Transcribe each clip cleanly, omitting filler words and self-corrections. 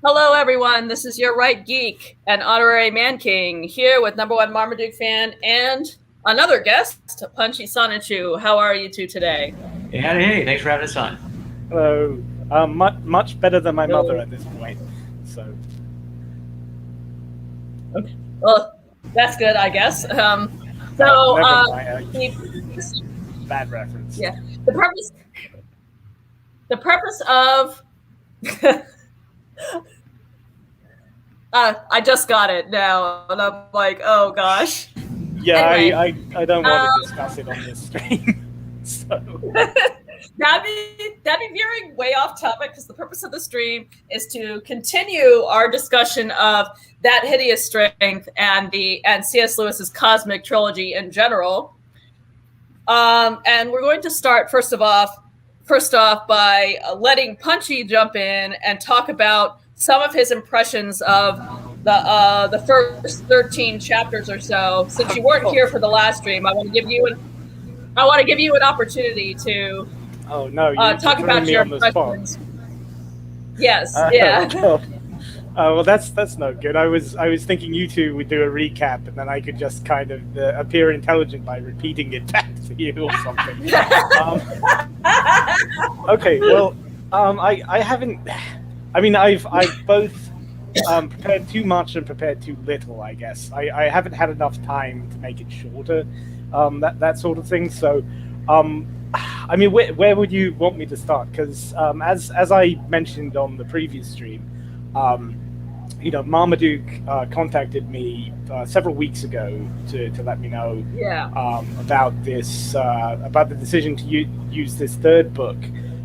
Hello, everyone. This is your right geek and honorary man king here with number one Marmaduke fan and another guest, Punchy Sonichu. How are you two today? Hey, thanks for having us on. Hello. Much better than my mother Really? at this point. So, Okay. Well, that's good, I guess. no, So, never mind. the, Bad reference. yeah, the purpose, the purpose of, I just got it now, and I'm like, oh gosh. Yeah, Anyway, I don't want to um, discuss it on this stream. So, that'd be veering way off topic because the purpose of the stream is to continue our discussion of that hideous strength and C.S. Lewis's cosmic trilogy in general. And we're going to start first off by letting Punchy jump in and talk about some of his impressions of the first 13 chapters or so. Since you weren't here for the last stream, I want to give you an opportunity to oh no, you're talk throwing about me your on the spot. impressions. Yes, Oh yeah. god. Well, that's no good. I was thinking you two would do a recap, and then I could just kind of appear intelligent by repeating it back to you or something. Um, okay, well, I haven't. I mean, I've both prepared too much and prepared too little. I guess I haven't had enough time to make it shorter. That sort of thing. So, I mean, where would you want me to start? Because as I mentioned on the previous stream, Marmaduke contacted me several weeks ago to let me know Yeah. about this about the decision to use this third book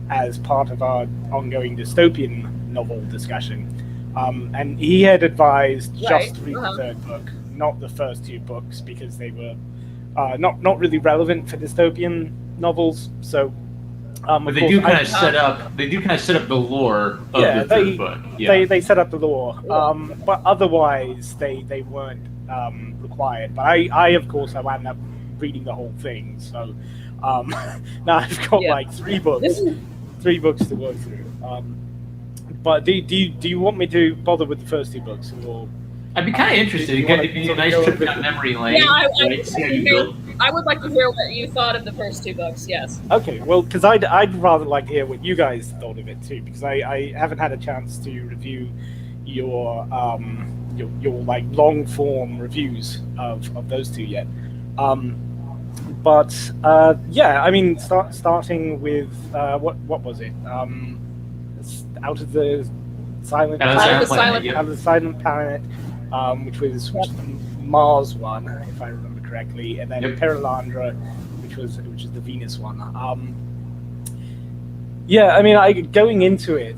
as part of our ongoing dystopian novel discussion. And he had advised Right. just to read the third book, not the first two books, because they were not really relevant for dystopian novels. So, But of they course, do kind of set up. They do kind of set up the lore of yeah, the third book. Yeah. they set up the lore, but otherwise they weren't required. But I of course I wound up reading the whole thing. So now I've got Yeah. like This is three books to work through. But do you want me to bother with the first two books, or I'd be kind of interested. It'd be a nice trip down memory lane. yeah. Right? See how you build. I would like to hear what you thought of the first two books. Yes. okay? Well, because I'd rather like to hear what you guys thought of it too, because I haven't had a chance to review your like long form reviews of those two yet. But yeah, I mean, starting with what was it? Out of the silent Out of the Out of Silent the Planet, silent. yeah. out of the silent planet, which was the Mars one, if I remember correctly, and then Yep. Perilandra, which is the Venus one. Yeah, I mean, going into it,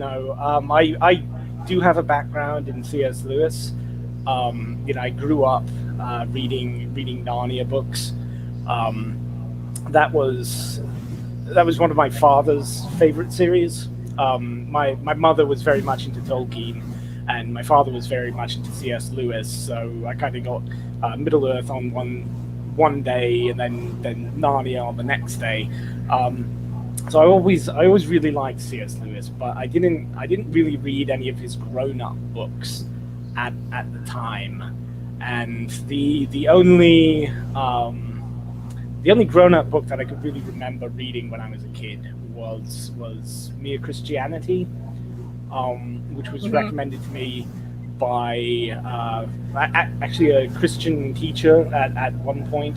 I do have a background in C.S. Lewis. I grew up reading Narnia books. That was one of my father's favorite series. My mother was very much into Tolkien, and my father was very much into C.S. Lewis. So I kind of got Middle Earth on one day, and then Narnia on the next day. So I always really liked C.S. Lewis, but I didn't really read any of his grown-up books at the time, and the only grown-up book that I could really remember reading when I was a kid was Mere Christianity, which was recommended to me by actually a Christian teacher at one point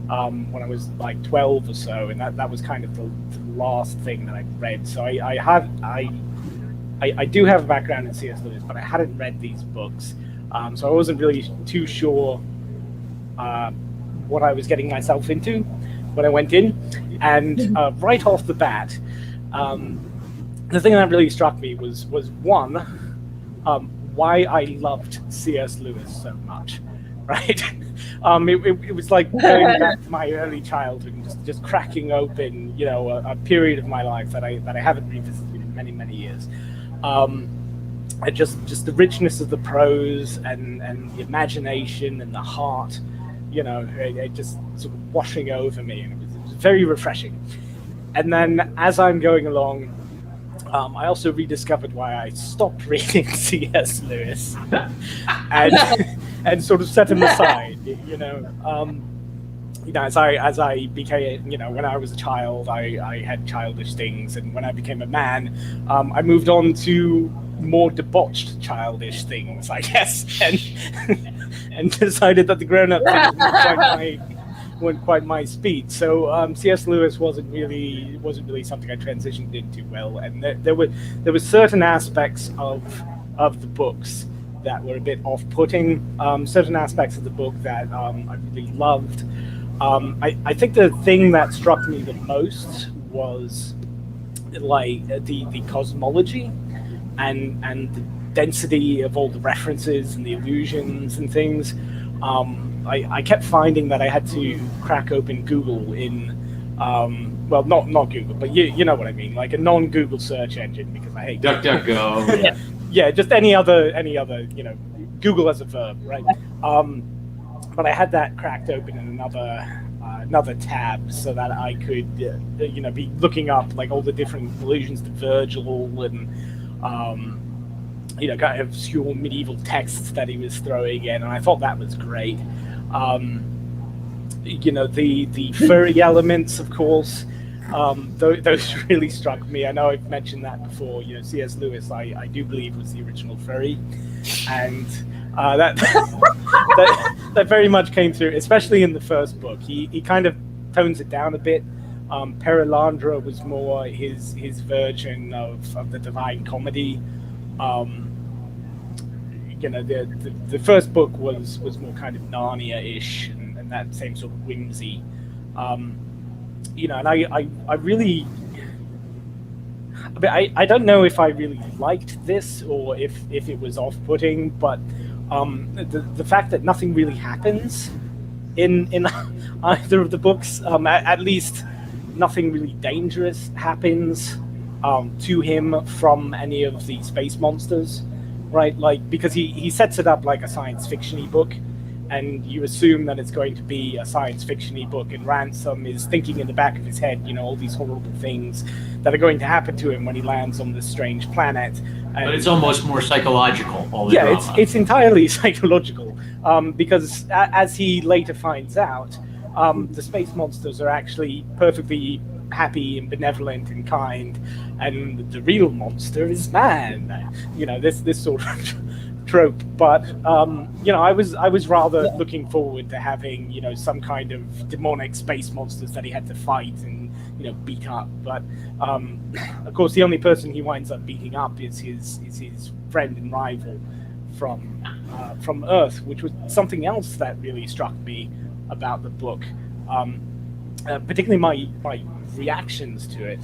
when I was like 12 or so, and that was kind of the last thing that I read. So I do have a background in C.S. Lewis, but I hadn't read these books, so I wasn't really too sure what I was getting myself into when I went in. And right off the bat, the thing that really struck me was one, why I loved C.S. Lewis so much, right? It was like going back to my early childhood and just cracking open, a period of my life that I haven't revisited in many years. And just the richness of the prose and the imagination and the heart, it just sort of washing over me, and it was very refreshing. And then as I'm going along, I also rediscovered why I stopped reading C.S. Lewis, and and sort of set him aside. As I became, when I was a child, I had childish things, and when I became a man, I moved on to more debauched childish things, I guess, and decided that the grown-up things weren't quite my speed. So C.S. Lewis wasn't really something I transitioned into well, and there were certain aspects of the books that were a bit off-putting. Certain aspects of the book that I really loved. I think the thing that struck me the most was like the cosmology and the density of all the references and the illusions and things. I kept finding that I had to crack open Google in well, not Google, but you know what I mean, like a non-Google search engine, because I hate DuckDuckGo. yeah, just any other Google as a verb, right? But I had that cracked open in another tab so that I could be looking up like all the different allusions to Virgil and kind of obscure medieval texts that he was throwing in, and I thought that was great. The furry elements, of course, those really struck me. I know I've mentioned that before. C.S. Lewis, I do believe, was the original furry, and that very much came through, especially in the first book. He kind of tones it down a bit. Perelandra was more his version of the Divine Comedy. The first book was more kind of Narnia-ish and that same sort of whimsy. And I really, I don't know if I really liked this or if it was off-putting, but the fact that nothing really happens in either of the books, at least nothing really dangerous happens to him from any of the space monsters, right? Like, because he sets it up like a science fiction-y book, and you assume that it's going to be a science fiction-y book, and Ransom is thinking in the back of his head, all these horrible things that are going to happen to him when he lands on this strange planet. But it's almost more psychological, all the drama. It's entirely psychological, because as he later finds out, the space monsters are actually perfectly happy and benevolent and kind, and the real monster is man. This sort of trope. But I was rather looking forward to having some kind of demonic space monsters that he had to fight and beat up. But of course, the only person he winds up beating up is his friend and rival from Earth, which was something else that really struck me about the book. Particularly my reactions to it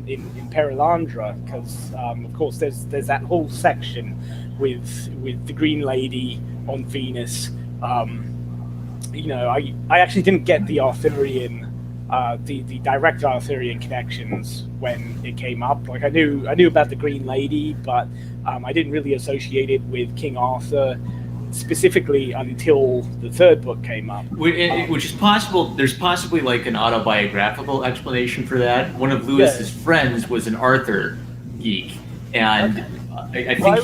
in Perelandra, because of course there's that whole section with the Green Lady on Venus. I actually didn't get the Arthurian, the direct Arthurian connections when it came up. Like I knew about the Green Lady, but I didn't really associate it with King Arthur specifically until the third book came up. Which is possible. There's possibly like an autobiographical explanation for that. One of Lewis's friends was an Arthur geek, and I think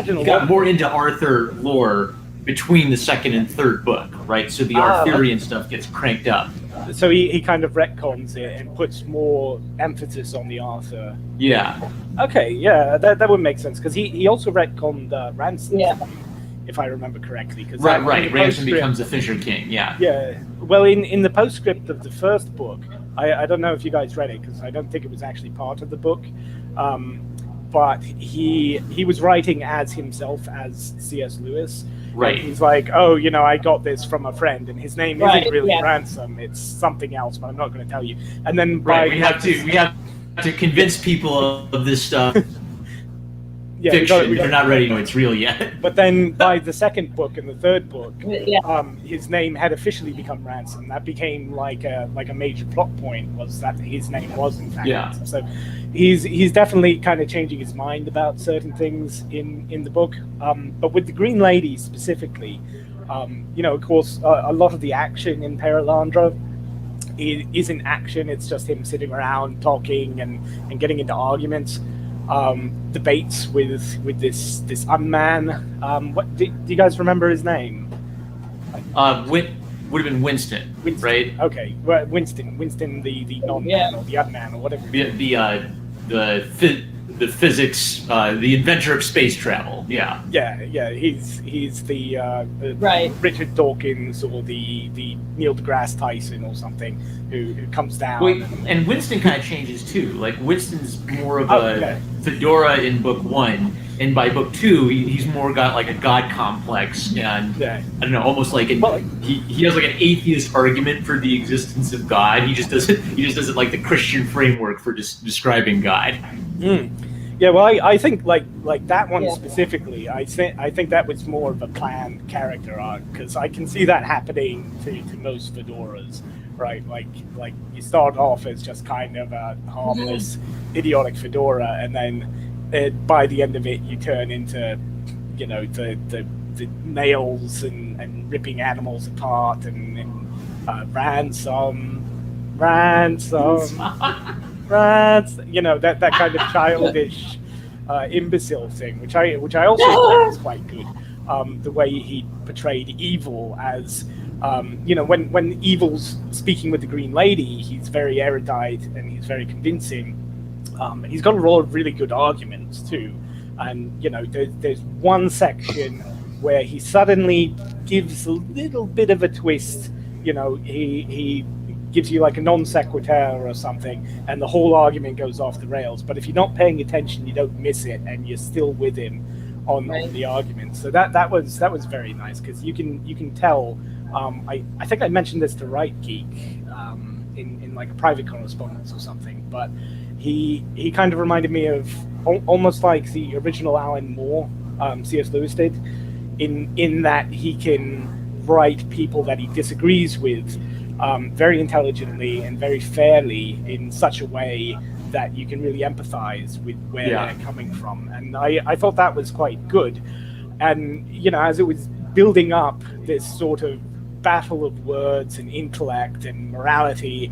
he got more into Arthur lore between the second and third book, right? So the Arthurian stuff gets cranked up. So he kind of retcons it and puts more emphasis on the Arthur. Yeah. Okay, yeah, that would make sense, because he also retconned Ransom. Yeah. If I remember correctly. Right. Ransom becomes the Fisher King, yeah. Yeah. Well, in the postscript of the first book, I don't know if you guys read it, because I don't think it was actually part of the book, but he was writing as himself, as C.S. Lewis. Right. And he's like, I got this from a friend, and his name isn't really Ransom, it's something else, but I'm not going to tell you. And then we have to convince people of this stuff. Yeah, fiction. They're not ready to know it's real yet. But then by the second book and the third book, his name had officially become Ransom. That became like a major plot point, was that his name was in fact Ransom. So he's definitely kind of changing his mind about certain things in the book. But with the Green Lady specifically, of course, a lot of the action in Perelandra isn't action. It's just him sitting around talking and getting into arguments. debates with this unman. What do you guys remember his name? Would have been Winston, right? Okay, well, Winston, the non-man or the unman or whatever. The physics, the inventor of space travel. Yeah. He's the Richard Dawkins or the Neil deGrasse Tyson or something who comes down. Well, and Winston kind of changes too. Like Winston's more of a fedora in book 1, and by book 2, he's more got like a god complex, and I don't know, almost like he has like an atheist argument for the existence of God. He just doesn't like the Christian framework for describing God. Yeah, well, I think like that one specifically, I think that was more of a planned character arc, because I can see that happening to most fedoras, right? Like you start off as just kind of a harmless, idiotic fedora, and then by the end of it, you turn into, you know, the nails and ripping animals apart and ransom. You know, that kind of childish, imbecile thing, which I also thought was quite good. The way he portrayed evil as, you know, when evil's speaking with the Green Lady, he's very erudite and he's very convincing. And he's got a lot of really good arguments too. And you know, there's one section where he suddenly gives a little bit of a twist. You know, he gives you like a non sequitur or something, and the whole argument goes off the rails. But if you're not paying attention, you don't miss it, and you're still with him on the argument. So that was very nice, because you can tell. I think I mentioned this to Geek in like a private correspondence or something, but he kind of reminded me of almost like the original Alan Moore, C.S. Lewis did, in that he can write people that he disagrees with very intelligently and very fairly in such a way that you can really empathize with where they're coming from. And I thought that was quite good. And, you know, as it was building up this sort of battle of words and intellect and morality,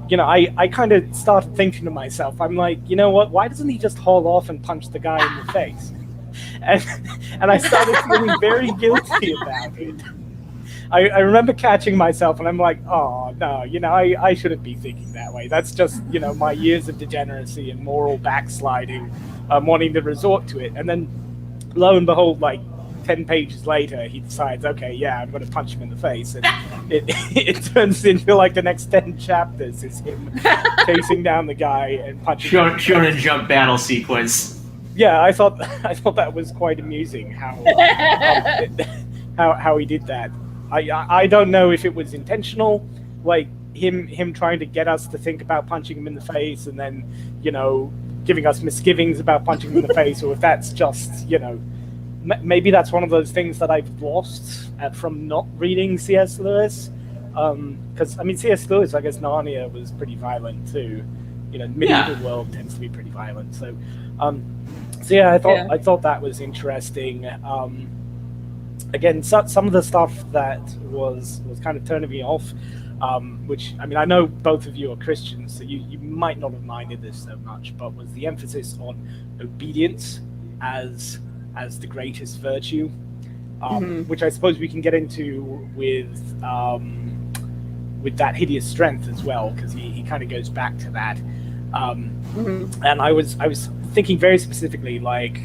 you know, I kind of started thinking to myself, I'm like, you know what, why doesn't he just haul off and punch the guy in the face? And I started feeling very guilty about it. I remember catching myself, and I'm like, oh, no, you know, I shouldn't be thinking that way. That's just, you know, my years of degeneracy and moral backsliding, wanting to resort to it. And then, lo and behold, like 10 pages later, he decides, okay, yeah, I'm going to punch him in the face. And it turns into like the next 10 chapters is him chasing down the guy and punching him. Shonen Jump battle sequence. Yeah, I thought that was quite amusing how he did that. I don't know if it was intentional, like him trying to get us to think about punching him in the face and then, you know, giving us misgivings about punching him in the face, or if that's just, you know, maybe that's one of those things that I've lost from not reading C.S. Lewis. Because, I mean, C.S. Lewis, I guess Narnia was pretty violent too. You know, medieval world tends to be pretty violent. So yeah, I thought that was interesting. Again, some of the stuff that was kind of turning me off, which, I mean, I know both of you are Christians, so you might not have minded this so much, but was the emphasis on obedience as the greatest virtue, which I suppose we can get into with that hideous strength as well, because he kind of goes back to that. And I was thinking very specifically, like,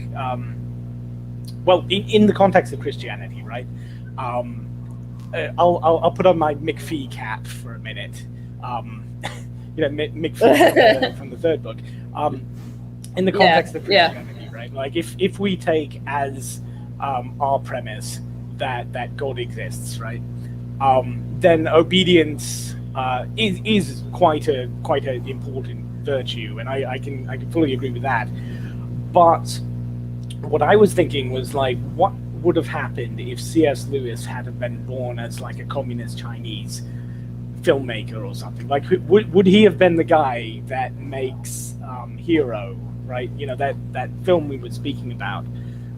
well, in the context of Christianity, right? I'll put on my McPhee cap for a minute. You know, McPhee from the third book. In the context of Christianity, right? Like, if we take as our premise that God exists, right? Then obedience is quite an important virtue, and I can fully agree with that. But what I was thinking was, like, what would have happened if C.S. Lewis had been born as like a communist Chinese filmmaker or something? Like, would he have been the guy that makes Hero, right? You know, that film we were speaking about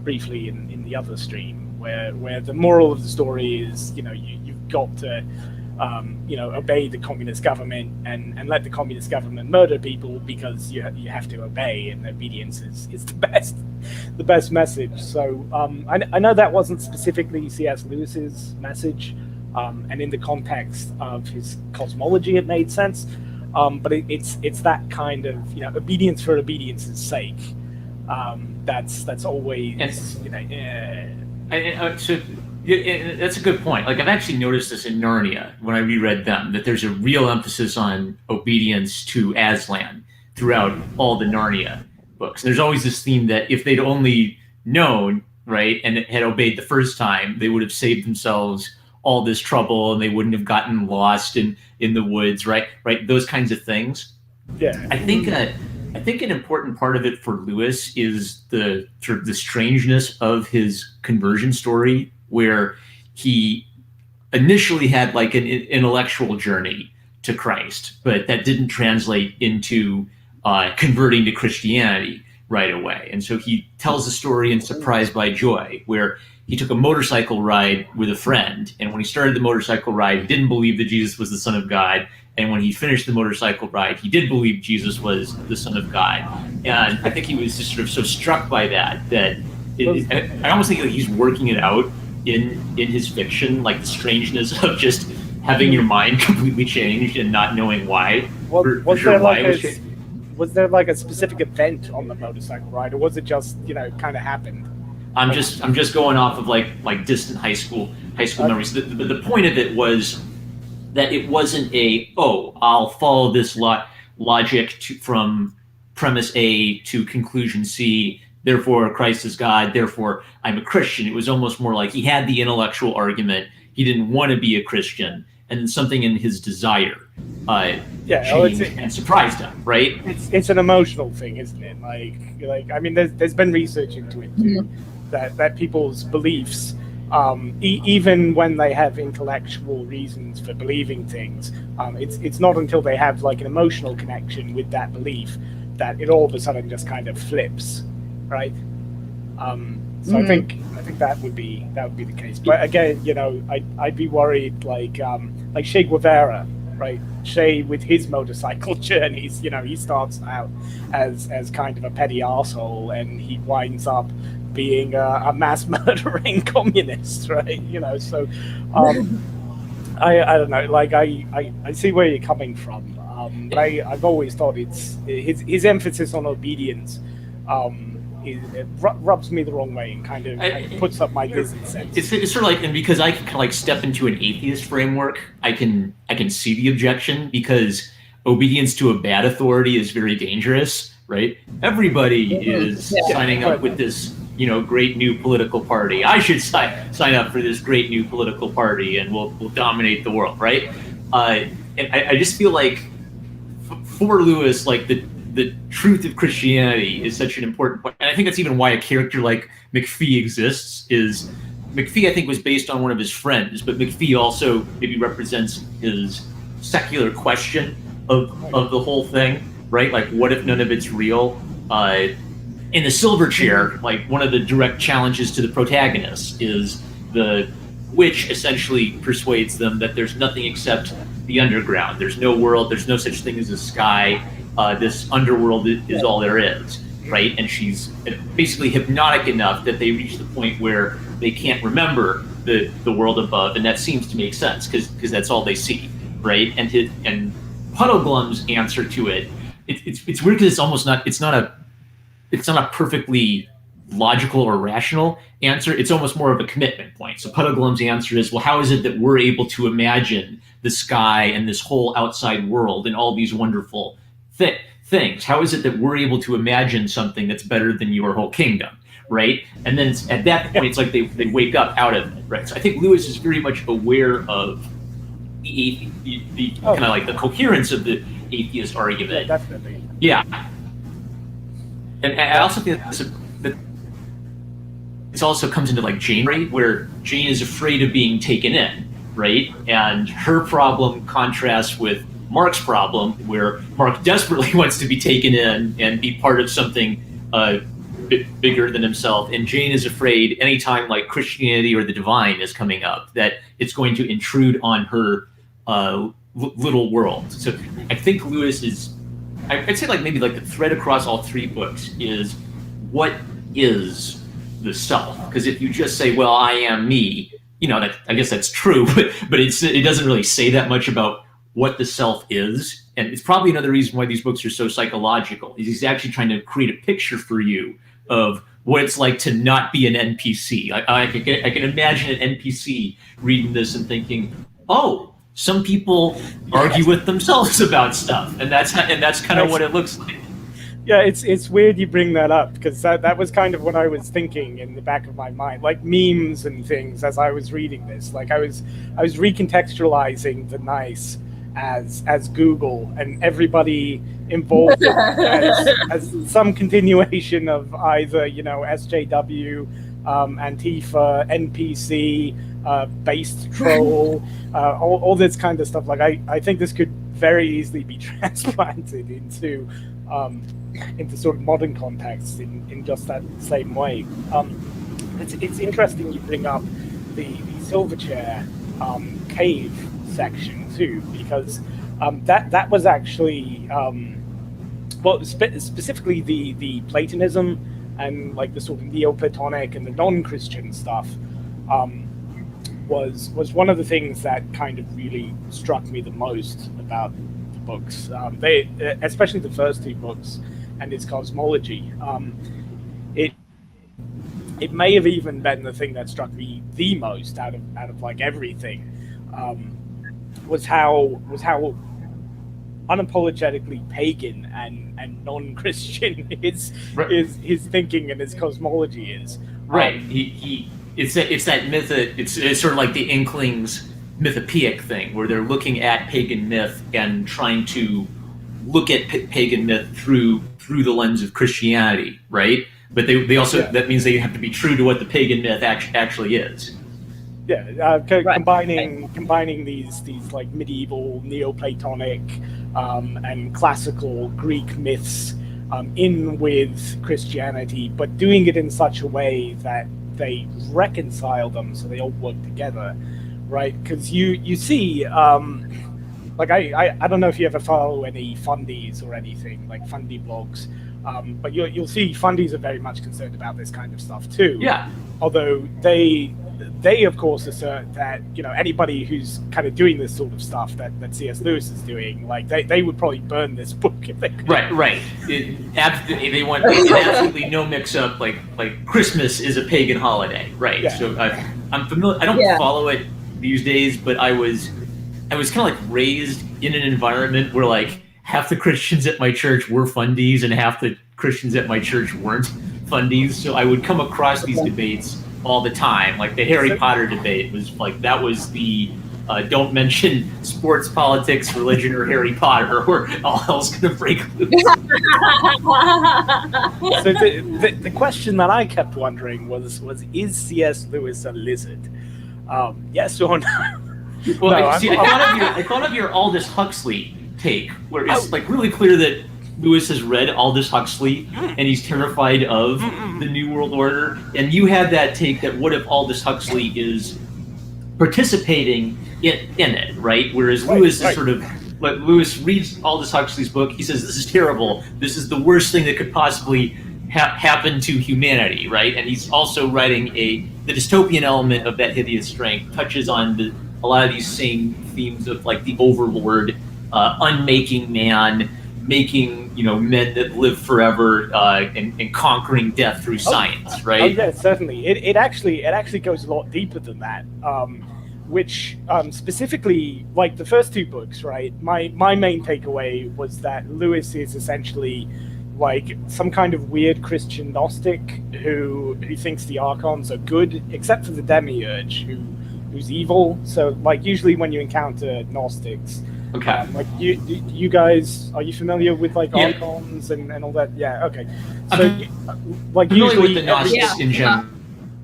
briefly in the other stream, where the moral of the story is, you know, you've got to obey the communist government and let the communist government murder people because you have to obey, and obedience is the best message. So I know that wasn't specifically C.S. Lewis's message, and in the context of his cosmology, it made sense. But it's that kind of obedience for obedience's sake. That's always that's a good point. Like, I've actually noticed this in Narnia when I reread them, that there's a real emphasis on obedience to Aslan throughout all the Narnia books. And there's always this theme that if they'd only known, right, and had obeyed the first time, they would have saved themselves all this trouble and they wouldn't have gotten lost in the woods, right? Those kinds of things. Yeah. I think an important part of it for Lewis is the sort of the strangeness of his conversion story, where he initially had like an intellectual journey to Christ, but that didn't translate into converting to Christianity right away. And so he tells the story in Surprised by Joy, where he took a motorcycle ride with a friend, and when he started the motorcycle ride, he didn't believe that Jesus was the Son of God. And when he finished the motorcycle ride, he did believe Jesus was the Son of God. And I think he was just sort of so struck by that I almost think that he's working it out in his fiction, like the strangeness of just having your mind completely changed and not knowing why. Was there like a specific event on the motorcycle ride, or was it just kind of happened? I'm just going off of like distant high school memories. The point of it was that it wasn't I'll follow this logic from premise A to conclusion C, therefore Christ is God, therefore I'm a Christian. It was almost more like he had the intellectual argument, he didn't want to be a Christian, and then something in his desire changed and surprised him, right? It's an emotional thing, isn't it? Like I mean, there's been research into it too, that people's beliefs, even when they have intellectual reasons for believing things, it's not until they have like an emotional connection with that belief that it all of a sudden just kind of flips, right? So I think that would be the case. But again, I'd be worried like Che Guevara, right? Che, with his motorcycle journeys, he starts out as kind of a petty arsehole, and he winds up being a mass murdering communist, right? So I don't know. Like I see where you're coming from, but I've always thought it's his emphasis on obedience. It rubs me the wrong way and kind of puts up my business sense. It's sort of like, and because I can kind of like step into an atheist framework, I can see the objection, because obedience to a bad authority is very dangerous, right? Everybody is signing up with this, great new political party. I should sign up for this great new political party, and we'll dominate the world, right? And I just feel like for Lewis, like the truth of Christianity is such an important point. And I think that's even why a character like McPhee exists. Is McPhee, I think, was based on one of his friends, but McPhee also maybe represents his secular question of the whole thing, right? Like, what if none of it's real? In the Silver Chair, like, one of the direct challenges to the protagonist is the witch essentially persuades them that there's nothing except the underground. There's no world. There's no such thing as a sky. This underworld is all there is, right? And she's basically hypnotic enough that they reach the point where they can't remember the world above, and that seems to make sense because that's all they see, right? And Puddleglum's answer to it, it's weird because it's not a perfectly logical or rational answer. It's almost more of a commitment point. So Puddleglum's answer is, well, how is it that we're able to imagine the sky and this whole outside world and all these wonderful things? How is it that we're able to imagine something that's better than your whole kingdom, right? And then at that point, it's like they wake up out of it, right? So I think Lewis is very much aware of the kind of like the coherence of the atheist argument. Yeah, definitely. Yeah. And I also think that this also comes into like Jane, right? Where Jane is afraid of being taken in, right? And her problem contrasts with Mark's problem, where Mark desperately wants to be taken in and be part of something bigger than himself. And Jane is afraid anytime like Christianity or the divine is coming up, that it's going to intrude on her little world. So I think Lewis is, I'd say like maybe like the thread across all three books is what is the self? Because if you just say, well, I am me, that, I guess that's true, but it doesn't really say that much about what the self is. And it's probably another reason why these books are so psychological. He's actually trying to create a picture for you of what it's like to not be an NPC. I can imagine an NPC reading this and thinking, oh, some people argue with themselves about stuff, and that's kind of what it looks like. Yeah, it's weird you bring that up, because that was kind of what I was thinking in the back of my mind, like memes and things as I was reading this. Like I was recontextualizing the Nice as Google, and everybody involved in it as some continuation of either SJW, Antifa, NPC, based troll, all this kind of stuff. Like I think this could very easily be transplanted into sort of modern contexts in just that same way. It's interesting you bring up the Silverchair cave section too, because that was actually specifically the Platonism and like the sort of Neoplatonic and the non-Christian stuff was one of the things that kind of really struck me the most about the books. They, especially the first two books and its cosmology. It may have even been the thing that struck me the most out of like everything. Was how unapologetically pagan and non-Christian his thinking and his cosmology is. Right. It's that myth. It's sort of like the Inklings mythopoeic thing, where they're looking at pagan myth and trying to look at pagan myth through the lens of Christianity, right? But they also that means they have to be true to what the pagan myth actually is. Yeah, combining these like medieval Neoplatonic and classical Greek myths in with Christianity, but doing it in such a way that they reconcile them so they all work together, right? Because you see, like I don't know if you ever follow any fundies or anything like fundy blogs, but you'll see fundies are very much concerned about this kind of stuff too. Yeah. Although they of course assert that anybody who's kind of doing this sort of stuff that C.S. Lewis is doing, like they would probably burn this book if they could. Right. They want absolutely no mix up. Like Christmas is a pagan holiday, right? Yeah. So I'm familiar. I don't follow it these days, but I was kind of like raised in an environment where like half the Christians at my church were fundies and half the Christians at my church weren't fundies. So I would come across these debates all the time. Like the Harry Potter debate was like, that was the don't mention sports, politics, religion, or Harry Potter, or all hell's gonna break loose. So the question that I kept wondering was is C.S. Lewis a lizard? Yes or no? Well, no, I thought of your Aldous Huxley take, where it's like really clear that Lewis has read Aldous Huxley and he's terrified of the New World Order, and you had that take that what if Aldous Huxley is participating in it, right? Whereas Lewis is sort of, like, Lewis reads Aldous Huxley's book, he says, this is terrible, this is the worst thing that could possibly happen to humanity, right? And he's also writing the dystopian element of that hideous strength touches on a lot of these same themes of like the overlord, unmaking man, making men that live forever, and conquering death through science, right? Oh yeah, certainly. It actually goes a lot deeper than that. Which specifically, like the first two books, right? My main takeaway was that Lewis is essentially like some kind of weird Christian Gnostic who thinks the Archons are good, except for the Demiurge, who's evil. So like usually when you encounter Gnostics, okay, like you guys, are you familiar with like Archons and all that? Yeah, okay. So like usually with the Gnostics in general.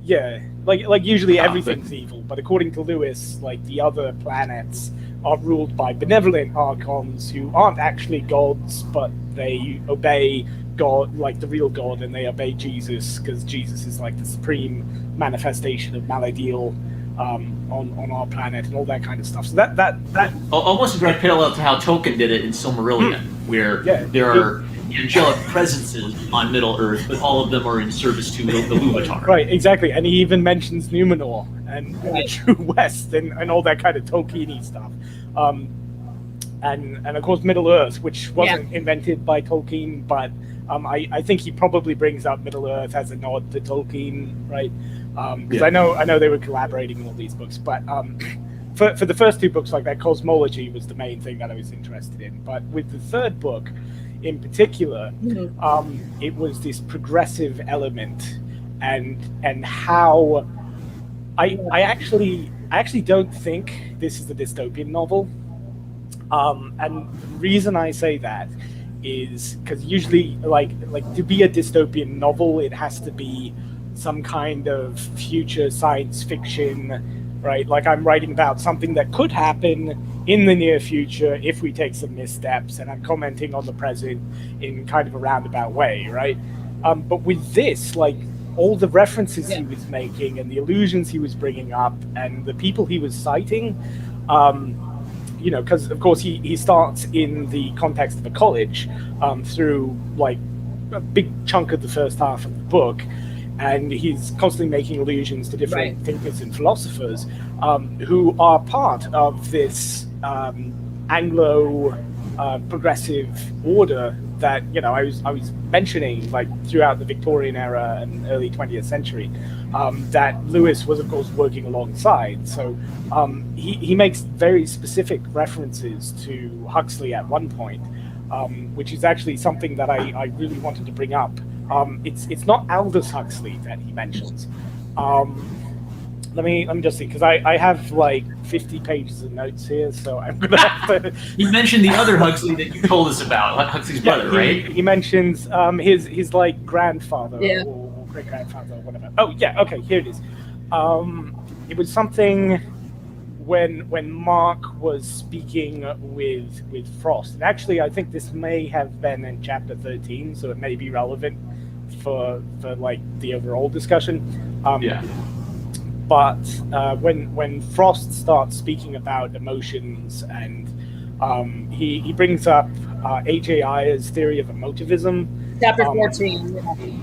Yeah, like usually everything's evil, but according to Lewis, like the other planets are ruled by benevolent Archons who aren't actually gods, but they obey God, like the real God, and they obey Jesus because Jesus is like the supreme manifestation of Maladiel. on our planet and all that kind of stuff. So that almost a direct parallel to how Tolkien did it in Silmarillion, where there are angelic presences on Middle Earth, but all of them are in service to the Ilúvatar. Right, exactly. And he even mentions Numenor and the True West and all that kind of Tolkien-y stuff. And of course Middle Earth, which wasn't invented by Tolkien, but I think he probably brings up Middle Earth as a nod to Tolkien, right? Because I know they were collaborating in all these books, but for the first two books like that, Cosmology was the main thing that I was interested in. But with the third book, in particular, it was this progressive element, and how I actually don't think this is a dystopian novel. And the reason I say that is because usually, like to be a dystopian novel, it has to be some kind of future science fiction, right? Like I'm writing about something that could happen in the near future if we take some missteps, and I'm commenting on the present in kind of a roundabout way, right? But with this, like all the references he was making and the allusions he was bringing up and the people he was citing, you know, because of course he starts in the context of a college through like a big chunk of the first half of the book, and he's constantly making allusions to different thinkers and philosophers who are part of this Anglo progressive order that, you know, I was mentioning, like throughout the Victorian era and early 20th century, that Lewis was of course working alongside. So he makes very specific references to Huxley at one point, which is actually something that I really wanted to bring up. It's not Aldous Huxley that he mentions. Let me just see, because I have like 50 pages of notes here, so I'm gonna have to. You mentioned the other Huxley that you told us about, Huxley's brother, right? He mentions his like grandfather or great grandfather or whatever. Oh yeah, okay, here it is. It was something when Mark was speaking with Frost, and actually I think this may have been in chapter 13, so it may be relevant for like the overall discussion. But when Frost starts speaking about emotions, and he brings up A.J. Ayer's theory of emotivism. Chapter 14.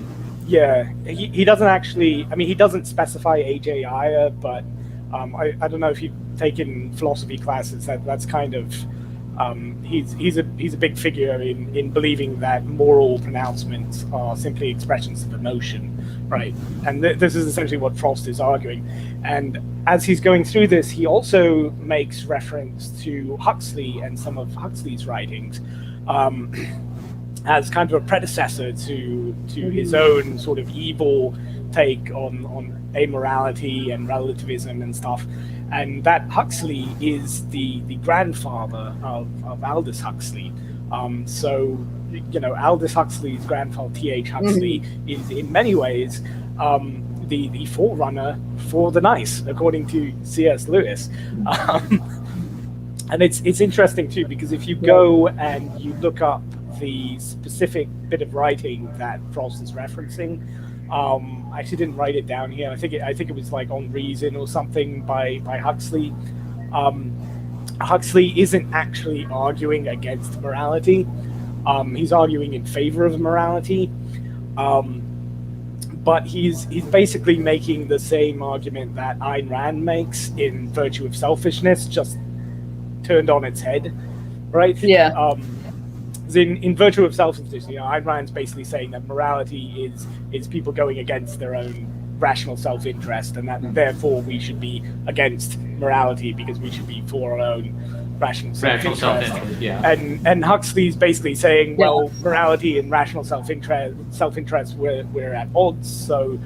Yeah, he doesn't actually, I mean, he doesn't specify A.J. Ayer, but I don't know if you've taken philosophy classes, that's kind of, he's a big figure in believing that moral pronouncements are simply expressions of emotion, right? And this is essentially what Frost is arguing. And as he's going through this, he also makes reference to Huxley and some of Huxley's writings as kind of a predecessor to his own sort of evil take on amorality and relativism and stuff. And that Huxley is the grandfather of Aldous Huxley. So, you know, Aldous Huxley's grandfather, T.H. Huxley, is in many ways the forerunner for the nice, according to C.S. Lewis. And it's interesting too, because if you go and you look up the specific bit of writing that Frost is referencing, I actually didn't write it down here. I think it was like On Reason or something by Huxley. Huxley isn't actually arguing against morality. He's arguing in favor of morality. But he's basically making the same argument that Ayn Rand makes in Virtue of Selfishness, just turned on its head, right? Yeah. In Virtue of Selfishness, you know, Ayn Rand's basically saying that morality is people going against their own rational self-interest, and that therefore we should be against morality because we should be for our own rational self-interest. And Huxley's basically saying, well, morality and rational self-interest we're at odds. So,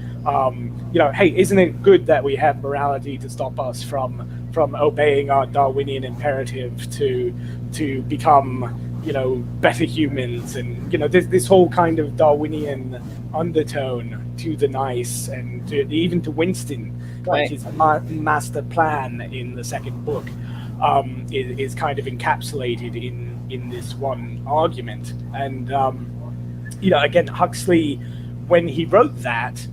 you know, hey, isn't it good that we have morality to stop us from obeying our Darwinian imperative to become, you know, better humans? And, you know, this whole kind of Darwinian undertone to the nice, and even to Winston, like his master plan in the second book, is kind of encapsulated in this one argument. And you know, again, Huxley, when he wrote that,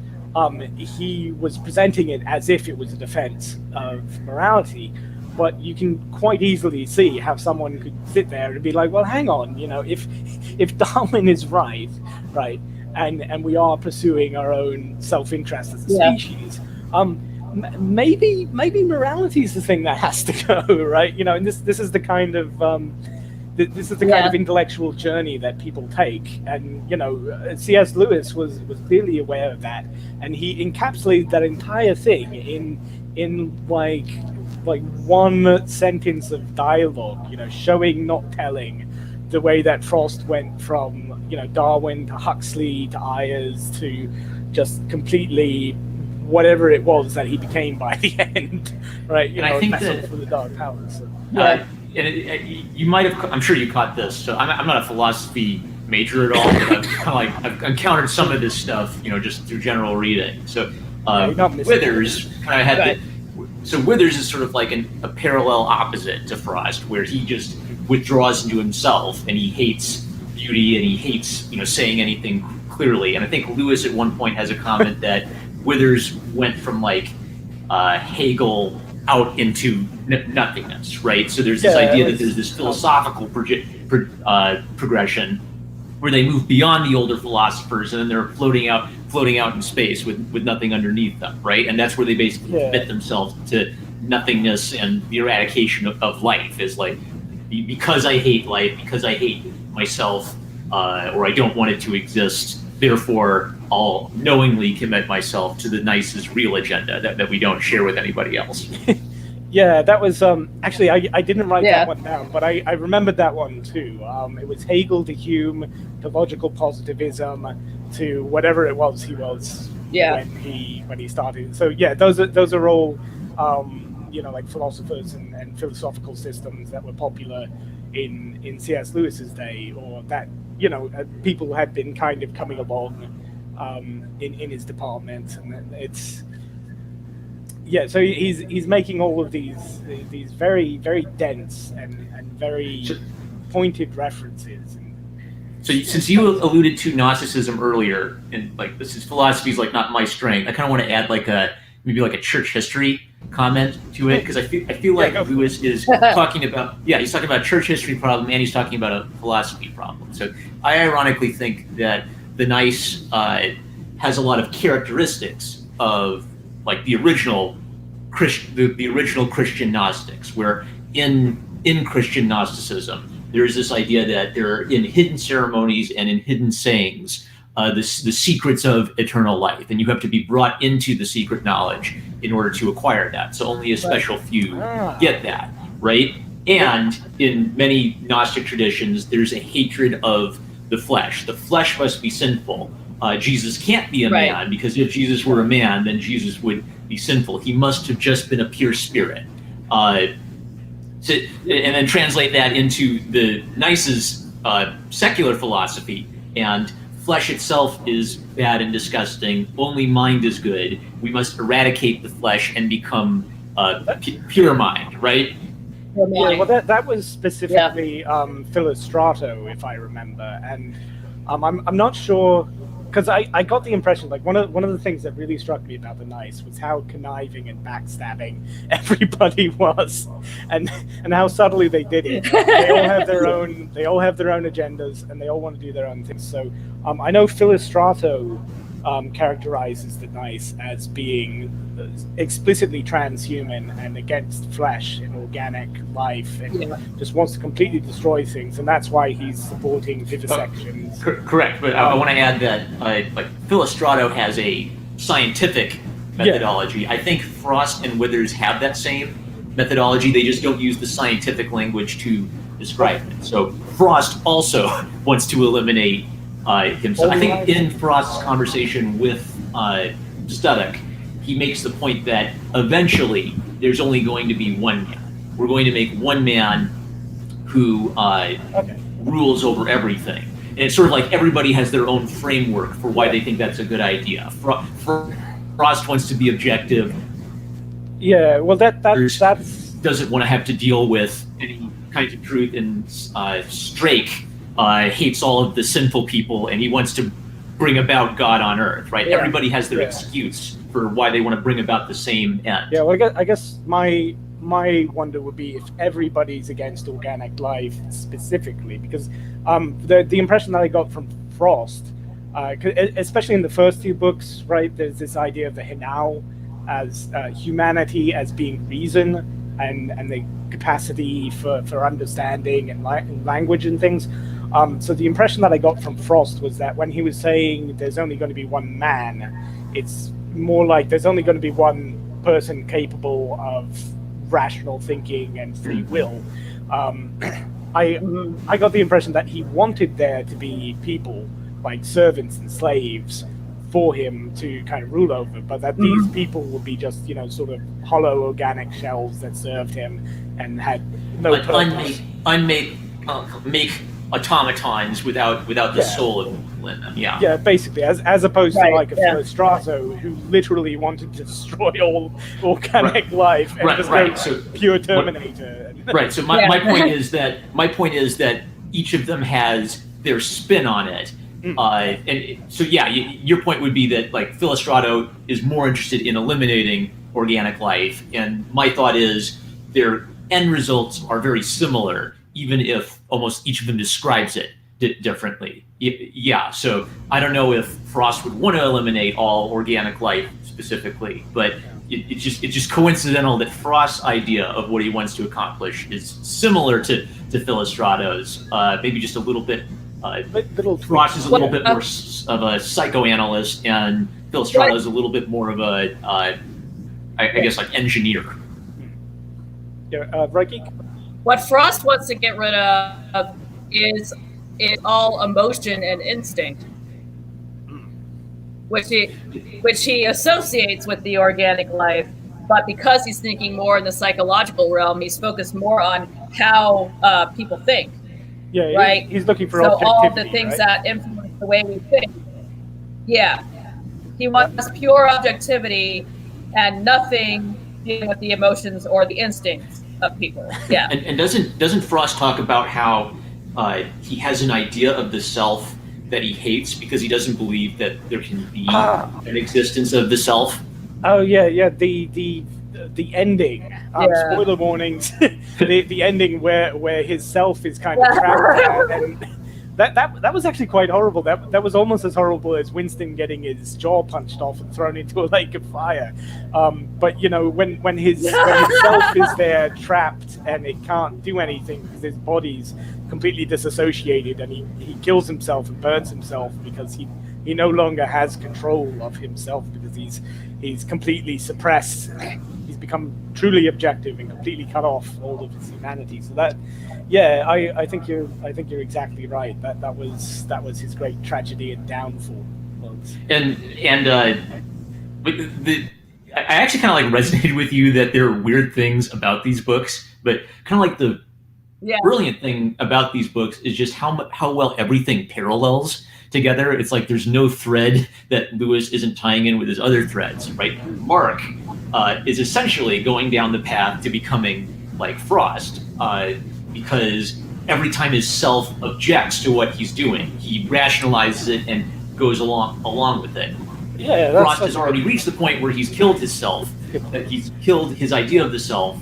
he was presenting it as if it was a defense of morality. But you can quite easily see how someone could sit there and be like, well, hang on, if Darwin is right, and we are pursuing our own self-interest as a species, maybe morality is the thing that has to go, right? And this is the kind of this is the kind of intellectual journey that people take, and C.S. Lewis was clearly aware of that, and he encapsulated that entire thing in like one sentence of dialogue, showing, not telling, the way that Frost went from Darwin to Huxley to Ayers to just completely whatever it was that he became by the end, right? And I think that for the Dark Powers. So. You might have. I'm sure you caught this. So I'm not a philosophy major at all, but I've encountered some of this stuff, just through general reading. So Withers kind of had the. So Withers is sort of like a parallel opposite to Frost, where he just withdraws into himself and he hates beauty and he hates saying anything clearly. And I think Lewis at one point has a comment that Withers went from Hegel out into nothingness, right? So there's this idea that there's this philosophical progression where they move beyond the older philosophers and then they're floating out in space with nothing underneath them, right? And that's where they basically commit themselves to nothingness and the eradication of life, is because I hate life, because I hate myself, or I don't want it to exist, therefore I'll knowingly commit myself to the nicest real agenda that we don't share with anybody else. Yeah, that was actually I didn't write that one down, but I remembered that one too. It was Hegel to Hume to logical positivism to whatever it was he was when he started. So those are all philosophers and philosophical systems that were popular in C.S. Lewis's day, or that people had been kind of coming along in his department, and it's. Yeah, so he's making all of these very, very dense and very pointed references. So since you alluded to Gnosticism earlier, and this is philosophy is not my strength, I kind of want to add maybe a church history comment to it, because I feel like Lewis is talking about he's talking about a church history problem and he's talking about a philosophy problem. So I ironically think that the Nice has a lot of characteristics of the original Christian Gnostics, where in Christian Gnosticism there's this idea that there are in hidden ceremonies and in hidden sayings the secrets of eternal life, and you have to be brought into the secret knowledge in order to acquire that. So only a special few get that, right? And in many Gnostic traditions, there's a hatred of the flesh. The flesh must be sinful. Jesus can't be a man, because if Jesus were a man, then Jesus would be sinful. He must have just been a pure spirit. And then translate that into the Nice's secular philosophy, and flesh itself is bad and disgusting. Only mind is good. We must eradicate the flesh and become pure mind, right? Yeah, well, that was specifically Philostrato, if I remember, and I'm not sure, because I got the impression one of the things that really struck me about the Nice was how conniving and backstabbing everybody was, and how subtly they did it. They all have their own agendas, and they all want to do their own things. So I know Philostrato characterizes the Nice as being explicitly transhuman and against flesh and organic life, and just wants to completely destroy things, and that's why he's supporting vivisections. Correct, but I want to add that Philostrato has a scientific methodology. I think Frost and Withers have that same methodology. They just don't use the scientific language to describe it. So Frost also wants to eliminate himself. I think in Frost's conversation with Studdock, he makes the point that eventually there's only going to be one man. We're going to make one man who rules over everything. And it's sort of like everybody has their own framework for why they think that's a good idea. Frost wants to be objective. Yeah, well, that's doesn't want to have to deal with any kinds of truth, and Strake hates all of the sinful people, and he wants to bring about God on Earth, right? Yeah. Everybody has their excuse for why they want to bring about the same end. Yeah, well, I guess my wonder would be if everybody's against organic life specifically, because the impression that I got from Frost, especially in the first two books, right, there's this idea of the Hinau as humanity as being reason and the capacity for understanding and language and things. So the impression that I got from Frost was that when he was saying there's only going to be one man, it's more like there's only going to be one person capable of rational thinking and free will. I got the impression that he wanted there to be people like servants and slaves for him to kind of rule over, but that these people would be just, sort of hollow organic shells that served him and had no purpose. Make automatons without the soul in them. Yeah, basically, as opposed to like a Philostrato who literally wanted to destroy all organic life and just go so pure Terminator. Right. So my point is that each of them has their spin on it. And so your point would be that like Philostrato is more interested in eliminating organic life, and my thought is their end results are very similar, even if almost each of them describes it differently. So I don't know if Frost would want to eliminate all organic life specifically, but it's just coincidental that Frost's idea of what he wants to accomplish is similar to Philostrato's, maybe just a little bit. Frost is a little bit more of a psychoanalyst, and Philostrato is a little bit more of a, I guess, like engineer. Yeah, right, Geek? What Frost wants to get rid of is all emotion and instinct, which he associates with the organic life. But because he's thinking more in the psychological realm, he's focused more on how people think. Yeah, right. He's looking for all the things that influence the way we think. Yeah, he wants pure objectivity and nothing dealing with the emotions or the instincts of people. Yeah. And doesn't Frost talk about how he has an idea of the self that he hates because he doesn't believe that there can be an existence of the self? Oh yeah. The ending. Spoiler warnings. the ending where his self is kind of trapped, and that was actually quite horrible. That was almost as horrible as Winston getting his jaw punched off and thrown into a lake of fire. But when his self is there trapped and it can't do anything because his body's completely disassociated, and he kills himself and burns himself because he no longer has control of himself because he's completely suppressed. He's become truly objective and completely cut off all of his humanity. So that, I think you're exactly right. That was his great tragedy and downfall. I actually kind of like resonated with you that there are weird things about these books, but kind of like the brilliant thing about these books is just how well everything parallels together. It's like there's no thread that Lewis isn't tying in with his other threads, right? Mark is essentially going down the path to becoming like Frost, because every time his self objects to what he's doing, he rationalizes it and goes along with it. Yeah, Frost has already reached the point where he's killed his self. He's killed his idea of the self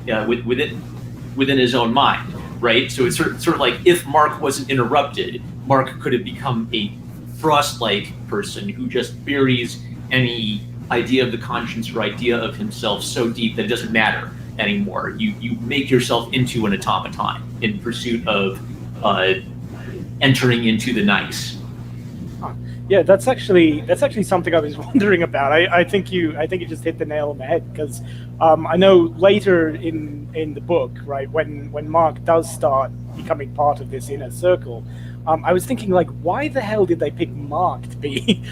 within his own mind, right? So it's sort of like if Mark wasn't interrupted, Mark could have become a Frost-like person who just buries any idea of the conscience or idea of himself so deep that it doesn't matter anymore. You make yourself into an automaton in pursuit of entering into the nice. Yeah, that's actually something I was wondering about. I think you just hit the nail on the head, because I know later in the book, right, when Mark does start becoming part of this inner circle, I was thinking, like, why the hell did they pick Mark to be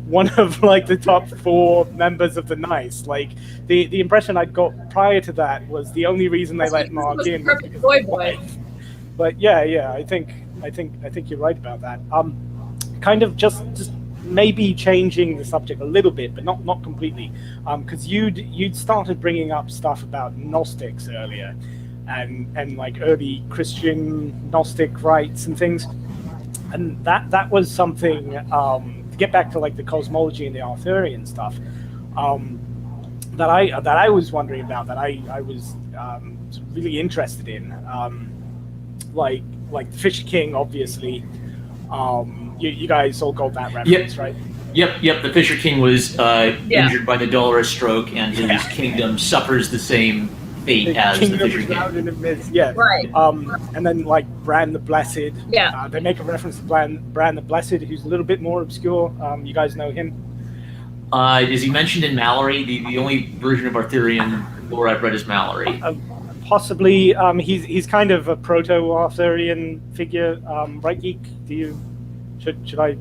one of like the top 4 members of the Nice? Like the impression I got prior to that was the only reason they let Mark in was because of his wife. But yeah, I think you're right about that. Kind of just maybe changing the subject a little bit, but not completely, because you'd started bringing up stuff about Gnostics earlier, and like early Christian Gnostic rites and things, and that was something, get back to like the cosmology and the Arthurian stuff, that I was wondering about, that I was really interested in, like the Fisher King, obviously. You guys all got that reference, right? Yep. The Fisher King was injured by the Dolorous Stroke, and his kingdom suffers the same fate as the Fisher King. Yeah. Right. And then like Bran the Blessed. Yeah. They make a reference to Bran the Blessed, who's a little bit more obscure. You guys know him? Is he mentioned in Mallory? The only version of Arthurian lore I've read is Mallory. Possibly. He's kind of a proto-Arthurian figure. Right, Geek? Should I?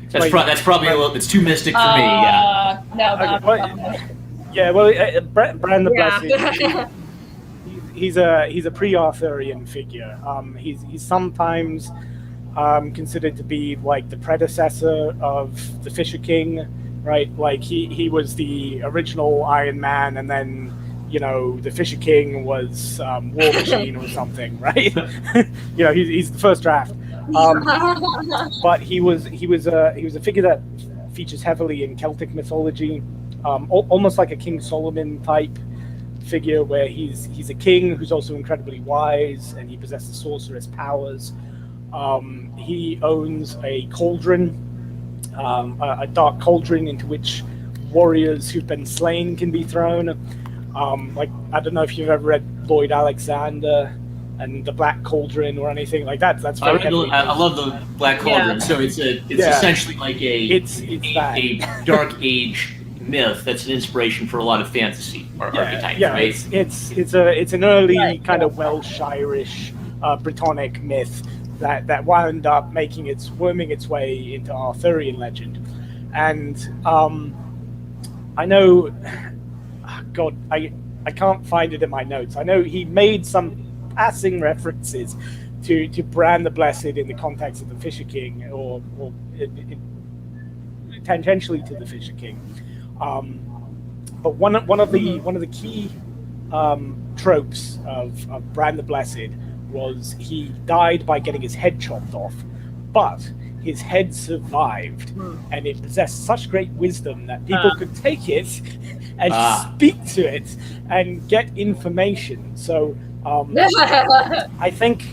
That's probably a little. It's too mystic for me. Yeah. No. Bran the Blessed. He's a pre-Arthurian figure. He's sometimes considered to be like the predecessor of the Fisher King, right? Like he was the original Iron Man, and then the Fisher King was War Machine or something, right? He's the first draft. But he was a figure that features heavily in Celtic mythology, almost like a King Solomon type figure, where he's a king who's also incredibly wise, and he possesses sorceress powers. He owns a cauldron, a dark cauldron into which warriors who've been slain can be thrown. Like, I don't know if you've ever read Lloyd Alexander and the Black Cauldron or anything like that. That's very heavily. I love the Black Cauldron. So it's essentially like a Dark Age myth that's an inspiration for a lot of fantasy archetypes, right? It's an early kind of Welsh-Irish Brittonic myth that wound up worming its way into Arthurian legend. And I know, God, I can't find it in my notes. I know he made some passing references to Bran the Blessed in the context of the Fisher King, or tangentially to the Fisher King. But one of the key tropes of Bran the Blessed was he died by getting his head chopped off, but his head survived, and it possessed such great wisdom that people could take it and speak to it and get information. So I think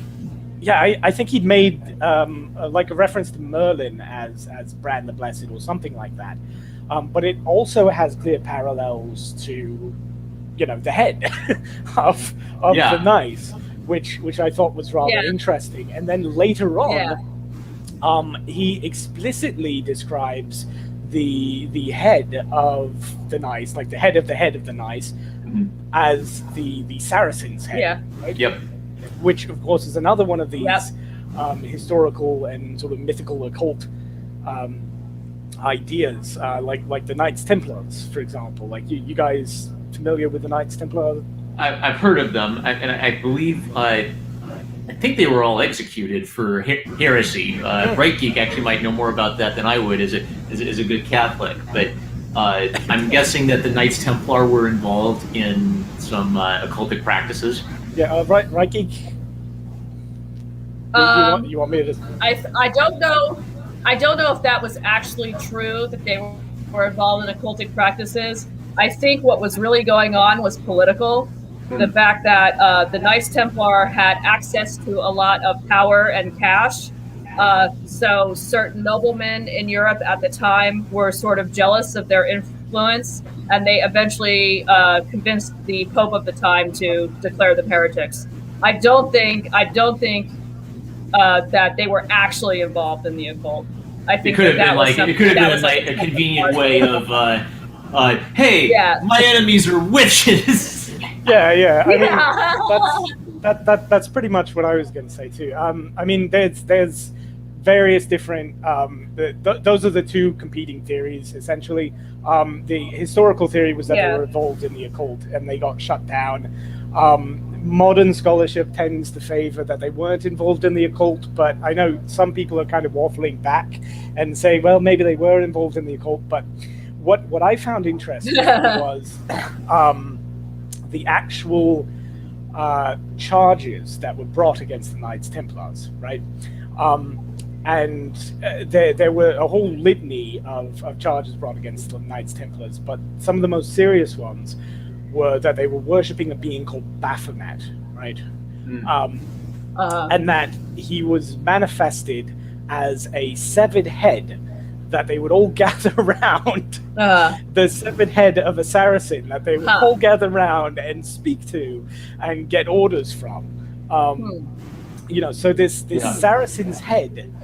he'd made like a reference to Merlin as Bran the Blessed or something like that. But it also has clear parallels to, the head of the knight, which I thought was rather interesting. And then later on, he explicitly describes the head of the knight, like the head of the knight, as the Saracen's head. Yeah. Right? Yep. Which, of course, is another one of these historical and sort of mythical occult ideas, like the Knights Templars, for example. Like, you guys familiar with the Knights Templar? I've heard of them, and I believe I think they were all executed for heresy. Bright Geek actually might know more about that than I would, as a good Catholic. But I'm guessing that the Knights Templar were involved in some occultic practices. Yeah, right, Geek. You want me to? I don't know. I don't know if that was actually true, that they were involved in occultic practices. I think what was really going on was political. The fact that the Knights Templar had access to a lot of power and cash. So certain noblemen in Europe at the time were sort of jealous of their influence, and they eventually convinced the Pope of the time to declare them heretics. I don't think that they were actually involved in the occult. I think it could have been like a convenient way of, hey, my enemies are witches. Yeah. I mean, that's pretty much what I was going to say too. I mean, there's various different. Those are the two competing theories essentially. The historical theory was that they were involved in the occult and they got shut down. Modern scholarship tends to favor that they weren't involved in the occult, but I know some people are kind of waffling back and saying, well, maybe they were involved in the occult. But what I found interesting was the actual charges that were brought against the Knights Templars, right? And there were a whole litany of charges brought against the Knights Templars, but some of the most serious ones were that they were worshipping a being called Baphomet, right? And that he was manifested as a severed head that they would all gather around, the severed head of a Saracen that they would all gather around and speak to and get orders from. So this Saracen's head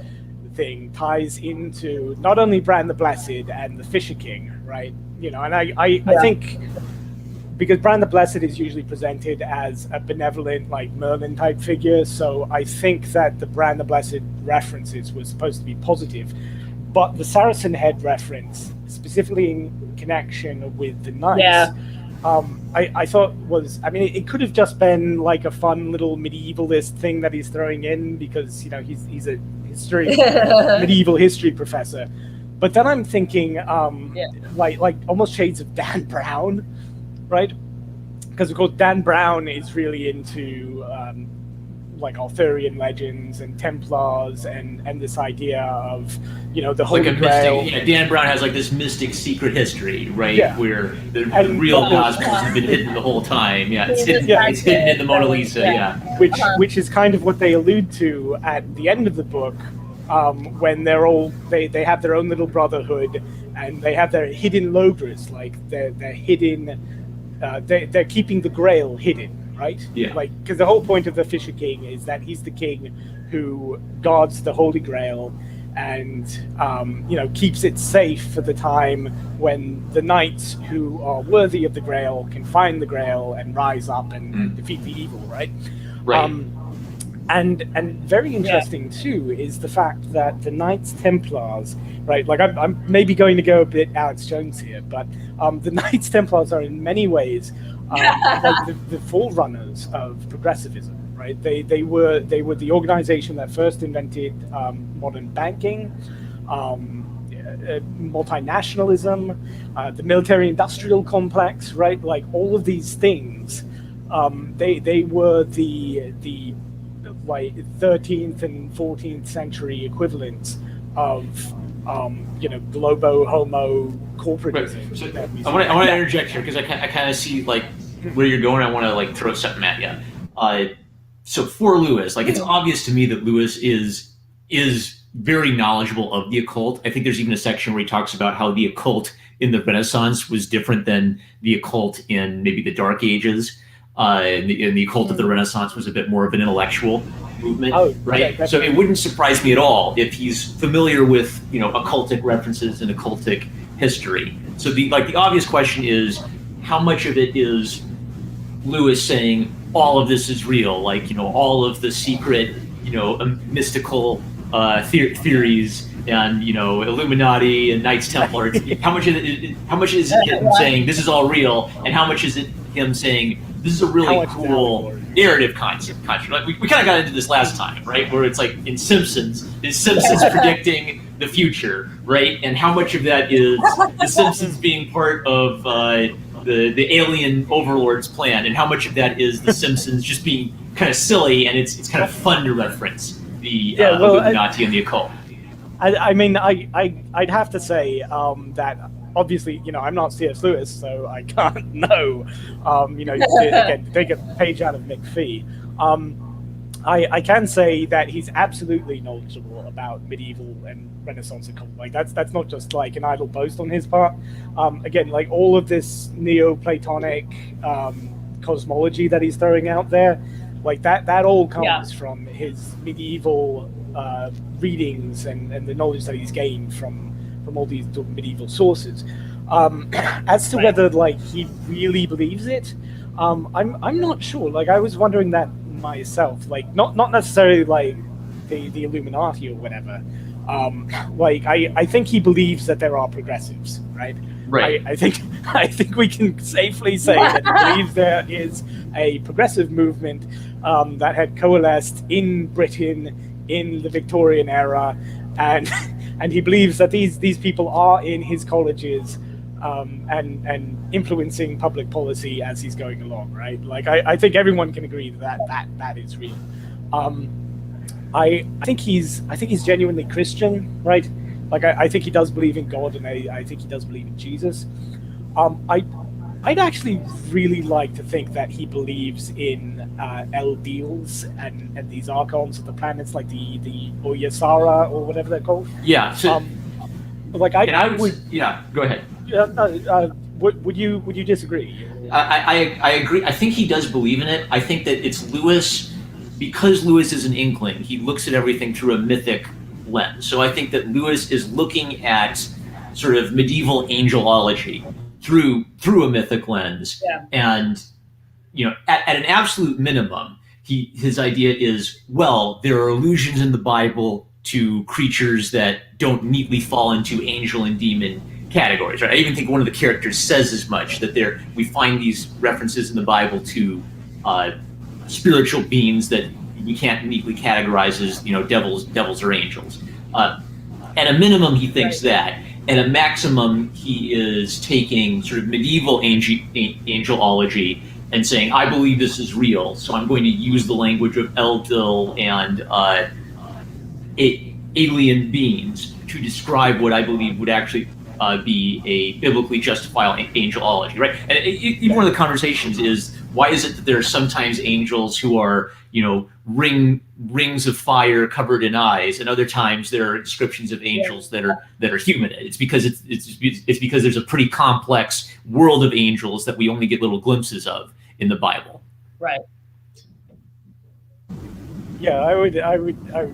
thing ties into not only Bran the Blessed and the Fisher King, right? And I think because Bran the Blessed is usually presented as a benevolent, like Merlin type figure, so I think that the Bran the Blessed references were supposed to be positive, but the Saracen head reference, specifically in connection with the Knights, I thought was, it could have just been like a fun little medievalist thing that he's throwing in because, he's a medieval history professor. But then I'm thinking, like almost shades of Dan Brown, right? Because of course Dan Brown is really into like Arthurian legends and Templars and this idea of the Holy Grail. Mystic, Dan Brown has like this mystic secret history, right? Where the real Cosmos has been hidden the whole time. It's hidden in the Mona Lisa. Which is kind of what they allude to at the end of the book, when they're all they have their own little brotherhood and they have their hidden logras, like they're hidden. They're keeping the Grail hidden. Right? Like, because the whole point of the Fisher King is that he's the king who guards the Holy Grail and, keeps it safe for the time when the knights who are worthy of the Grail can find the Grail and rise up and defeat the evil, right? And very interesting too is the fact that the Knights Templars, right? Like I'm maybe going to go a bit Alex Jones here, but the Knights Templars are in many ways like the forerunners of progressivism, right? They were the organization that first invented modern banking, multinationalism, the military-industrial complex, right? Like all of these things, they were the like 13th and 14th century equivalents of globo homo corporatism. Right. So I want to interject here because I kind of see like where you're going. I want to like throw something at you. So for Lewis, like it's obvious to me that Lewis is very knowledgeable of the occult. I think there's even a section where he talks about how the occult in the Renaissance was different than the occult in maybe the Dark Ages. And the occult of the Renaissance was a bit more of an intellectual movement, right? So it wouldn't surprise me at all if he's familiar with, occultic references and occultic history. So the obvious question is, how much of it is Lewis saying all of this is real, like all of the secret, mystical theories and Illuminati and Knights Templar? How much is it him saying this is all real, and how much is it him saying this is a really cool narrative concept? Like we kind of got into this last time, right? Where it's like in Simpsons, is Simpsons predicting the future, right? And how much of that is the Simpsons being part of the alien overlord's plan, and how much of that is the Simpsons just being kind of silly and it's kind of fun to reference the Illuminati and the occult? I'd have to say that obviously, I'm not C.S. Lewis, so I can't know. Take a page out of McPhee. I can say that he's absolutely knowledgeable about medieval and Renaissance occult. Like that's not just like an idle boast on his part. Again, like all of this Neoplatonic cosmology that he's throwing out there, like that all comes from his medieval readings and the knowledge that he's gained from all these medieval sources. As to whether like he really believes it, I'm not sure. Like I was wondering that myself. Like not necessarily like the Illuminati or whatever. Like I think he believes that there are progressives, right? Right. I think we can safely say that he believes there is a progressive movement that had coalesced in Britain in the Victorian era, and he believes that these people are in his colleges and influencing public policy as he's going along, right? Like I think everyone can agree that is real. I think he's genuinely Christian, right? Like I think he does believe in God, and I think he does believe in Jesus. I'd actually really like to think that he believes in El Deals and these archons of the planets, like the Oyasara or whatever they're called. Yeah. So, like I would. Yeah. Go ahead. Would you disagree? I agree. I think he does believe in it. I think that it's Lewis, because Lewis is an inkling. He looks at everything through a mythic lens. So I think that Lewis is looking at sort of medieval angelology through a mythic lens. Yeah. And at an absolute minimum, his idea is, well, there are allusions in the Bible to creatures that don't neatly fall into angel and demon categories, right? I even think one of the characters says as much, that we find these references in the Bible to spiritual beings that we can't neatly categorize as devils or angels. At a minimum, he thinks that. At a maximum, he is taking sort of medieval angelology and saying, I believe this is real, so I'm going to use the language of Eldil and alien beings to describe what I believe would actually be a biblically justifiable angelology, right? And even one of the conversations is, why is it that there are sometimes angels who are, rings of fire covered in eyes, and other times there are descriptions of angels that are human? It's because it's because there's a pretty complex world of angels that we only get little glimpses of in the Bible. Right. Yeah, I would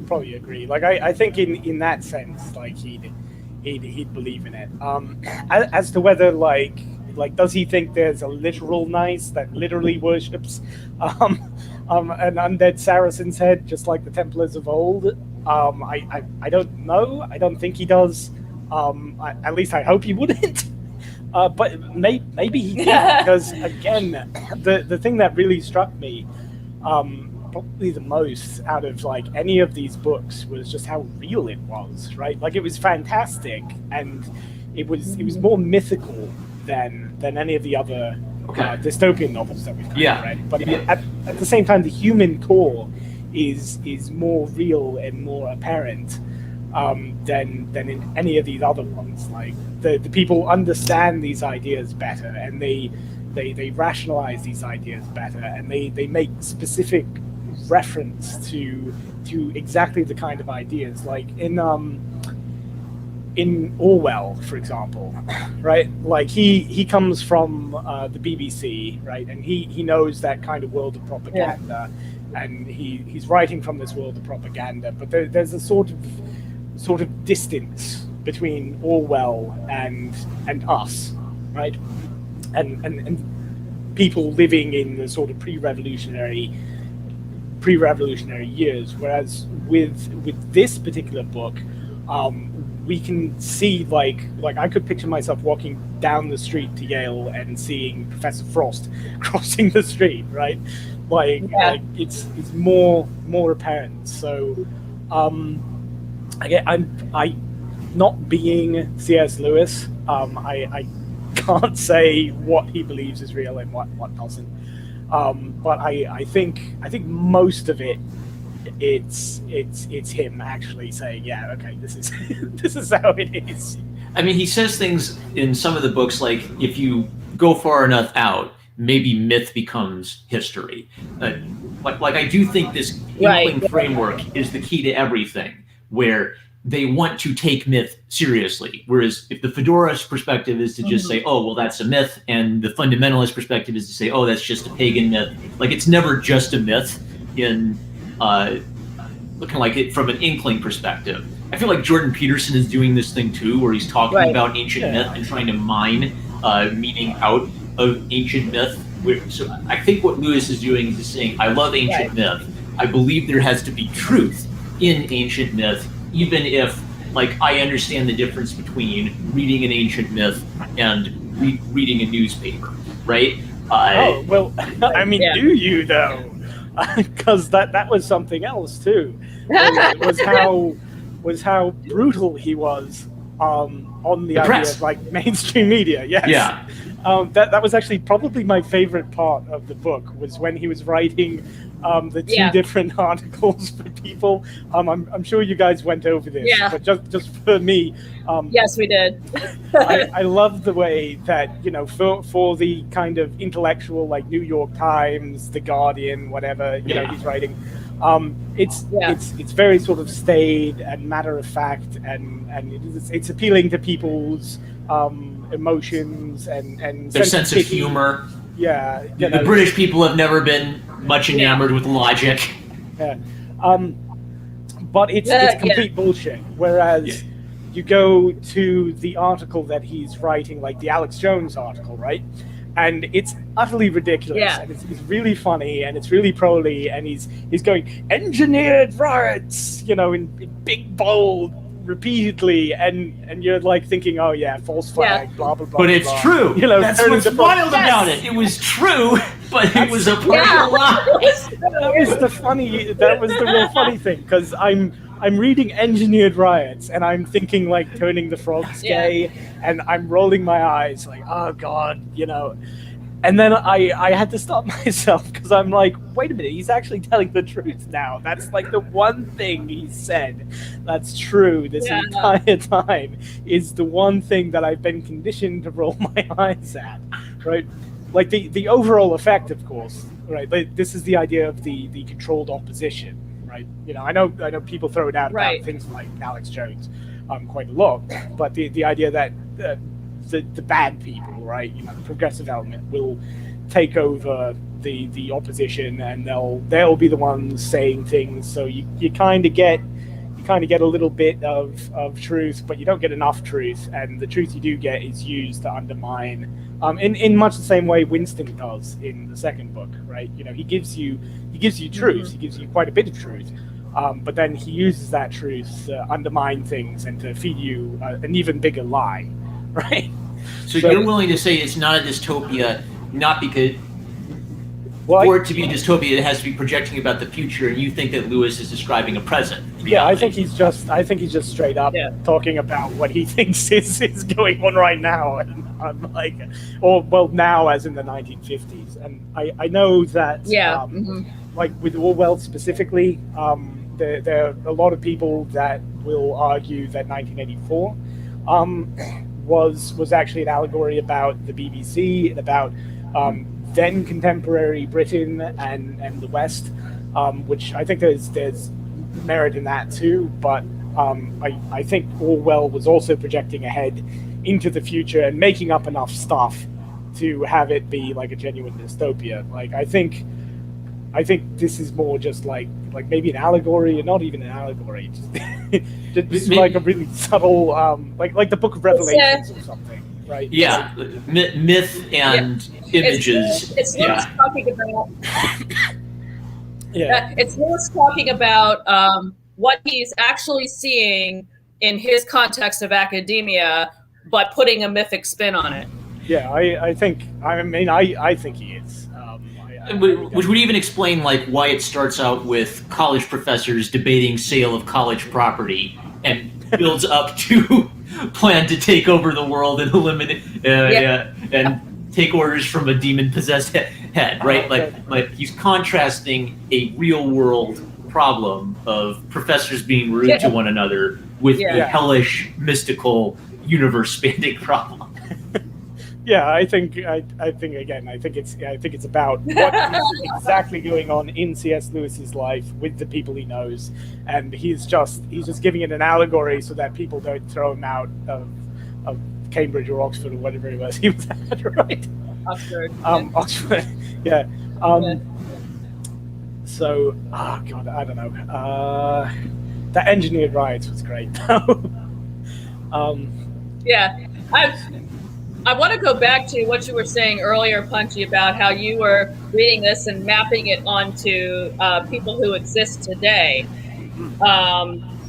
probably agree. Like I think in that sense, like he'd believe in it. As to whether like does he think there's a literal knight that literally worships an undead Saracen's head, just like the Templars of old? I don't know. I don't think he does. At least I hope he wouldn't. But maybe he did, because again, the thing that really struck me, probably the most out of like any of these books, was just how real it was, right? Like it was fantastic, and it was more mythical than any of the other dystopian novels that we've read. But at the same time, the human core is more real and more apparent than in any of these other ones. Like the people understand these ideas better, and they rationalize these ideas better, and they make specific reference to exactly the kind of ideas, like in Orwell, for example, right? Like he comes from the BBC, right? And he knows that kind of world of propaganda, and he's writing from this world of propaganda. But there's a sort of distance between Orwell and us, right? And people living in the sort of pre-revolutionary years, whereas with this particular book, we can see like I could picture myself walking down the street to Yale and seeing Professor Frost crossing the street, right? Like it's more apparent. So I not being C.S. Lewis, I can't say what he believes is real and what doesn't. But I think most of it, it's him actually saying, yeah, okay, this is how it is. I mean, he says things in some of the books like, if you go far enough out, maybe myth becomes history. Like I do think this inkling framework is the key to everything, where they want to take myth seriously. Whereas if the Fedorist perspective is to just say, oh, well, that's a myth, and the fundamentalist perspective is to say, oh, that's just a pagan myth. Like, it's never just a myth in looking like it from an inkling perspective. I feel like Jordan Peterson is doing this thing too, where he's talking about ancient myth and trying to mine meaning out of ancient myth. So I think what Lewis is doing is just saying, I love ancient myth. I believe there has to be truth in ancient myth, even if, like, I understand the difference between reading an ancient myth and reading a newspaper, right? Well, I mean, do you though? Because that was something else too. was how brutal he was on the idea of like mainstream media. Yes. Yeah. That was actually probably my favorite part of the book, was when he was writing the two different articles for people. I'm sure you guys went over this, but just for me, yes, we did. I love the way that, you know, for the kind of intellectual, like New York Times, The Guardian, whatever, you know, he's writing. It's very sort of staid and matter of fact, and it's appealing to people's emotions and their sense of humor. Yeah, the British people have never been much enamored with logic. Yeah, but it's complete bullshit. Whereas you go to the article that he's writing, like the Alex Jones article, right? And it's utterly ridiculous, and it's really funny, and it's really proly, and he's going engineered riots, you know, in big bold repeatedly, and you're like thinking, oh yeah, false flag, blah blah blah. But it's true. You know, that's what's wild about it. It was true, but it was a partial lie. That was the real funny thing, because I'm reading engineered riots, and I'm thinking like turning the frogs gay, and I'm rolling my eyes like, oh god, you know. And then I had to stop myself, because I'm like, wait a minute, he's actually telling the truth now. That's like the one thing he said that's true this entire time, is the one thing that I've been conditioned to roll my eyes at, right? Like the overall effect, of course, right? Like, this is the idea of the controlled opposition, right? You know, I know people throw it out about things like Alex Jones quite a lot, but the idea that the bad people, right, you know, the progressive element will take over the opposition, and they'll be the ones saying things. So you kind of get a little bit of truth, but you don't get enough truth, and the truth you do get is used to undermine, in much the same way Winston does in the second book, right? You know, he gives you truth, he gives you quite a bit of truth, but then he uses that truth to undermine things and to feed you an even bigger lie, right? So you're willing to say it's not a dystopia, not because for it to be a dystopia, it has to be projecting about the future, and you think that Lewis is describing a present reality. Yeah, I think he's just straight up talking about what he thinks is going on right now, and I'm like, now as in the 1950s, and I know that like with Orwell specifically, there are a lot of people that will argue that 1984 was actually an allegory about the BBC and about then contemporary Britain and the West, which I think there's merit in that too. But I think Orwell was also projecting ahead into the future and making up enough stuff to have it be like a genuine dystopia. Like I think this is more just like maybe an allegory, or not even an allegory, just like a really subtle, like the Book of Revelations or something, right? Yeah, myth and images. It's Lewis talking about. It's Lewis talking about what he's actually seeing in his context of academia, but putting a mythic spin on it. Yeah, I think he is. Which would even explain like why it starts out with college professors debating sale of college property and builds up to plan to take over the world and eliminate and take orders from a demon-possessed head, right? Like he's contrasting a real-world problem of professors being rude to one another with a hellish, mystical, universe-spanning problem. Yeah, I think it's about what is exactly going on in C.S. Lewis's life with the people he knows, and he's just giving it an allegory so that people don't throw him out of Cambridge or Oxford or whatever it was he was at, right? Oxford. Oxford. Yeah. So, oh god, I don't know. That engineered riots was great though. I want to go back to what you were saying earlier, Punchy, about how you were reading this and mapping it onto people who exist today,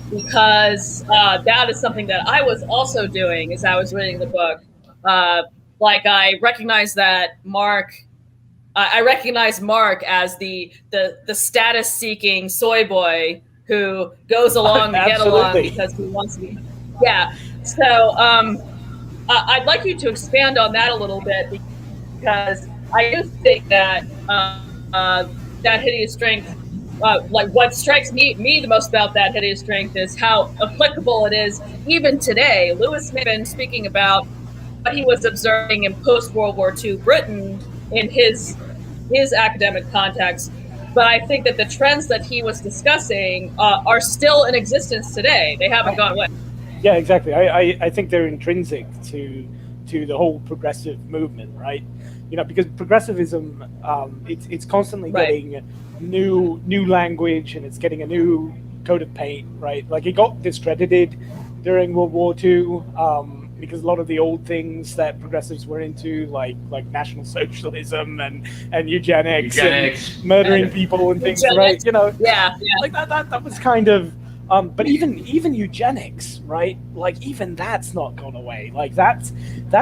because that is something that I was also doing as I was reading the book. Like I recognize that Mark. I recognize Mark as the status-seeking soy boy who goes along to get along because he wants to be. Yeah. So. I'd like you to expand on that a little bit, because I do think that that hideous strength, like what strikes me the most about that hideous strength is how applicable it is even today. Lewis may have been speaking about what he was observing in post-World War II Britain in his academic context, but I think that the trends that he was discussing are still in existence today. They haven't gone away. Yeah, exactly. I think they're intrinsic to the whole progressive movement, right? Because progressivism, it's constantly getting new language, and it's getting a new coat of paint, right? Like, it got discredited during World War II, because a lot of the old things that progressives were into, like National Socialism and eugenics and murdering people and things, right? Like that was kind of. But even eugenics, right? Like, even that's not gone away. Like, that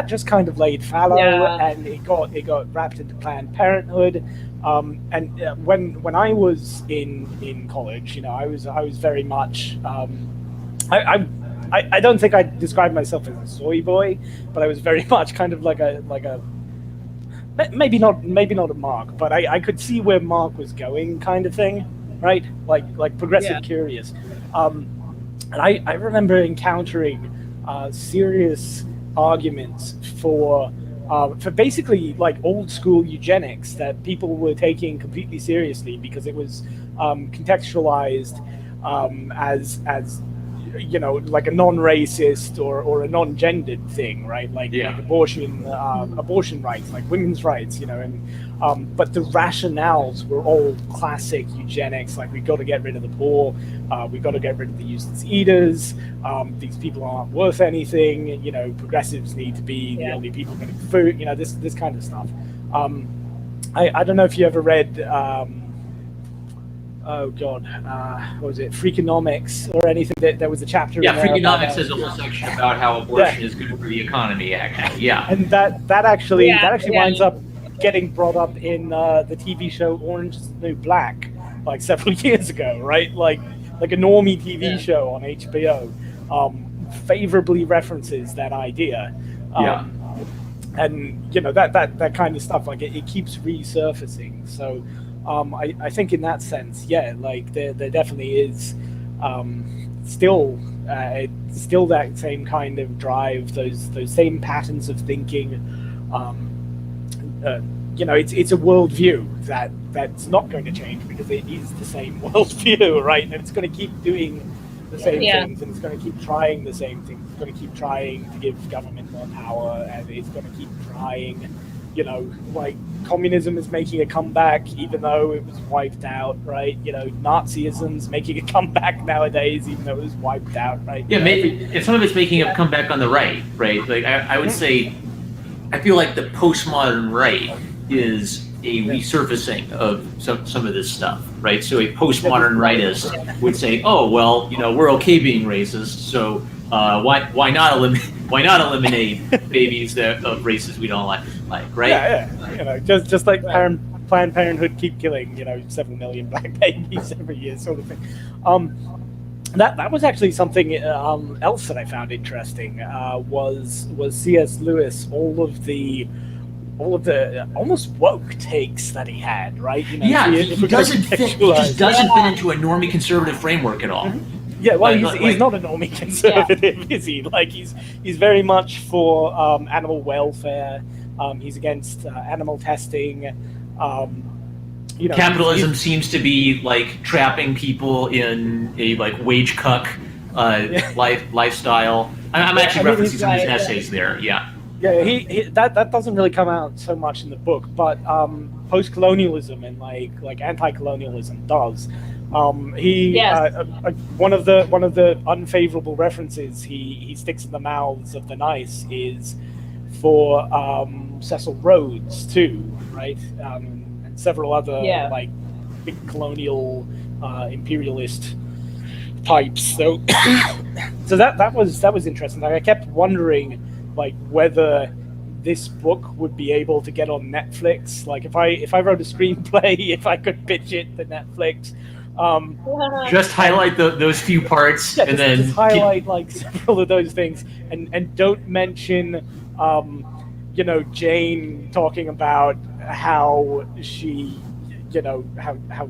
just kind of laid fallow, and it got wrapped into Planned Parenthood. And when I was in college, I was very much. I don't think I described myself as a soy boy, but I was very much kind of like a maybe not a Mark, but I could see where Mark was going, kind of thing, right? Like progressive curious. And I remember encountering serious arguments for basically like old school eugenics that people were taking completely seriously, because it was contextualized as like a non-racist or a non-gendered thing, right? Like abortion rights, like women's rights, and but the rationales were all classic eugenics. Like, we've got to get rid of the poor, we've got to get rid of the useless eaters, these people aren't worth anything, progressives need to be the only people getting food, this kind of stuff. I don't know if you ever read oh god, what was it, Freakonomics or anything? There was a chapter. Yeah, Freakonomics has a whole section about how abortion is good for the economy, actually. Yeah, and that actually winds up getting brought up in the TV show Orange is the New Black, like several years ago, right? Like a normie TV show on HBO, favorably references that idea. And that kind of stuff, like it keeps resurfacing. So. I think in that sense, like there definitely is still that same kind of drive, those same patterns of thinking. It's a worldview that's not going to change, because it is the same worldview, right? And it's going to keep doing the same things, and it's going to keep trying the same things. It's going to keep trying to give government more power, and it's going to keep trying. Like communism is making a comeback, even though it was wiped out, right? Nazism's making a comeback nowadays, even though it was wiped out, right? Yeah, maybe some of it's making a comeback on the right? Like, I would say, I feel like the postmodern right is a resurfacing of some of this stuff, right? So a postmodern rightist would say, oh, well, we're okay being racist, so why not eliminate babies of races we don't like, right? Yeah. Just like Planned Parenthood keep killing, 7 million black babies every year, sort of thing. That was actually something else that I found interesting. Was C.S. Lewis, all of the almost woke takes that he had, right? He doesn't fit into a normie conservative framework at all. Mm-hmm. Yeah, well, he's not a normie conservative, is he? Like, he's very much for animal welfare. He's against animal testing. Capitalism seems to be like trapping people in a wage cuck lifestyle. I'm actually referencing some of his essays there. Yeah. Yeah, that doesn't really come out so much in the book, but post-colonialism and like anti-colonialism does. One of the unfavorable references he sticks in the mouths of the nice is for Cecil Rhodes too, right? And several other big colonial imperialist types. So that was interesting. Like, I kept wondering whether this book would be able to get on Netflix. Like, if I wrote a screenplay, if I could pitch it to Netflix, Just highlight those few parts, and then just highlight like several of those things, and don't mention, Jane talking about how she, how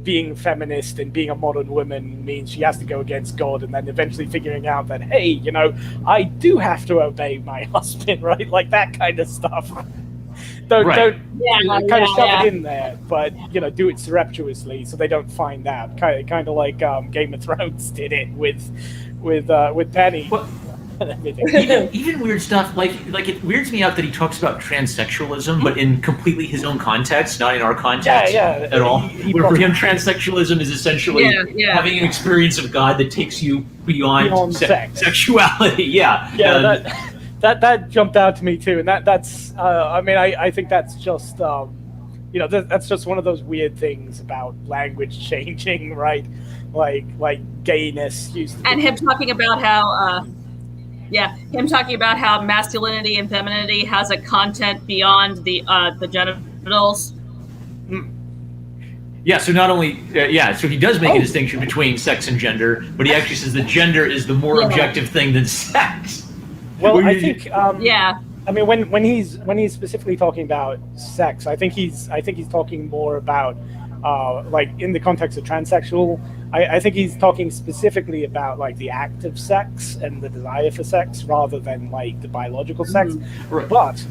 being feminist and being a modern woman means she has to go against God, and then eventually figuring out that, hey, I do have to obey my husband, right? Like that kind of stuff. Don't shove it in there, but do it surreptitously so they don't find out. Kind of like Game of Thrones did it with Penny. Well, even weird stuff like it weirds me out that he talks about transsexualism, but in completely his own context, not in our context at all. Where for him, transsexualism is essentially having an experience of God that takes you beyond sexuality. That jumped out to me too, and that's I think that's just that's just one of those weird things about language changing, right? Like gayness used to be. And him talking about how masculinity and femininity has a content beyond the genitals. Yeah, so not only so he does make a distinction between sex and gender, but he actually says that gender is the more objective thing than sex. Well, I think when he's specifically talking about sex, I think he's talking more about like in the context of transsexual. I think he's talking specifically about like the act of sex and the desire for sex rather than like the biological sex. Right. But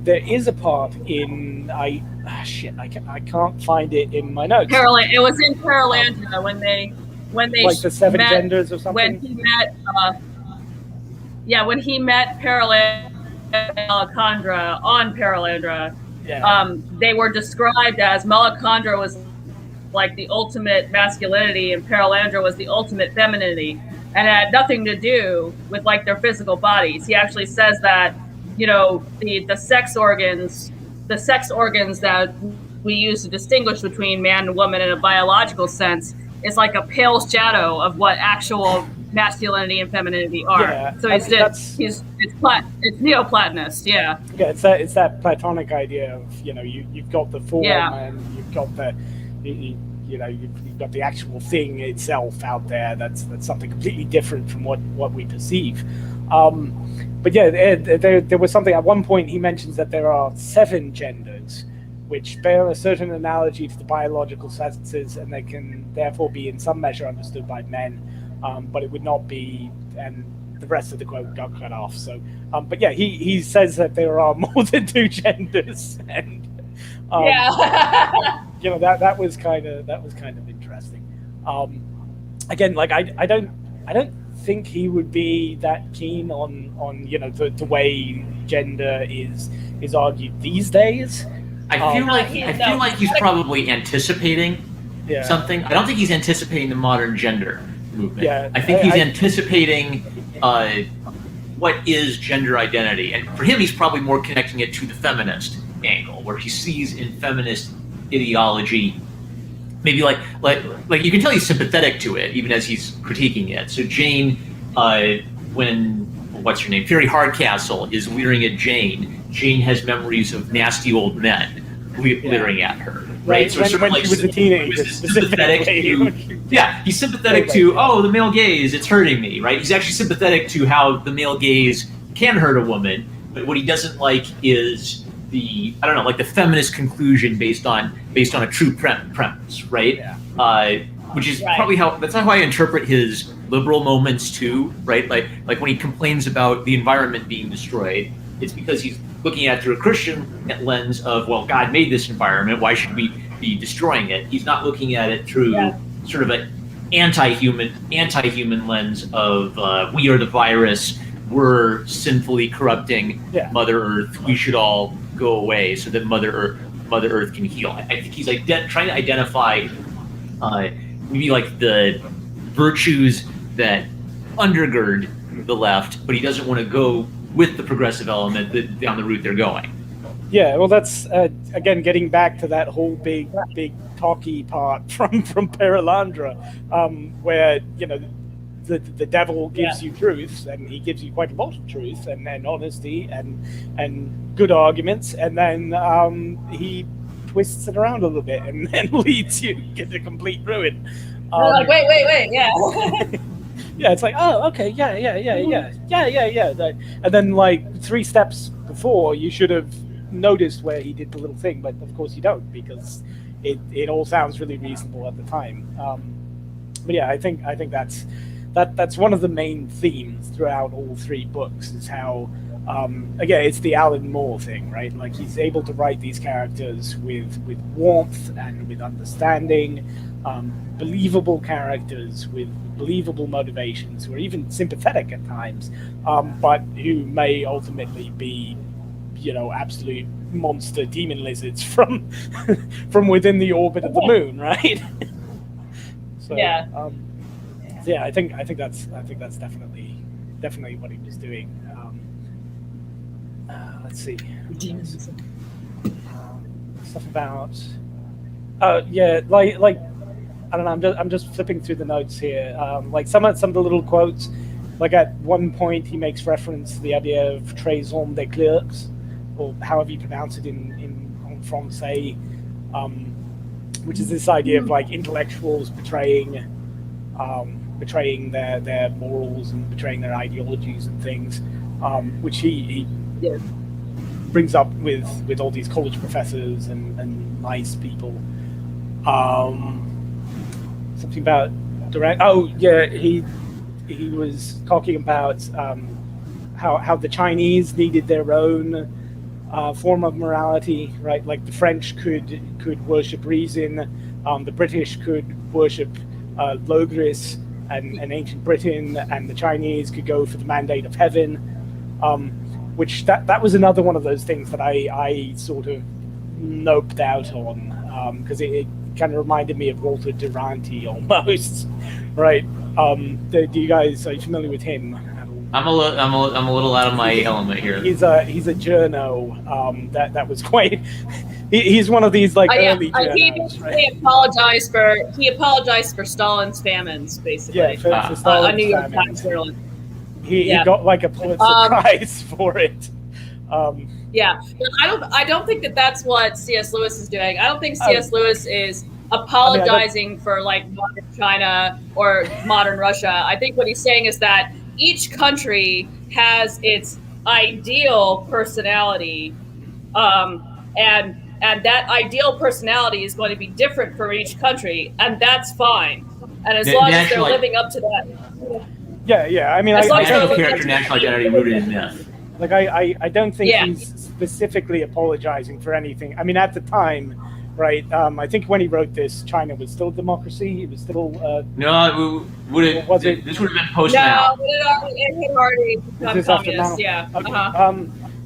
there is a part in I can't find it in my notes. It was in Paralandra when they like the seven genders or something. When he met when he met Paralandra on Paralandra, they were described as Malacandra was like the ultimate masculinity and Paralandra was the ultimate femininity, and it had nothing to do with like their physical bodies. He actually says that the sex organs that we use to distinguish between man and woman in a biological sense is like a pale shadow of what actual masculinity and femininity are. Yeah, so it's Neoplatonist. Yeah, it's that Platonic idea of you've got the form and you've got the you've got the actual thing itself out there. That's something completely different from what we perceive. But there was something at one point he mentions that there are 7 genders, which bear a certain analogy to the biological sexes, and they can therefore be in some measure understood by men. But it would not be, and the rest of the quote got cut off. So, but he says that there are more than 2 genders, and that was kind of interesting. Again, like I don't think he would be that keen on the way gender is argued these days. I feel like he's probably anticipating something. I don't think he's anticipating the modern gender movement. Yeah, I think he's anticipating what is gender identity, and for him, he's probably more connecting it to the feminist angle, where he sees in feminist ideology, maybe like you can tell he's sympathetic to it, even as he's critiquing it. So Jane, when what's her name, Fairy Hardcastle is leering at Jane. Jane has memories of nasty old men leering at her. Right, so when she was a teenager, sympathetic to, he's sympathetic to the male gaze, it's hurting me, right? He's actually sympathetic to how the male gaze can hurt a woman, but what he doesn't like is the feminist conclusion based on a true premise, right? Which is probably that's not how I interpret his liberal moments too, right? Like when he complains about the environment being destroyed, it's because he's looking at it through a Christian lens of, well, God made this environment, why should we be destroying it? He's not looking at it through sort of an anti-human lens of we are the virus, we're sinfully corrupting Mother Earth, we should all go away so that Mother Earth can heal. I think he's trying to identify maybe like the virtues that undergird the left, but he doesn't want to go with the progressive element down the route they're going. Yeah, well, that's again getting back to that whole big talky part from Paralandra, where the devil gives you truth, and he gives you quite a lot of truth and honesty and good arguments, and then he twists it around a little bit and leads you into complete ruin. Like, wait, yeah. Yeah, it's like, oh, okay, yeah. And then, like, 3 steps before, you should have noticed where he did the little thing, but of course you don't, because it all sounds really reasonable at the time. But yeah, I think that's one of the main themes throughout all 3 books, is how, again, it's the Alan Moore thing, right? Like, he's able to write these characters with warmth and with understanding, believable characters with believable motivations, who are even sympathetic at times, but who may ultimately be, absolute monster demon lizards from from within the orbit of the moon, right? So, yeah. Yeah, I think that's definitely what he was doing. Let's see. Stuff about. Yeah, like I don't know. I'm just flipping through the notes here. Like some of the little quotes. Like at one point, he makes reference to the idea of trahison des clercs, or however you pronounce it in Francais, which is this idea of like intellectuals betraying their morals and betraying their ideologies and things, which he brings up with all these college professors and nice people. Something about Durant. Oh yeah, he was talking about how the Chinese needed their own form of morality, right? Like the French could worship reason, the British could worship Logris and ancient Britain, and the Chinese could go for the mandate of heaven, which that was another one of those things that I sort of noped out on, because it kind of reminded me of Walter Duranty almost, right? Are you familiar with him? I'm a little out of my element here. He's a journo that was quite. He's one of these like early journos, right? He apologized for Stalin's famines, basically. Yeah, for Stalin's New York famines. Times. He got like a Pulitzer Prize for it. Yeah, I don't think that's what C.S. Lewis is doing. I don't think C.S. Lewis is apologizing for like modern China or modern Russia. I think what he's saying is that each country has its ideal personality, and that ideal personality is going to be different for each country, and that's fine. And as long as they're living up to that. Yeah. I mean, national character, national identity rooted in myth. Like I don't think he's specifically apologizing for anything. I mean, at the time, right? I think when he wrote this, China was still a democracy. It was still. No, this would have been post Mao. No, it had already become communist. Yeah. Okay.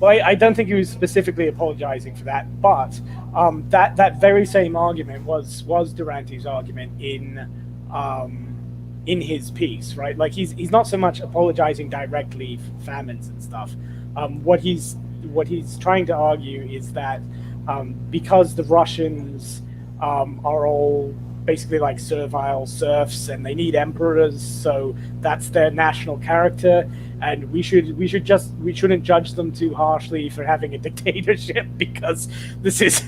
Well, I don't think he was specifically apologizing for that, but that very same argument was Duranty's argument in his piece, right? Like he's not so much apologizing directly for famines and stuff. What he's trying to argue is that because the Russians are all basically like servile serfs and they need emperors, so that's their national character, and we shouldn't judge them too harshly for having a dictatorship because this is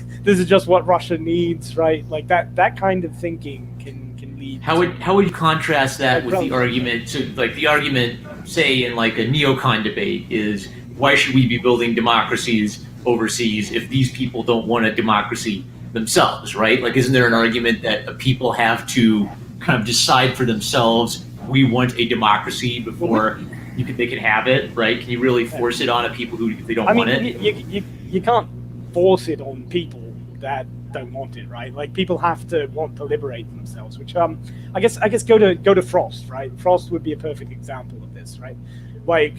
just what Russia needs, right? Like that kind of thinking can lead. How would you contrast that with the argument? So like the argument, say in like a neocon debate, is why should we be building democracies overseas if these people don't want a democracy themselves, right? Like, isn't there an argument that people have to kind of decide for themselves, we want a democracy before they can have it, right? Can you really force it on people who if they don't want it? You can't force it on people that don't want it, right? Like people have to want to liberate themselves, which I guess go to Frost, right? Frost would be a perfect example of this, right? Like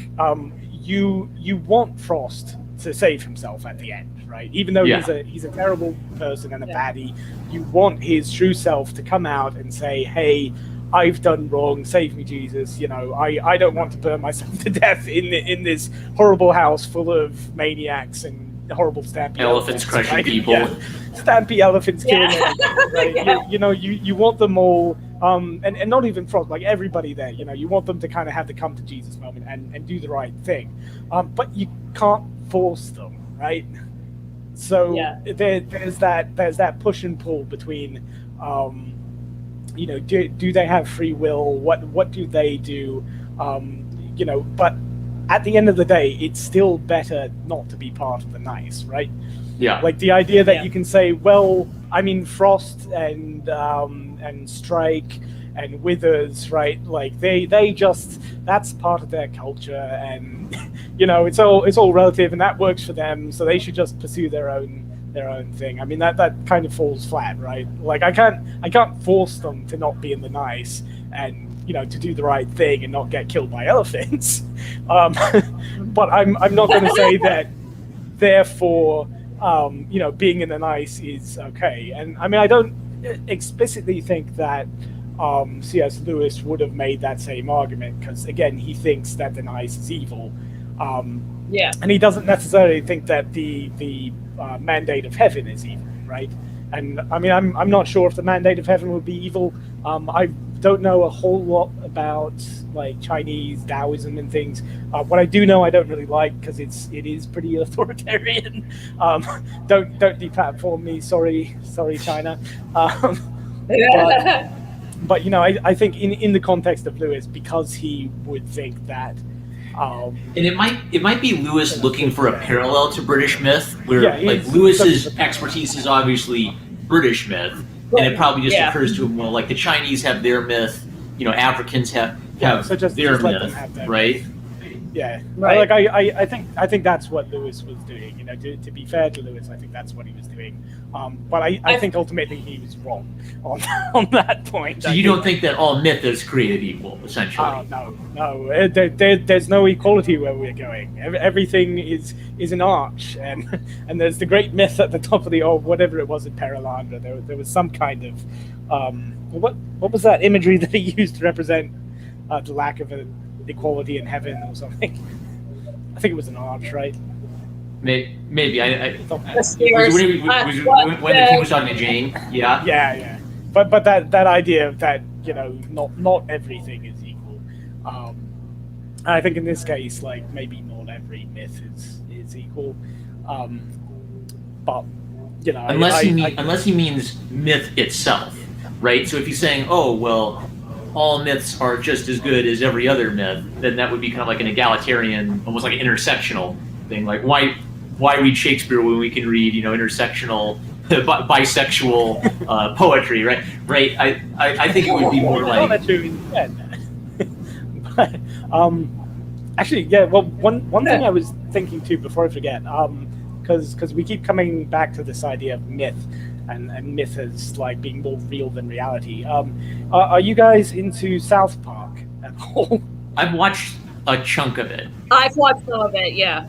you want Frost to save himself at the end, right? Even though he's a terrible person and a baddie, you want his true self to come out and say, hey, I've done wrong, save me, Jesus. You know, I don't want to burn myself to death in this horrible house full of maniacs and horrible stampy elephants crushing right? people. Yeah. Stampy elephants killing them, right? You want them all, and not even Frost, like everybody there, you want them to kind of have the come to Jesus moment and do the right thing. But you can't force them, right? So there's that push and pull between do they have free will? What do they do? But at the end of the day, it's still better not to be part of the nice, right? Yeah. Like the idea that you can say, well, I mean, Frost and Strike and Withers, right? Like they just, that's part of their culture, and it's all relative, and that works for them. So they should just pursue their own thing. I mean, that kind of falls flat, right? Like I can't force them to not be in the nice and to do the right thing and not get killed by elephants. But I'm not going to say that therefore being in the nice is okay. And I mean, I don't explicitly think that C.S. Lewis would have made that same argument, because again, he thinks that the nice is evil. And he doesn't necessarily think that the mandate of heaven is evil, right? And I mean, I'm not sure if the mandate of heaven would be evil. I don't know a whole lot about like Chinese Taoism and things. What I do know, I don't really like, because it is pretty authoritarian. Don't deplatform me, sorry China. But I think in the context of Lewis, because he would think that. And it might be Lewis looking for a parallel to British myth, where Lewis's expertise is obviously British myth, and it probably just occurs to him, well, like the Chinese have their myth, Africans have their myth, right? Yeah, right. Like I think that's what Lewis was doing. To be fair to Lewis, I think that's what he was doing. But I think ultimately he was wrong on that point. So you don't think that all myth is created equal, essentially? No. There's no equality where we're going. Everything is an arch, and there's the great myth at the top of whatever it was in Perelandra. There was some kind of what was that imagery that he used to represent the lack of equality in heaven or something? I think it was an arch, right? Maybe. When he was talking to Jane, yeah. Yeah. But that idea that not everything is equal. And I think in this case, like maybe not every myth is equal. But unless he means myth itself, right? So if he's saying, oh well, all myths are just as good as every other myth, then that would be kind of like an egalitarian, almost like an intersectional thing. Like why read Shakespeare when we can read bisexual poetry, right? I think it would be more like. But, actually, yeah. Well, one thing I was thinking too before I forget, because we keep coming back to this idea of myth. And myth as like being more real than reality. Are you guys into South Park at all? I've watched a chunk of it. I've watched some of it, yeah.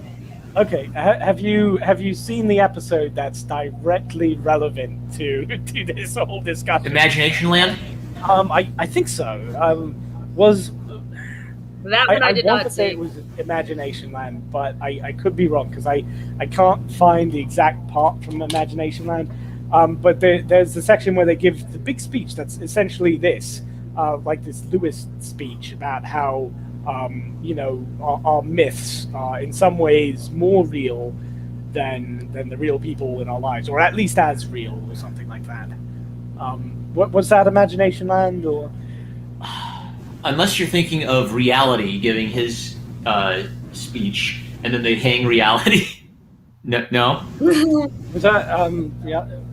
Okay, have you seen the episode that's directly relevant to this whole discussion? Imagination Land? I think so. Was that one I did want not to say see. it was Imagination Land, but I could be wrong, because I can't find the exact part from Imagination Land. But there's the section where they give the big speech that's essentially this, like this Lewis speech about how, our myths are in some ways more real than the real people in our lives, or at least as real, or something like that. What was that, Imagination Land, or? Unless you're thinking of Reality giving his speech, and then they hang Reality. No. Was that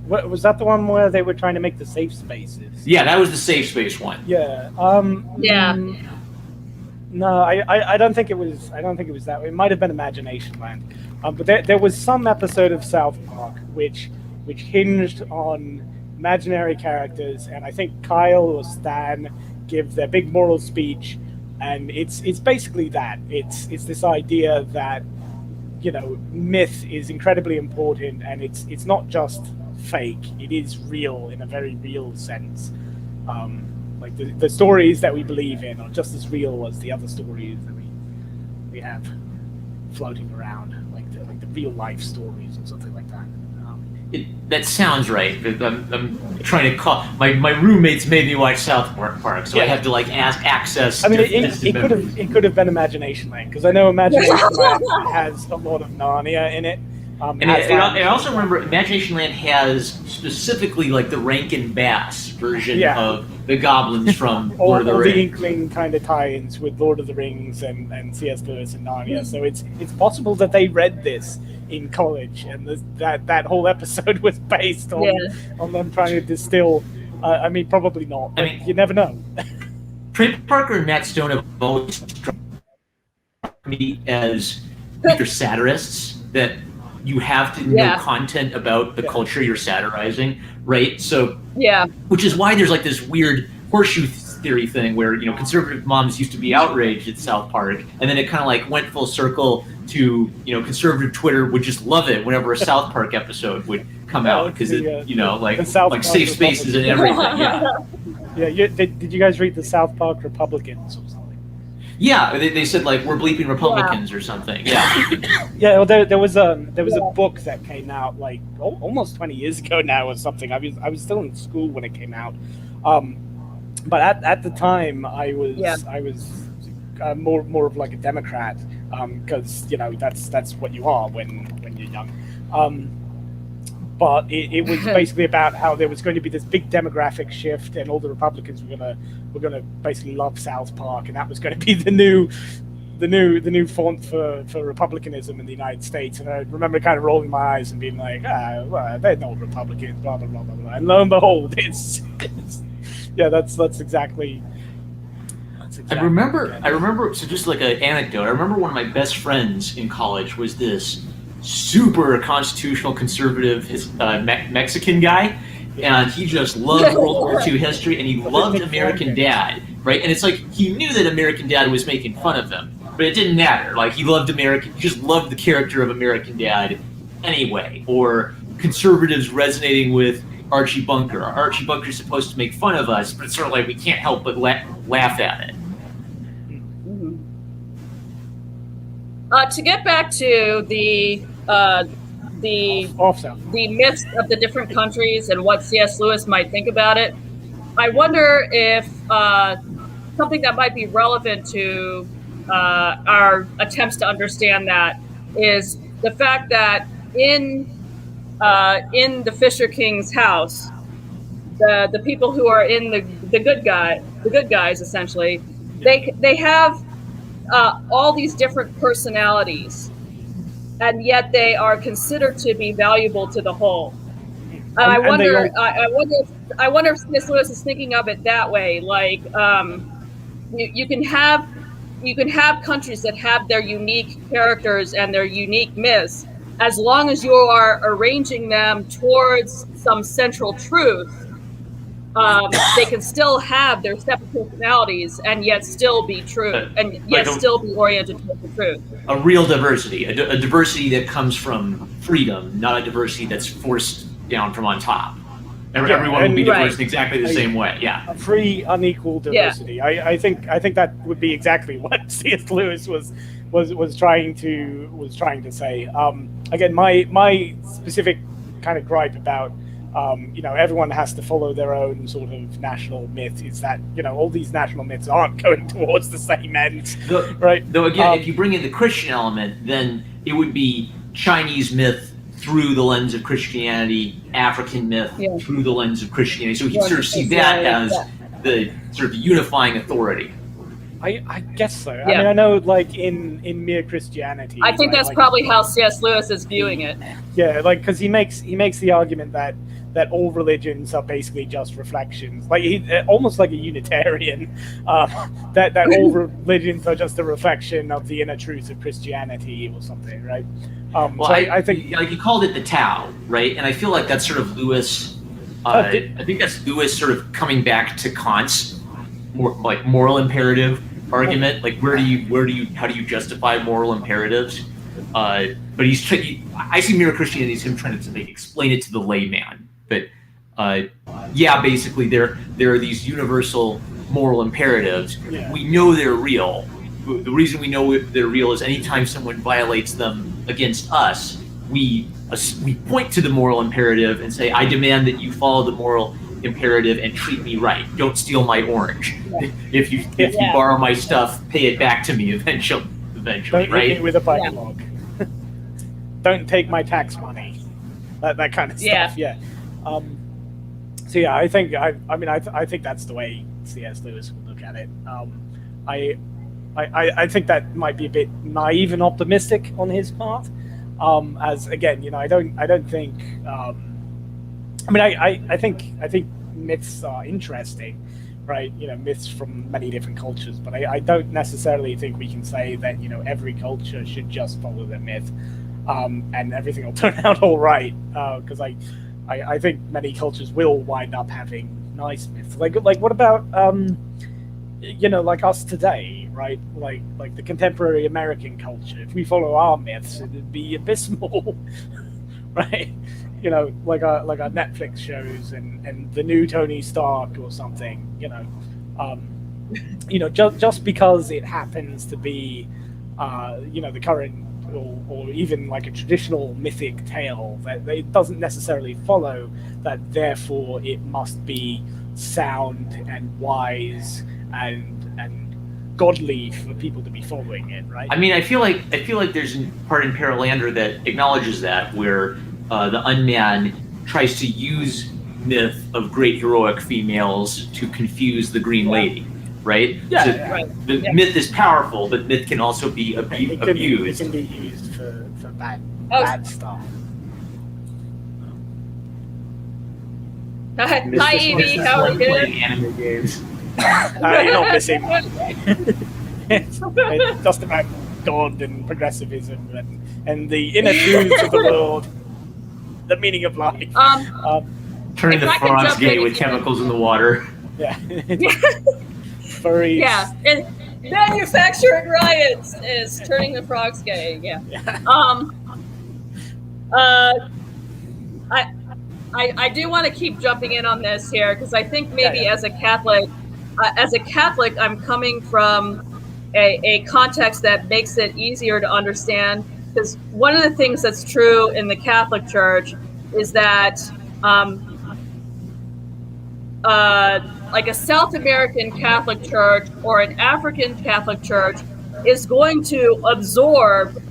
was that the one where they were trying to make the safe spaces? Yeah, that was the safe space one. Yeah. No, I don't think it was. I don't think it was that way. It might have been Imagination Land. But there was some episode of South Park which hinged on imaginary characters, and I think Kyle or Stan give their big moral speech, and it's basically that. It's this idea that myth is incredibly important, and it's not just fake. It is real in a very real sense. Like the stories that we believe in are just as real as the other stories that we have floating around, like the real life stories or something like that. That sounds right. I'm trying to call my roommates made me watch South Park, so I have to access. I mean, it could have been Imagination Land, because I know Imagination Land has a lot of Narnia in it, And I also remember Imagination Land has specifically like the Rankin Bass version of the goblins from Lord of the Rings. The Inkling kind of tie-ins with Lord of the Rings and C.S. Lewis and Narnia. So it's possible that they read this in college, and that whole episode was based on them trying to distill. I mean, probably not, but you never know. Trey Parker and Matt Stone have always struck me as either satirists that you have to know content about the culture you're satirizing, right? So, which is why there's like this weird horseshoe theory thing where, you know, conservative moms used to be outraged at South Park, and then it kind of like went full circle to, you know, conservative Twitter would just love it whenever a South Park episode would come out because it, you know, like safe spaces and everything. Did you guys read the South Park Republicans or something? Yeah, they said like we're bleeping Republicans or something. Yeah. Well, there was a book that came out like almost 20 years ago now or something. I was still in school when it came out, but at the time I was more of like a Democrat because you know that's what you are when you're young. But it was basically about how there was going to be this big demographic shift, and all the Republicans were gonna basically love South Park, and that was going to be the new font for Republicanism in the United States. And I remember kind of rolling my eyes and being like, well, they're not Republicans, blah blah blah blah blah. And lo and behold, it's that's exactly. I remember. So just like an anecdote, I remember one of my best friends in college was this super constitutional conservative Mexican guy, and he just loved World War II history, and he loved American Dad, right? And it's like he knew that American Dad was making fun of him, but it didn't matter. Like he just loved the character of American Dad anyway. Or conservatives resonating with Archie Bunker. Archie Bunker's supposed to make fun of us, but it's sort of like we can't help but laugh at it. To get back to the myths of the different countries and what C.S. Lewis might think about it, I wonder if something that might be relevant to our attempts to understand that is the fact that in the Fisher King's house, the people who are in the good guys essentially, they have all these different personalities, and yet they are considered to be valuable to the whole. And I wonder if C.S. Lewis is thinking of it that way. Like, you can have countries that have their unique characters and their unique myths, as long as you are arranging them towards some central truth. They can still have their separate personalities and yet still be true, and yet still be oriented towards the truth. A real diversity, a diversity that comes from freedom, not a diversity that's forced down from on top. Everyone will be diverse in exactly the same way. Yeah, a free, unequal diversity. Yeah. I think that would be exactly what C.S. Lewis was trying to say. Again, my specific kind of gripe about. Everyone has to follow their own sort of national myth. Is that, all these national myths aren't going towards the same end, right? Though again, if you bring in the Christian element, then it would be Chinese myth through the lens of Christianity, African myth through the lens of Christianity. So you sort of see that as the sort of unifying authority. I guess so. I mean, I know, like in mere Christianity. I think that's probably how C.S. Lewis is viewing it. Yeah, like because he makes the argument that all religions are basically just reflections, like almost like a Unitarian, that all religions are just a reflection of the inner truth of Christianity or something, right? I think like he called it the Tao, right? And I feel like that's sort of Lewis. I think that's Lewis sort of coming back to Kant's moral imperative argument. Like how do you justify moral imperatives? But I see mere Christianity as him trying to explain it to the layman. But basically there are these universal moral imperatives. Yeah. We know they're real. The reason we know they're real is anytime someone violates them against us, we point to the moral imperative and say, I demand that you follow the moral imperative and treat me right. Don't steal my orange. Yeah. If you borrow my stuff, pay it back to me eventually. Don't right? hit me with a bike log. don't take my tax money, that kind of stuff. Yeah. So yeah, I think I think that's the way C.S. Lewis would look at it. I think that might be a bit naive and optimistic on his part. As again, I don't think. I think myths are interesting, right? Myths from many different cultures, but I don't necessarily think we can say that every culture should just follow the myth, and everything will turn out all right. Because I think many cultures will wind up having nice myths. Like what about like us today, right? Like the contemporary American culture. If we follow our myths, it'd be abysmal, right? Like our Netflix shows and the new Tony Stark or something. Just because it happens to be, the current or even like a traditional mythic tale, that it doesn't necessarily follow that therefore it must be sound and wise and godly for people to be following it, right? I mean, I feel like there's a part in Paralander that acknowledges that, where the Unman tries to use myth of great heroic females to confuse the Green Lady, right? Yeah, so right. The myth is powerful, but myth can also be abused. It can be used for bad stuff. Hi, Evie. How are you? Playing anime games. You're not missing. It's just about God and progressivism and the inner truths of the world, the meaning of life. Turning the frogs gay with chemicals in the water. Yeah. Furries. Yeah. And manufacturing riots is turning the frogs gay. Yeah. I do want to keep jumping in on this here because I think maybe as a Catholic, I'm coming from a context that makes it easier to understand. Because one of the things that's true in the Catholic Church is that, like a South American Catholic Church or an African Catholic Church is going to absorb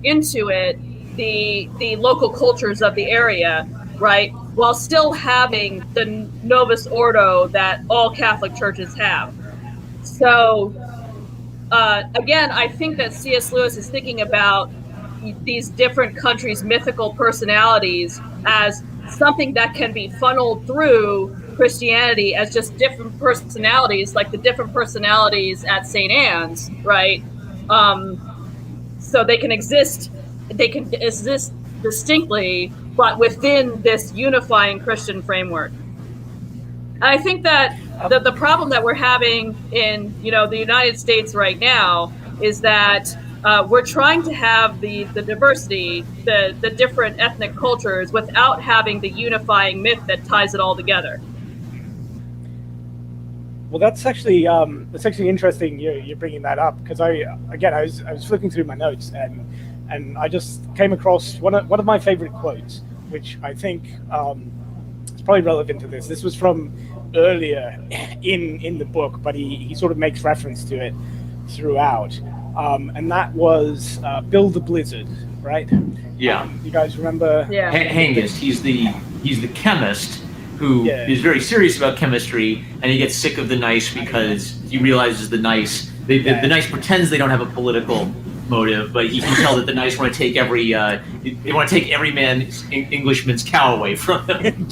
into it the local cultures of the area, right? While still having the Novus Ordo that all Catholic churches have. So, again, I think that C.S. Lewis is thinking about these different countries' mythical personalities as something that can be funneled through Christianity as just different personalities, like the different personalities at St. Anne's, right? So they can exist distinctly, but within this unifying Christian framework. And I think that the problem that we're having in the United States right now is that we're trying to have the diversity, the different ethnic cultures, without having the unifying myth that ties it all together. Well, that's actually interesting. You're bringing that up because I was flipping through my notes and I just came across one of my favorite quotes, which I think is probably relevant to this. This was from earlier in the book, but he sort of makes reference to it throughout, and that was Bill the Blizzard, right? Yeah. You guys remember? Yeah. Hengist, he's the chemist who is very serious about chemistry, and he gets sick of the nice because he realizes the nice pretends they don't have a political motive, but he can tell that the nice want to take every Englishman's cow away from them.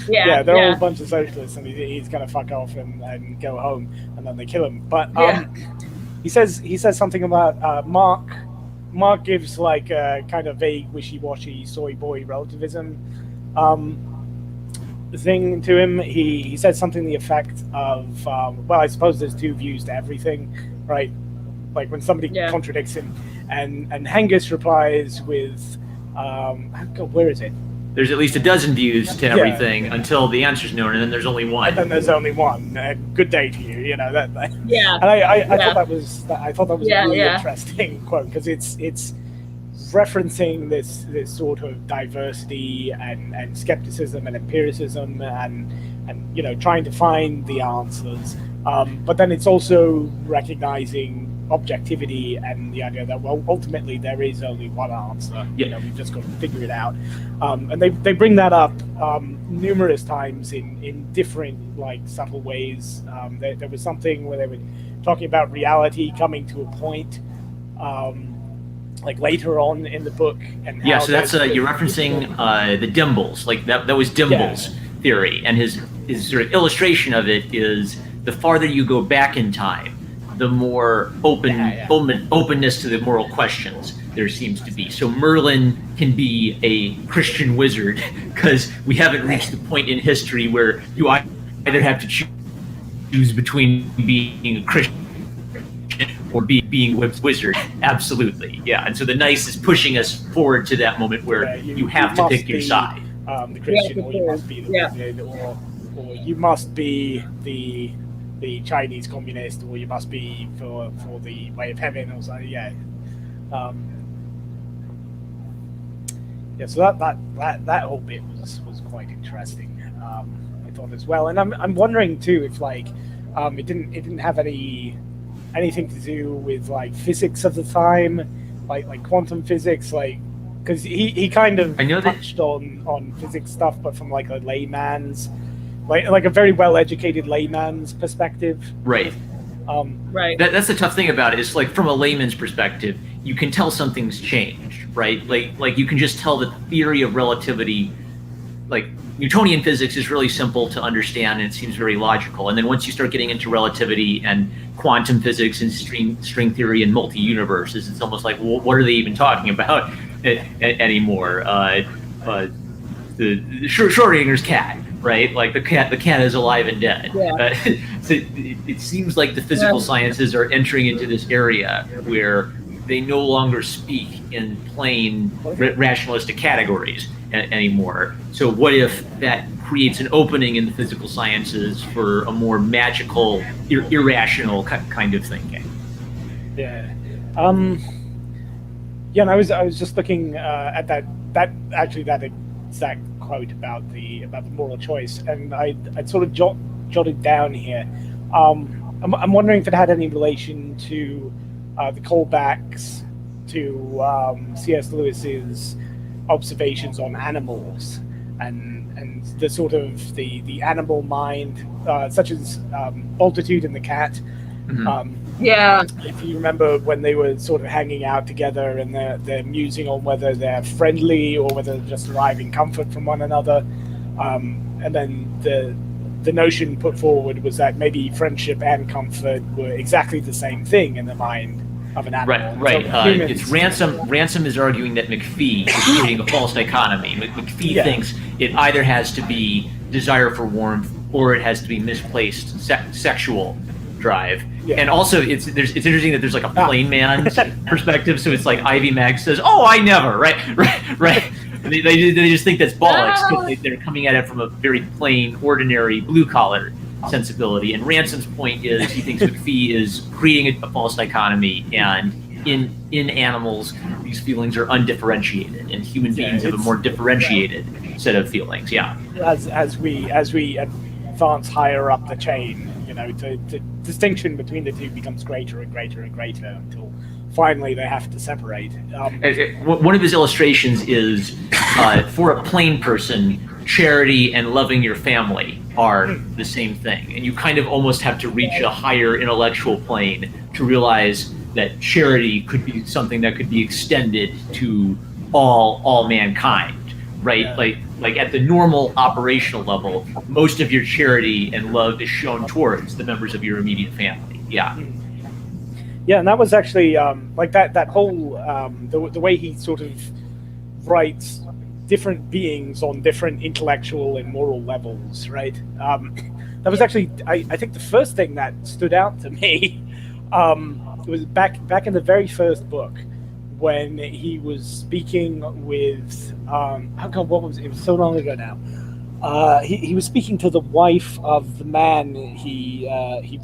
They're all a bunch of socialists, and he's gonna fuck off and go home, and then they kill him. But he says something about Mark gives like a kind of vague, wishy-washy, soy boy relativism thing to him. He said something to the effect of, well, I suppose there's two views to everything, right? Like when somebody contradicts him, and Hengist replies with, where is it? There's at least a dozen views to everything until the answer's known, and then there's only one. And then there's only one. Good day to you. That. Yeah. And I thought that was a really interesting quote because it's referencing this sort of diversity and skepticism and empiricism and trying to find the answers. But then it's also recognizing objectivity and the idea that, well, ultimately there is only one answer. We've just got to figure it out. And they bring that up numerous times in different, like, subtle ways. There was something where they were talking about reality coming to a point, like later on in the book. And how so that's you're referencing the Dimbles, like that was Dimbles' theory, and his sort of illustration of it is the farther you go back in time, the more openness to the moral questions there seems to be. So Merlin can be a Christian wizard because we haven't reached the point in history where you either have to choose between being a Christian or being a wizard. Absolutely, yeah. And so the Nice is pushing us forward to that moment where you have to pick your side. The Christian, or you must be the wizard, or you must be the Chinese communist, or you must be for the way of heaven, or something. So that whole bit was quite interesting. I thought as well, and I'm wondering too if like it didn't have anything to do with like physics of the time, like quantum physics, like because he kind of touched on physics stuff, but from like a layman's. Like a very well-educated layman's perspective. Right. Right. That's the tough thing about it. Is like from a layman's perspective, you can tell something's changed, right? Like you can just tell that the theory of relativity, like Newtonian physics, is really simple to understand and it seems very logical. And then once you start getting into relativity and quantum physics and string theory and multi-universes, it's almost like, well, what are they even talking about anymore? The Schrodinger's cat. Right, like the cat is alive and dead. Yeah. So it seems like the physical sciences are entering into this area where they no longer speak in plain rationalistic categories anymore. So what if that creates an opening in the physical sciences for a more magical, irrational kind of thinking? Yeah. And I was just looking at that exact quote about the moral choice, and I'd sort of jotted down here. I'm wondering if it had any relation to the callbacks to C.S. Lewis's observations on animals and the sort of the animal mind, such as Multitude and the cat. Mm-hmm. If you remember when they were sort of hanging out together and they're musing on whether they're friendly or whether they're just deriving comfort from one another, and then the notion put forward was that maybe friendship and comfort were exactly the same thing in the mind of an animal. Right. It's Ransom. Ransom is arguing that McPhee is creating a false dichotomy. McPhee thinks it either has to be desire for warmth or it has to be misplaced sexual drive. And also it's interesting that there's like a plain man's perspective, so it's like Ivy Mag says, "Oh, I never," right. They just think that's bollocks because they're coming at it from a very plain, ordinary, blue collar sensibility. And Ransom's point is he thinks McPhee is creating a false dichotomy, and in animals these feelings are undifferentiated, and human beings have a more differentiated set of feelings. As we advance higher up the chain, the distinction between the two becomes greater and greater and greater until finally they have to separate. One of his illustrations is for a plain person, charity and loving your family are the same thing, and you kind of almost have to reach a higher intellectual plane to realize that charity could be something that could be extended to all mankind. Right, like at the normal operational level, most of your charity and love is shown towards the members of your immediate family. Yeah, and that was actually like that whole the way he sort of writes different beings on different intellectual and moral levels. Right, that was actually I think the first thing that stood out to me. It was back in the very first book, when he was speaking with what was it? It was so long ago now. He was speaking to the wife of the man he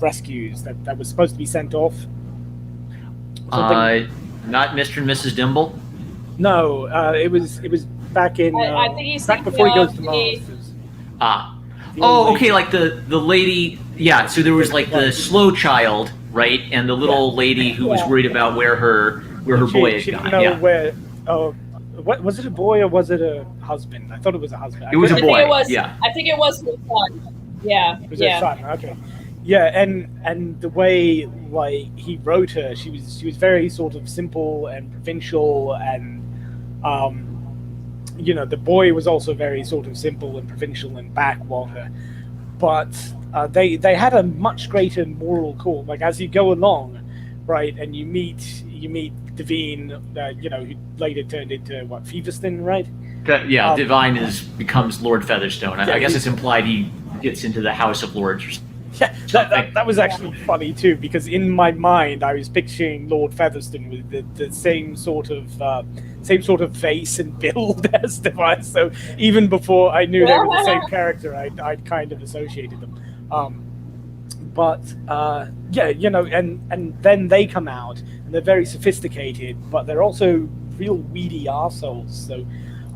rescues that was supposed to be sent off. Not Mr. and Mrs. Dimble? No, it was back in I think he's back before he goes to Mars. Okay, like the lady. Yeah, so there was like the slow child right? And the little lady who was worried about where her boy had gone. Didn't know where. Oh, what was it? A boy or was it a husband? I thought it was a husband. It was a boy. I think it was his son. Yeah. It was his son. Okay. Yeah, and the way like he wrote her, she was very sort of simple and provincial, and the boy was also very sort of simple and provincial and backwater, but they had a much greater moral core. Like as you go along, right, and you meet Devine, who later turned into Featherston, right? Yeah, Devine becomes Lord Featherstone. I guess it's implied he gets into the House of Lords. Yeah, that was actually funny too, because in my mind I was picturing Lord Featherstone with the same sort of face and build as Devine. So even before I knew they were the same character, I'd kind of associated them. And then they come out and they're very sophisticated, but they're also real weedy arseholes. So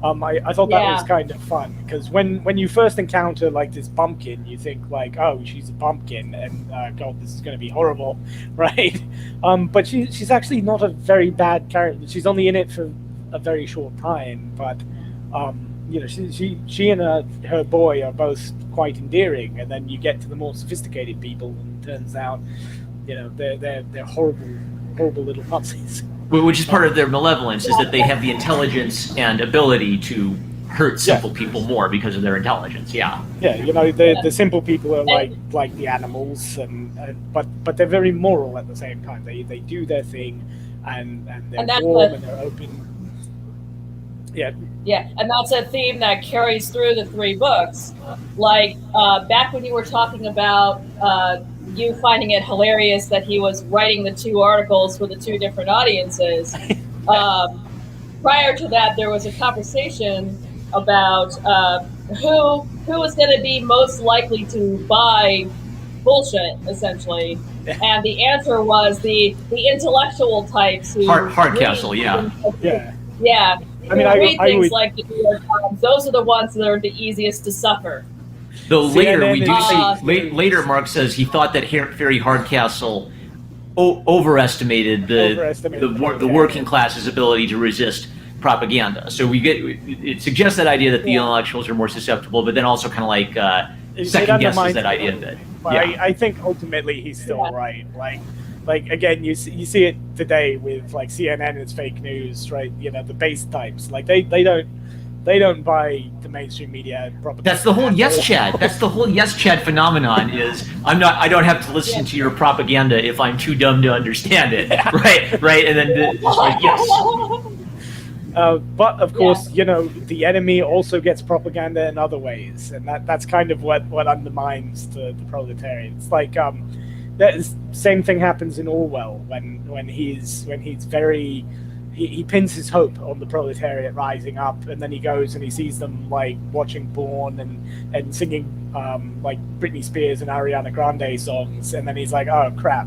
I thought that was kind of fun, because when you first encounter like this bumpkin, you think like, oh, she's a bumpkin, and God, this is going to be horrible, right? But she's actually not a very bad character. She's only in it for a very short time, but she and her boy are both quite endearing, and then you get to the more sophisticated people, and it turns out, they're horrible little pussies. Which is part of their malevolence, is that they have the intelligence and ability to hurt simple people more because of their intelligence. Yeah. Yeah, the simple people are like the animals, but they're very moral at the same time. They do their thing, and they're warm and they're open. Yeah. Yeah, and that's a theme that carries through the 3 books. Like back when you were talking about you finding it hilarious that he was writing the 2 articles for the 2 different audiences. Prior to that, there was a conversation about who was going to be most likely to buy bullshit, essentially. And the answer was the intellectual types who Hardcastle, yeah. I mean, read things like the New York Times. Those are the ones that are the easiest to suffer. Though later we do see, later Mark says he thought that Harry Hardcastle overestimated the working class's ability to resist propaganda. So it suggests that idea that the intellectuals are more susceptible, but then also kind of like second guesses that idea a bit. But I think ultimately he's still right. Like again, you see it today with like CNN is fake news, right? The base types, like they don't buy the mainstream media propaganda. That's the whole yes Chad. That's the whole yes Chad phenomenon. Is I don't have to listen to your propaganda if I'm too dumb to understand it, right? And then it's like yes. But of course, the enemy also gets propaganda in other ways, and that's kind of what undermines the proletariat. It's like that same thing happens in Orwell when he's very. He pins his hope on the proletariat rising up, and then he goes and he sees them like watching porn and singing like Britney Spears and Ariana Grande songs, and then he's like, oh crap.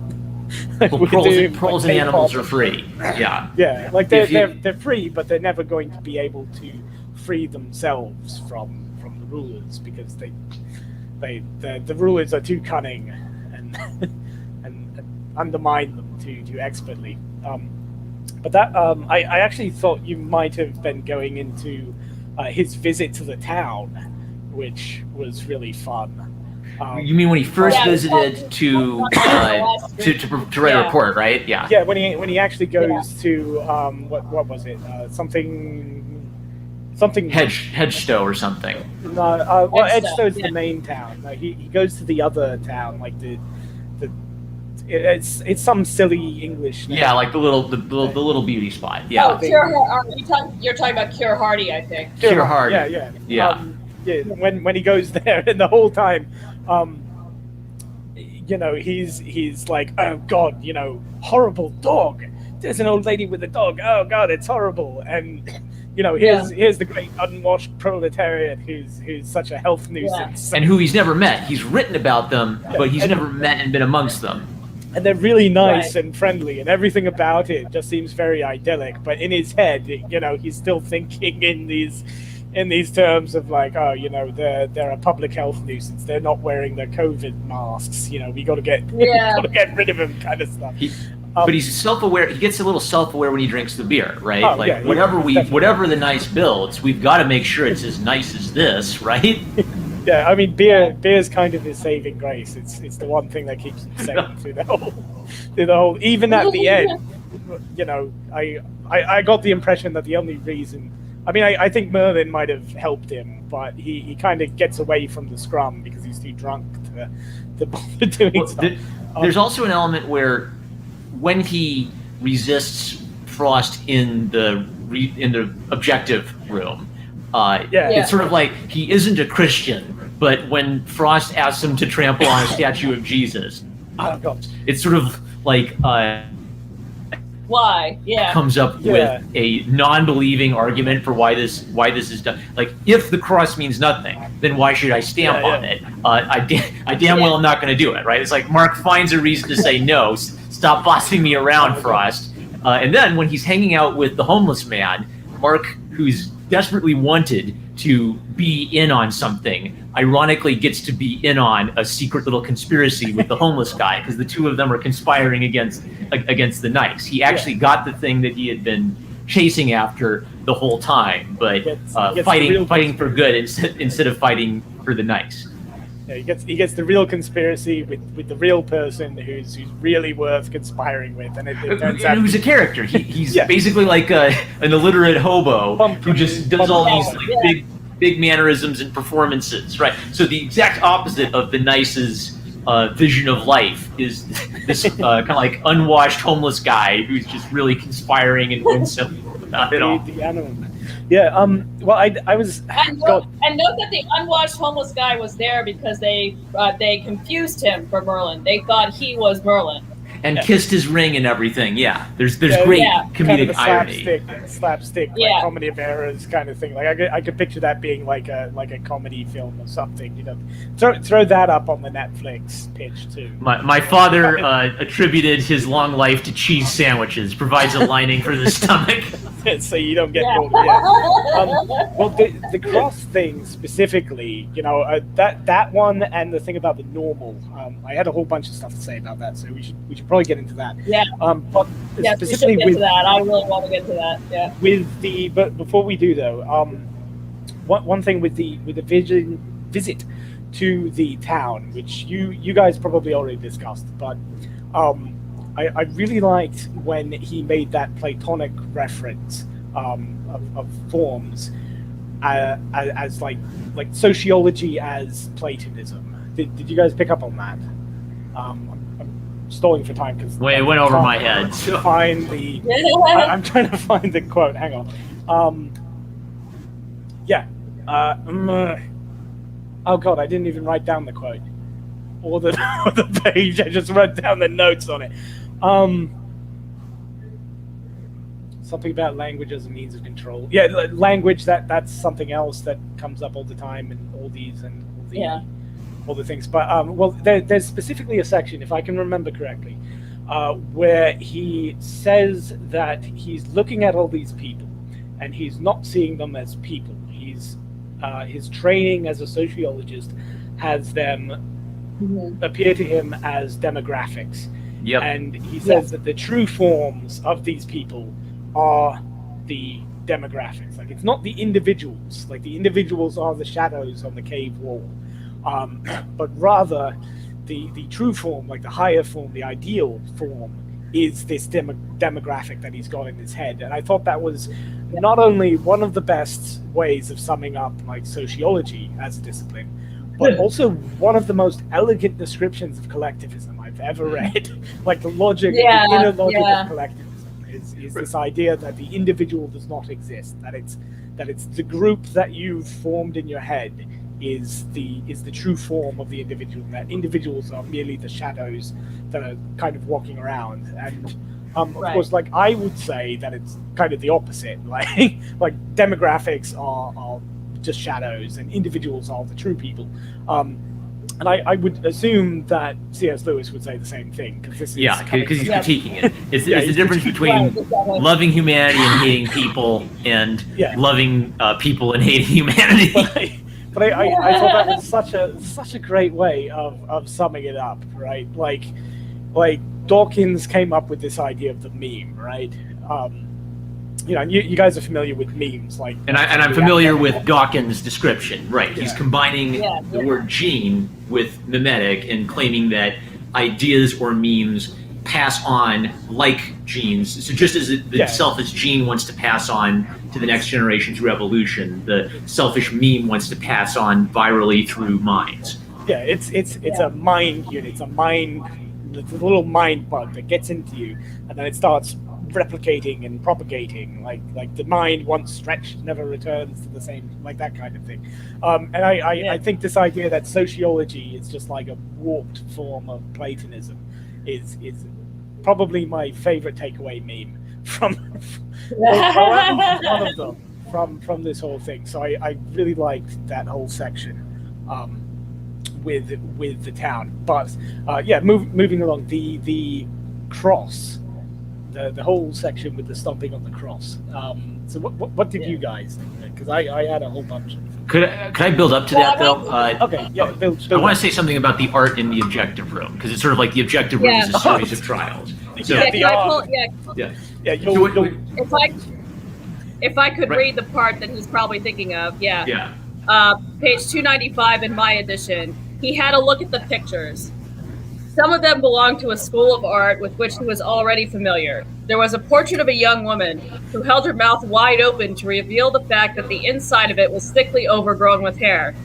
Proles and animals are free. Yeah, like they're free, but they're never going to be able to free themselves from the rulers, because the rulers are too cunning and undermine them too expertly. But that I actually thought you might have been going into his visit to the town, which was really fun. You mean when he first visited to write a report, right? Yeah. Yeah, when he actually goes to what was it? Something Hedgestowe or something. No, Hedgestowe's the main town. He goes to the other town, like it's some silly English name. Yeah, like the little beauty spot. Yeah. Oh, you're talking about Cure Hardy, I think. Cure Hardy. Yeah. When he goes there, and the whole time, he's like, oh God, horrible dog. There's an old lady with a dog. Oh God, it's horrible. And here's the great unwashed proletariat who's such a health nuisance. And who he's never met. He's written about them, but he's never met and been amongst them. And they're really nice and friendly, and everything about it just seems very idyllic. But in his head, he's still thinking in these, in these terms of like, oh, they're a public health nuisance. They're not wearing their COVID masks. We got to get rid of them, kind of stuff. But he's self-aware. He gets a little self-aware when he drinks the beer, right? Whatever the nice builds, we've got to make sure it's as nice as this, right? Yeah, I mean, beer's kind of his saving grace. It's the one thing that keeps him sane through the whole. Even at the end, I got the impression that the only reason. I mean, I think Merlin might have helped him, but he kind of gets away from the scrum because he's too drunk to bother doing stuff. There's also an element where when he resists Frost in the objective room, it's sort of like he isn't a Christian, but when Frost asks him to trample on a statue of Jesus, it's sort of like why? Yeah. Comes up with a non-believing argument for why this is done. Like, if the cross means nothing, then why should I stamp on it? I damn well am not going to do it, right? It's like Mark finds a reason to say no. Stop bossing me around, Frost. And then when he's hanging out with the homeless man, Mark, who's desperately wanted to be in on something, ironically gets to be in on a secret little conspiracy with the homeless guy, because the two of them are conspiring against the nice. He actually got the thing that he had been chasing after the whole time, but fighting for good instead of fighting for the nice. Yeah, he gets the real conspiracy with the real person who's really worth conspiring with, and it turns out who's a character. He's basically like an illiterate hobo who just does all these big mannerisms and performances, right? So the exact opposite of the nice's vision of life is this kind of like unwashed homeless guy who's just really conspiring and winsome about it all. The animal. Yeah. Well, I was. And note that the unwashed homeless guy was there because they confused him for Merlin. They thought he was Merlin. And kissed his ring and everything. Yeah, there's great comedic irony. Slapstick, like comedy of errors kind of thing. Like I could picture that being like a comedy film or something. Throw that up on the Netflix pitch too. My father attributed his long life to cheese sandwiches. Provides a lining for the stomach. So you don't get bored. Well, the cross thing specifically, that one and the thing about the normal. I had a whole bunch of stuff to say about that, so we should probably get into that. Yeah. But specifically we should get to that. I really want to get to that. Yeah. But before we do though, one thing with the visit to the town, which you guys probably already discussed, but I really liked when he made that Platonic reference of forms as like sociology as Platonism. Did you guys pick up on that? I'm stalling for time because it went over my head. I'm trying to find the quote. Hang on. Oh god, I didn't even write down the quote or the page. I just wrote down the notes on it. Something about language as a means of control. Yeah, language. That's something else that comes up all the time in all these and all the things. But there's specifically a section, if I can remember correctly, where he says that he's looking at all these people and he's not seeing them as people. His training as a sociologist has them appear to him as demographics. Yep. And he says that the true forms of these people are the demographics. Like, it's not the individuals. Like, the individuals are the shadows on the cave wall. But rather, the true form, like the higher form, the ideal form, is this demographic that he's got in his head. And I thought that was not only one of the best ways of summing up like sociology as a discipline, but also one of the most elegant descriptions of collectivism I've ever read. Like the logic, the inner logic of collectivism is this idea that the individual does not exist, that it's the group that you've formed in your head is the true form of the individual, that individuals are merely the shadows that are kind of walking around. And of course, like, I would say that it's kind of the opposite. Like demographics are just shadows and individuals are the true people. And I would assume that C.S. Lewis would say the same thing, because this is because he's critiquing it. It's the difference between loving humanity and hating people, and loving people and hating humanity. But I thought that was such a great way of summing it up, right? Like Dawkins came up with this idea of the meme, right? You guys are familiar with memes, like. And I'm familiar with Dawkins' description, right? Yeah. He's combining the word gene with mimetic and claiming that ideas or memes pass on like genes. So just as the selfish gene wants to pass on to the next generation through evolution, the selfish meme wants to pass on virally through minds. Yeah, it's a mind unit. It's a little mind bug that gets into you, and then it starts replicating and propagating, like the mind once stretched never returns to the same, like that kind of thing. I think this idea that sociology is just like a warped form of Platonism is probably my favorite takeaway meme from one of them from this whole thing. So I really liked that whole section with the town. But moving along, the cross, the whole section with the stomping on the cross. So what did you guys think? Because I had a whole bunch. Could I build up to that though? Okay, yeah. I want to say something about the art in the objective room, because it's sort of like the objective room is a series of trials. So, if I could read the part that he's probably thinking of, page 295 in my edition, he had a look at the pictures. Some of them belonged to a school of art with which he was already familiar. There was a portrait of a young woman who held her mouth wide open to reveal the fact that the inside of it was thickly overgrown with hair.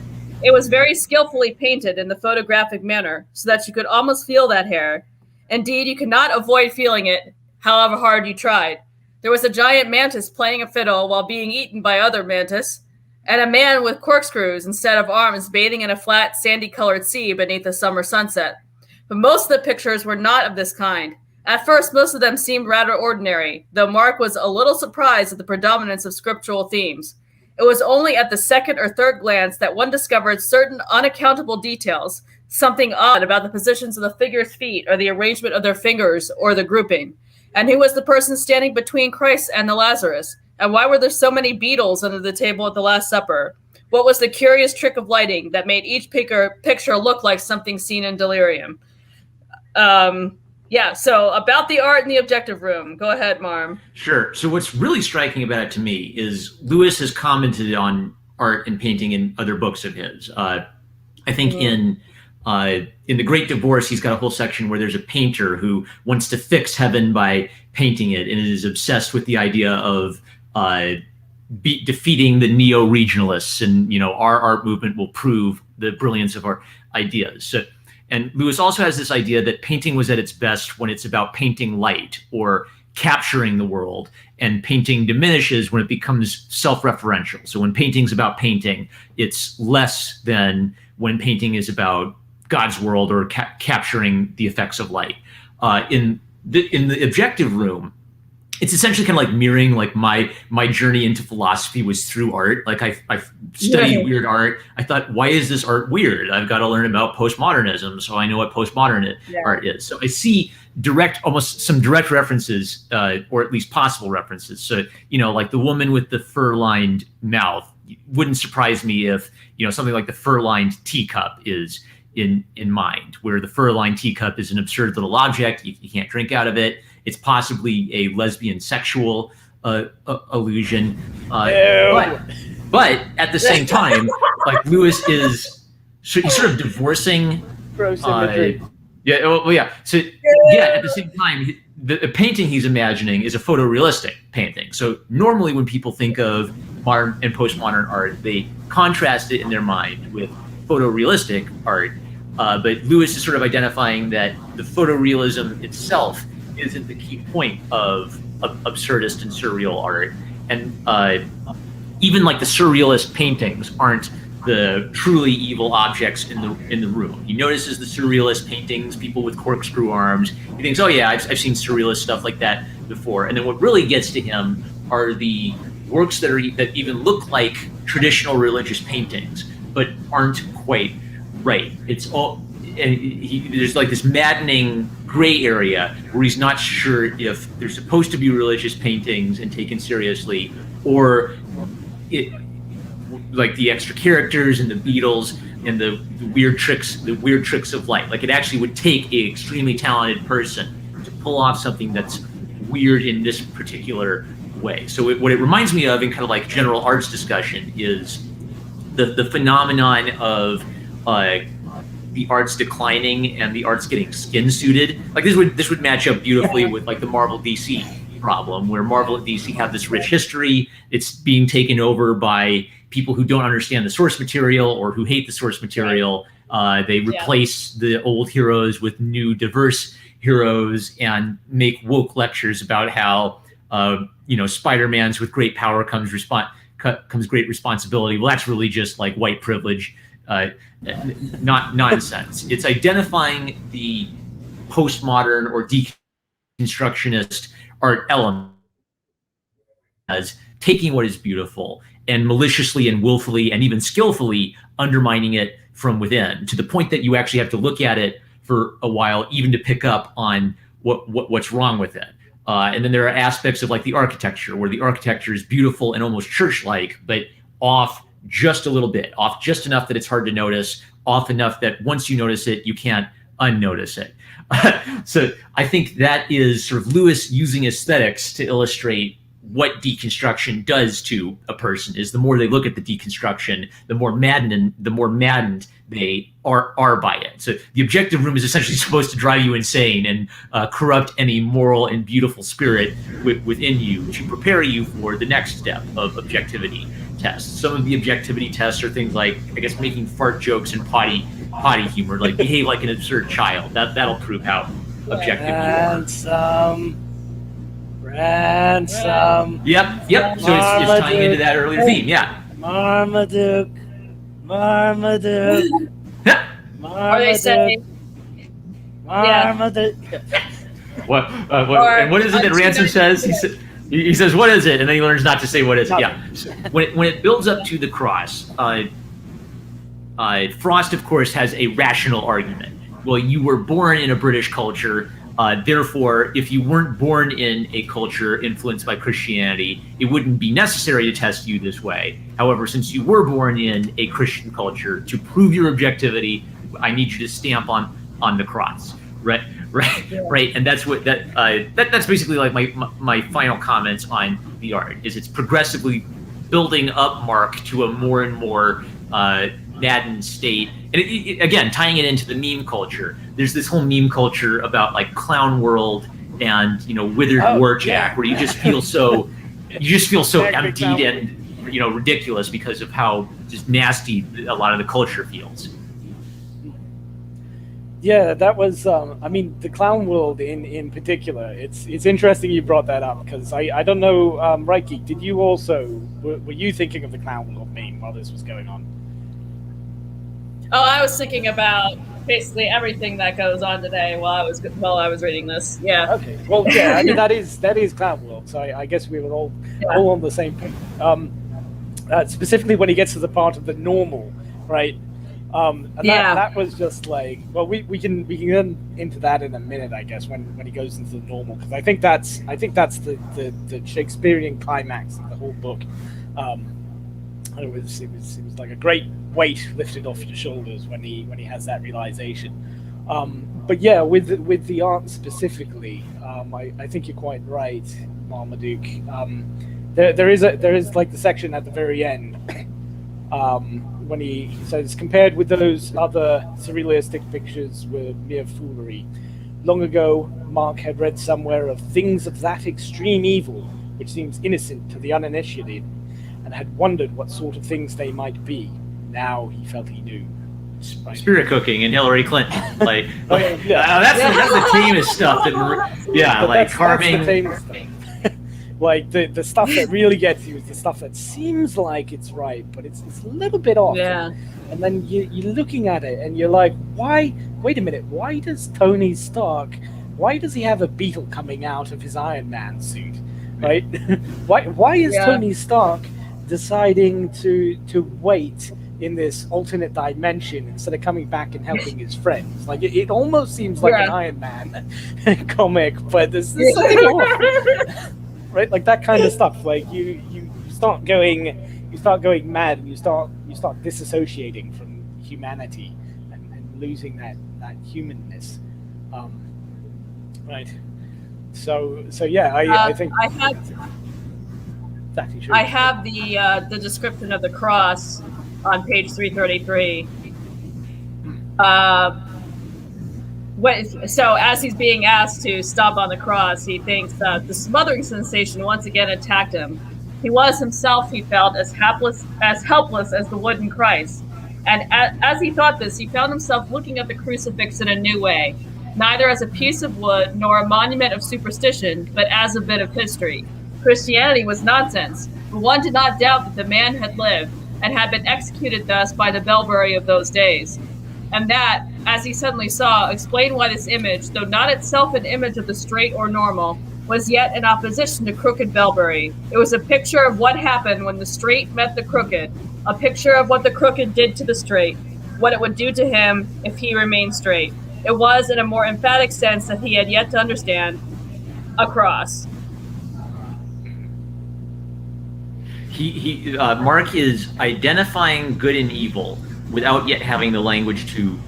It was very skillfully painted in the photographic manner, so that you could almost feel that hair. Indeed, you could not avoid feeling it, however hard you tried. There was a giant mantis playing a fiddle while being eaten by other mantis, and a man with corkscrews instead of arms bathing in a flat, sandy-colored sea beneath a summer sunset. But most of the pictures were not of this kind. At first, most of them seemed rather ordinary, though Mark was a little surprised at the predominance of scriptural themes. It was only at the second or third glance that one discovered certain unaccountable details, something odd about the positions of the figures' feet, or the arrangement of their fingers, or the grouping. And who was the person standing between Christ and the Lazarus? And why were there so many beetles under the table at the Last Supper? What was the curious trick of lighting that made each picture look like something seen in delirium? So about the art in the objective room. Go ahead, Marm. Sure. So what's really striking about it to me is Lewis has commented on art and painting in other books of his. I think in The Great Divorce, he's got a whole section where there's a painter who wants to fix heaven by painting it, and is obsessed with the idea of defeating the neo-regionalists, and our art movement will prove the brilliance of our ideas. And Lewis also has this idea that painting was at its best when it's about painting light or capturing the world, and painting diminishes when it becomes self-referential. So when painting's about painting, it's less than when painting is about God's world or capturing the effects of light. In the objective room, it's essentially kind of like mirroring like my journey into philosophy was through art. Like I've studied weird art. I thought, why is this art weird? I've got to learn about postmodernism, so I know what postmodern art is. So I see almost some direct references, or at least possible references. So like the woman with the fur-lined mouth. Wouldn't surprise me if something like the fur-lined teacup is in mind, where the fur-lined teacup is an absurd little object. You can't drink out of it. It's possibly a lesbian sexual allusion. But at the same time, like Lewis he's sort of divorcing. Gross imagery. So at the same time, the painting he's imagining is a photorealistic painting. So normally when people think of modern and postmodern art, they contrast it in their mind with photorealistic art. But Lewis is sort of identifying that the photorealism itself isn't the key point of absurdist and surreal art. And even like the surrealist paintings aren't the truly evil objects in the room. He notices the surrealist paintings, people with corkscrew arms. He thinks, oh yeah, I've seen surrealist stuff like that before. And then what really gets to him are the works that even look like traditional religious paintings, but aren't quite Right. It's all, and there's like this maddening gray area where he's not sure if they're supposed to be religious paintings and taken seriously, or it, like the extra characters and the Beatles and the weird tricks of light. Like it actually would take a extremely talented person to pull off something that's weird in this particular way. So what it reminds me of in kind of like general arts discussion is the phenomenon of the arts declining and the arts getting skin suited. Like this would match up beautifully with like the Marvel DC problem, where Marvel and DC have this rich history. It's being taken over by people who don't understand the source material or who hate the source material. They replace the old heroes with new diverse heroes and make woke lectures about how Spider-Man's with great power comes great responsibility. Well, that's really just like white privilege, not nonsense. It's identifying the postmodern or deconstructionist art element as taking what is beautiful and maliciously and willfully and even skillfully undermining it from within, to the point that you actually have to look at it for a while even to pick up on what's wrong with it. And then there are aspects of like the architecture, where the architecture is beautiful and almost church-like, but off just a little bit, off just enough that it's hard to notice, off enough that once you notice it, you can't unnotice it. So I think that is sort of Lewis using aesthetics to illustrate what deconstruction does to a person. Is the more they look at the deconstruction, the more maddened they are by it. So the objective room is essentially supposed to drive you insane and corrupt any moral and beautiful spirit within you to prepare you for the next step of objectivity tests. Some of the objectivity tests are things like, I guess, making fart jokes and potty humor, like behave like an absurd child. That'll prove how objective you are. Ransom. Yep. So it's tying into that earlier theme. Yeah. Marmaduke. Or they say Marmaduke. What? And what is it that Ransom says? He says, "What is it?" And then he learns not to say what is it. Yeah. So when it builds up to the cross, Frost, of course, has a rational argument. Well, you were born in a British culture. Therefore, if you weren't born in a culture influenced by Christianity, it wouldn't be necessary to test you this way. However, since you were born in a Christian culture, to prove your objectivity, I need you to stamp on the cross, right? And that's that's basically like my final comments on the art. Is it's progressively building up Mark to a more and more maddened state, and again tying it into the meme culture. There's this whole meme culture about like Clown World and Withered Warjack, where you just feel so emptied and ridiculous because of how just nasty a lot of the culture feels. Yeah, that was the Clown World in particular. It's interesting you brought that up, because I don't know, right, Geek, did you also were you thinking of the Clown World meme while this was going on? Oh, I was thinking about basically everything that goes on today while I was reading this. Yeah. Okay. Well, yeah. I mean, that is Clown World. So I guess we were all on the same page. Specifically when he gets to the part of the normal, right? And that was just like, well, we can get into that in a minute, I guess, when he goes into the normal, because I think that's the Shakespearean climax of the whole book. It was like a great weight lifted off your shoulders when he has that realization. But yeah, with the art specifically, I think you're quite right, Marmaduke. There is like the section at the very end when he says, compared with those other surrealistic pictures were mere foolery. Long ago, Mark had read somewhere of things of that extreme evil which seems innocent to the uninitiated, and had wondered what sort of things they might be. Now he felt he knew. Right? Spirit cooking and Hillary Clinton, that's the famous stuff. Like carving. Like the stuff that really gets you is the stuff that seems like it's right, but it's a little bit off. Yeah. And then you're looking at it and you're like, why? Wait a minute. Why does Tony Stark? Why does he have a beetle coming out of his Iron Man suit? Right? Why is Tony Stark deciding to wait in this alternate dimension instead of coming back and helping his friends. Like it almost seems like an Iron Man comic, but there's something off, right? Like that kind of stuff. Like you start going mad, and you start disassociating from humanity and losing that humanness. Right. So yeah, I think I have the description of the cross on page 333. So as he's being asked to stop on the cross, he thinks the smothering sensation once again attacked him. He was himself, he felt, as helpless as the wooden Christ. And as he thought this, he found himself looking at the crucifix in a new way, neither as a piece of wood nor a monument of superstition, but as a bit of history. Christianity was nonsense, but one did not doubt that the man had lived and had been executed thus by the Bellbury of those days. And that, as he suddenly saw, explained why this image, though not itself an image of the straight or normal, was yet in opposition to crooked Bellbury. It was a picture of what happened when the straight met the crooked, a picture of what the crooked did to the straight, what it would do to him if he remained straight. It was, in a more emphatic sense that he had yet to understand, a cross. Mark is identifying good and evil without yet having the language to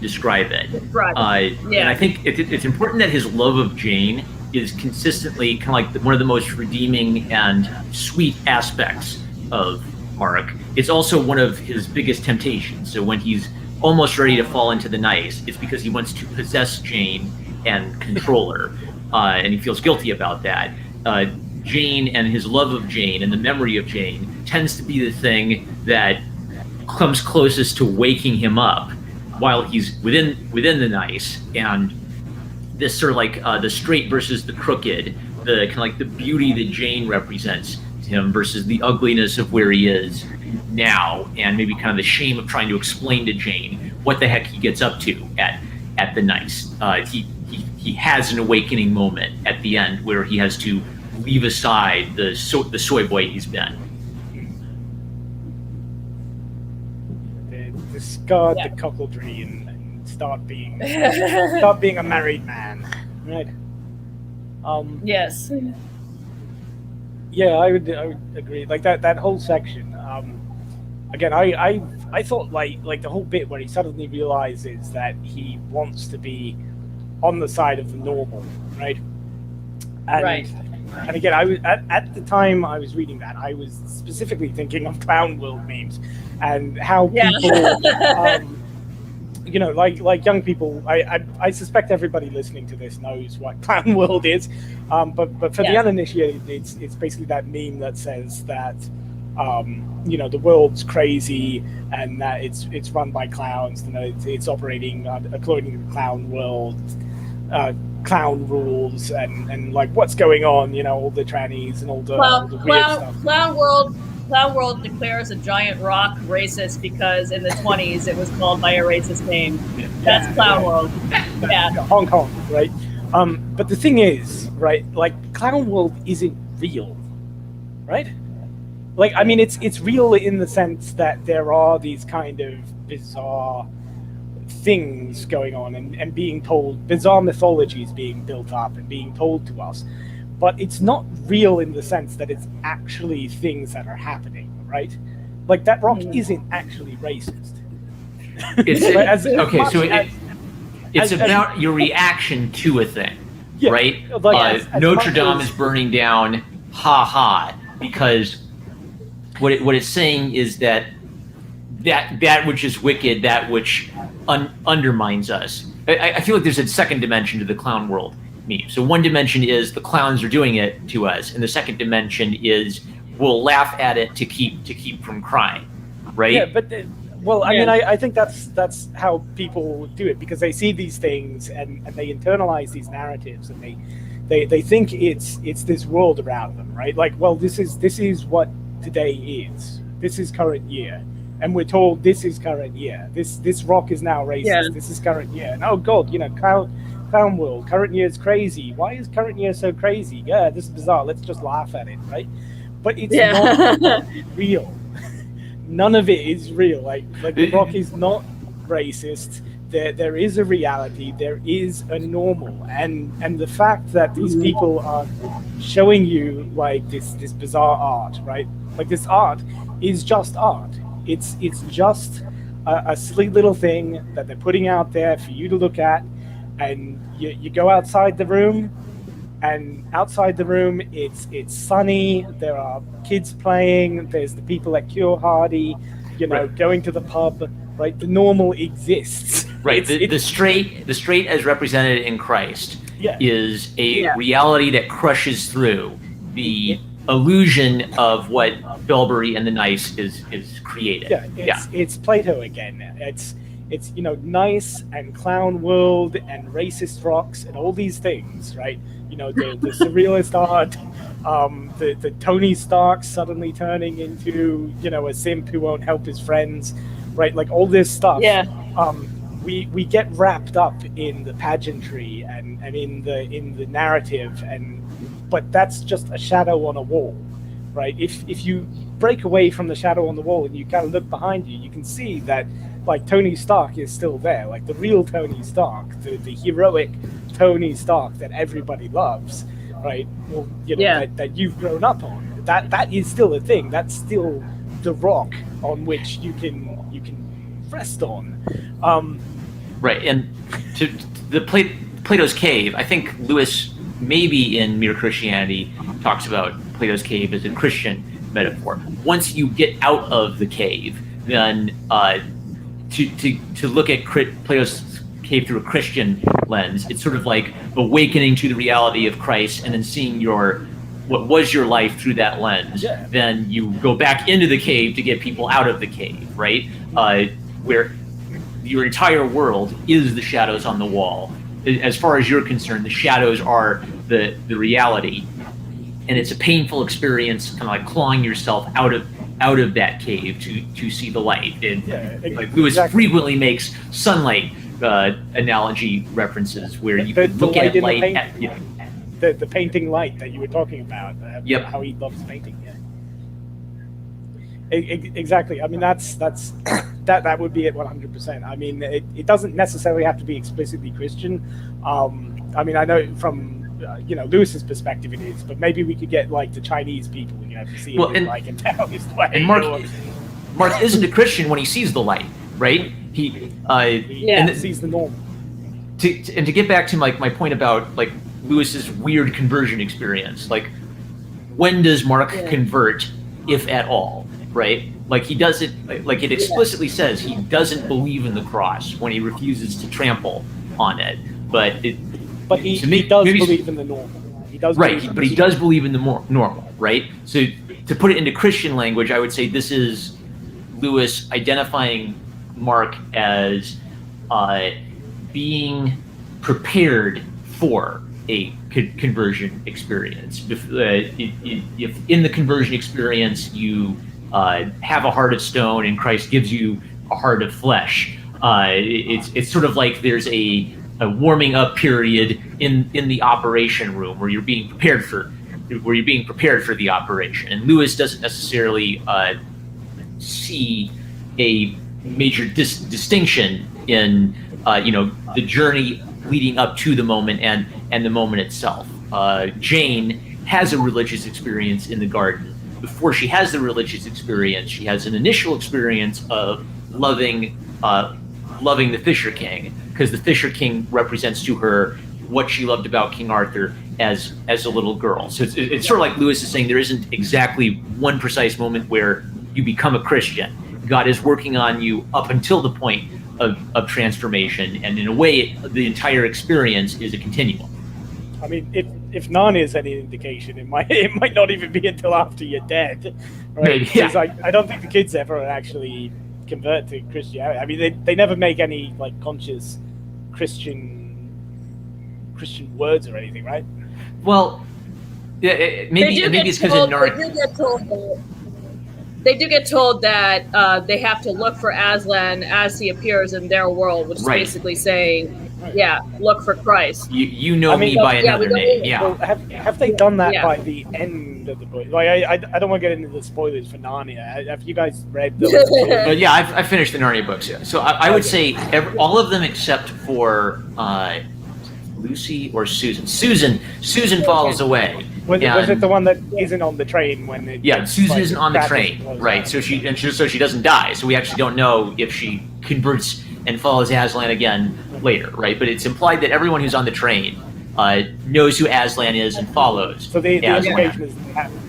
describe it. Right. And I think it's important that his love of Jane is consistently kind of like one of the most redeeming and sweet aspects of Mark. It's also one of his biggest temptations. So when he's almost ready to fall into the nice, it's because he wants to possess Jane and control her, and he feels guilty about that. Jane and his love of Jane and the memory of Jane tends to be the thing that comes closest to waking him up while he's within the nice. And this sort of like the straight versus the crooked, the kind of like the beauty that Jane represents to him versus the ugliness of where he is now, and maybe kind of the shame of trying to explain to Jane what the heck he gets up to at the nice. He has an awakening moment at the end where he has to leave aside the soy boy he's been. Discard the cockledry and start being a married man, right? Yes. Yeah, I would agree. Like that whole section. Again, I thought like the whole bit where he suddenly realizes that he wants to be on the side of the normal, right? Right. And again, I was at the time I was reading that, I was specifically thinking of Clown World memes and how people, like young people. I suspect everybody listening to this knows what Clown World is, but for the uninitiated, it's basically that meme that says that the world's crazy and that it's run by clowns, and it's operating according to the clown world. Clown rules and like what's going on, all the trannies and all the weird stuff. Clown World declares a giant rock racist because in the 20s it was called by a racist name. That's Clown World. Yeah. Hong Kong, right? But the thing is, right, like Clown World isn't real, right? Like, I mean, it's real in the sense that there are these kind of bizarre things going on and being told, bizarre mythologies being built up and being told to us, but it's not real in the sense that it's actually things that are happening, right? Like that rock isn't actually racist. It's about your reaction to a thing, right? Like, Notre Dame is burning down, because what it's saying is that which is wicked, that which undermines us. I feel like there's a second dimension to the Clown World meme. So one dimension is the clowns are doing it to us, and the second dimension is we'll laugh at it to keep from crying, right? Yeah, but I mean, I think that's how people do it, because they see these things and they internalize these narratives, and they think it's this world around them, right? Like, well, this is what today is. This is current year. And we're told this is current year. This rock is now racist. Yeah. This is current year. And oh God, Clown World, current year is crazy. Why is current year so crazy? Yeah, this is bizarre. Let's just laugh at it, right? But it's not real. none of it is real. Like the Rock is not racist. There is a reality. There is a normal, and the fact that these people are showing you like this bizarre art, right? Like this art is just art. It's just a silly little thing that they're putting out there for you to look at, and you go outside the room, and outside the room it's sunny. There are kids playing. There's the people at Cure Hardy, going to the pub. Right, the normal exists. Right, the straight as represented in Christ is a reality that crushes through the illusion of what Bilberry and the Nice is created. It's Plato again. It's nice and clown world and racist rocks and all these things, right? The surrealist art, the Tony Stark suddenly turning into a simp who won't help his friends. Right, like all this stuff. Yeah. We get wrapped up in the pageantry and in the narrative, but that's just a shadow on a wall, right? If you break away from the shadow on the wall and you kind of look behind you, you can see that like Tony Stark is still there, like the real Tony Stark, the heroic Tony Stark that everybody loves, right? Well, that you've grown up on. That is still a thing. That's still the rock on which you can rest on. Right, and to the Plato's Cave, I think Lewis, maybe in Mere Christianity, talks about Plato's Cave as a Christian metaphor. Once you get out of the cave, then to look at Plato's Cave through a Christian lens, it's sort of like awakening to the reality of Christ and then seeing what was your life through that lens. Then you go back into the cave to get people out of the cave, right? Where your entire world is the shadows on the wall. As far as you're concerned, the shadows are the reality, and it's a painful experience, kind of like clawing yourself out of that cave to see the light. And like Lewis frequently makes sunlight analogy references where you can look at light. The painting light that you were talking about. How he loves painting. Exactly. I mean, that's that would be it 100%. I mean, it doesn't necessarily have to be explicitly Christian. I mean, I know from Lewis's perspective it is, but maybe we could get like the Chinese people, to see it like a Taoist way. And Mark isn't a Christian when he sees the light, right? He sees the normal. To get back to my point about like Lewis's weird conversion experience, like when does Mark convert, if at all? Right? Like he does it, like it explicitly says he doesn't believe in the cross when he refuses to trample on it. But he does believe in the normal. He does he does believe in the normal, right? So to put it into Christian language, I would say this is Lewis identifying Mark as being prepared for a conversion experience. If in the conversion experience you have a heart of stone and Christ gives you a heart of flesh, it's sort of like there's a warming up period in the operation room where you're being prepared for the operation. And Lewis doesn't necessarily see a major distinction in the journey leading up to the moment and the moment itself. Jane has a religious experience in the garden. Before she has the religious experience, she has an initial experience of loving the Fisher King, because the Fisher King represents to her what she loved about King Arthur as a little girl. So it's sort of like Lewis is saying there isn't exactly one precise moment where you become a Christian. God is working on you up until the point of transformation, and in a way, the entire experience is a continuum. I mean, if none is any indication, it might not even be until after you're dead, right? Because I don't think the kids ever actually convert to Christianity. I mean, they never make any like conscious Christian words or anything, right? Well, maybe it's because in Narnia. They do get told that they have to look for Aslan as he appears in their world, which is basically saying Yeah, look for Christ. You know me by another name. Yeah. Well, have they done that by the end of the book? Like, I don't want to get into the spoilers for Narnia. Have you guys read those? But yeah, I finished the Narnia books. Yeah. So I would say all of them except for Lucy or Susan. Susan falls away. Was it the one that isn't on the train when it? Yeah, Susan isn't on the train, right? So she doesn't die. So we actually don't know if she converts and follows Aslan again later, right? But it's implied that everyone who's on the train knows who Aslan is and follows. So the implication is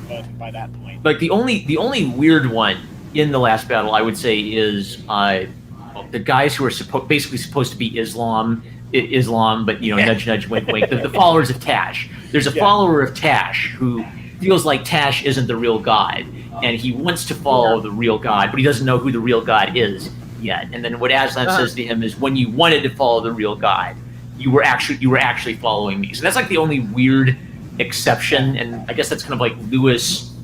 that by that point. Like the only weird one in the last battle, I would say, is the guys who are basically supposed to be Islam, but nudge, nudge, wink, wink. The followers of Tash. There's a follower of Tash who feels like Tash isn't the real god, and he wants to follow the real god, but he doesn't know who the real god is yet. And then what Aslan says to him is, when you wanted to follow the real god, you were actually following me. So that's like the only weird exception, and I guess that's kind of like Lewis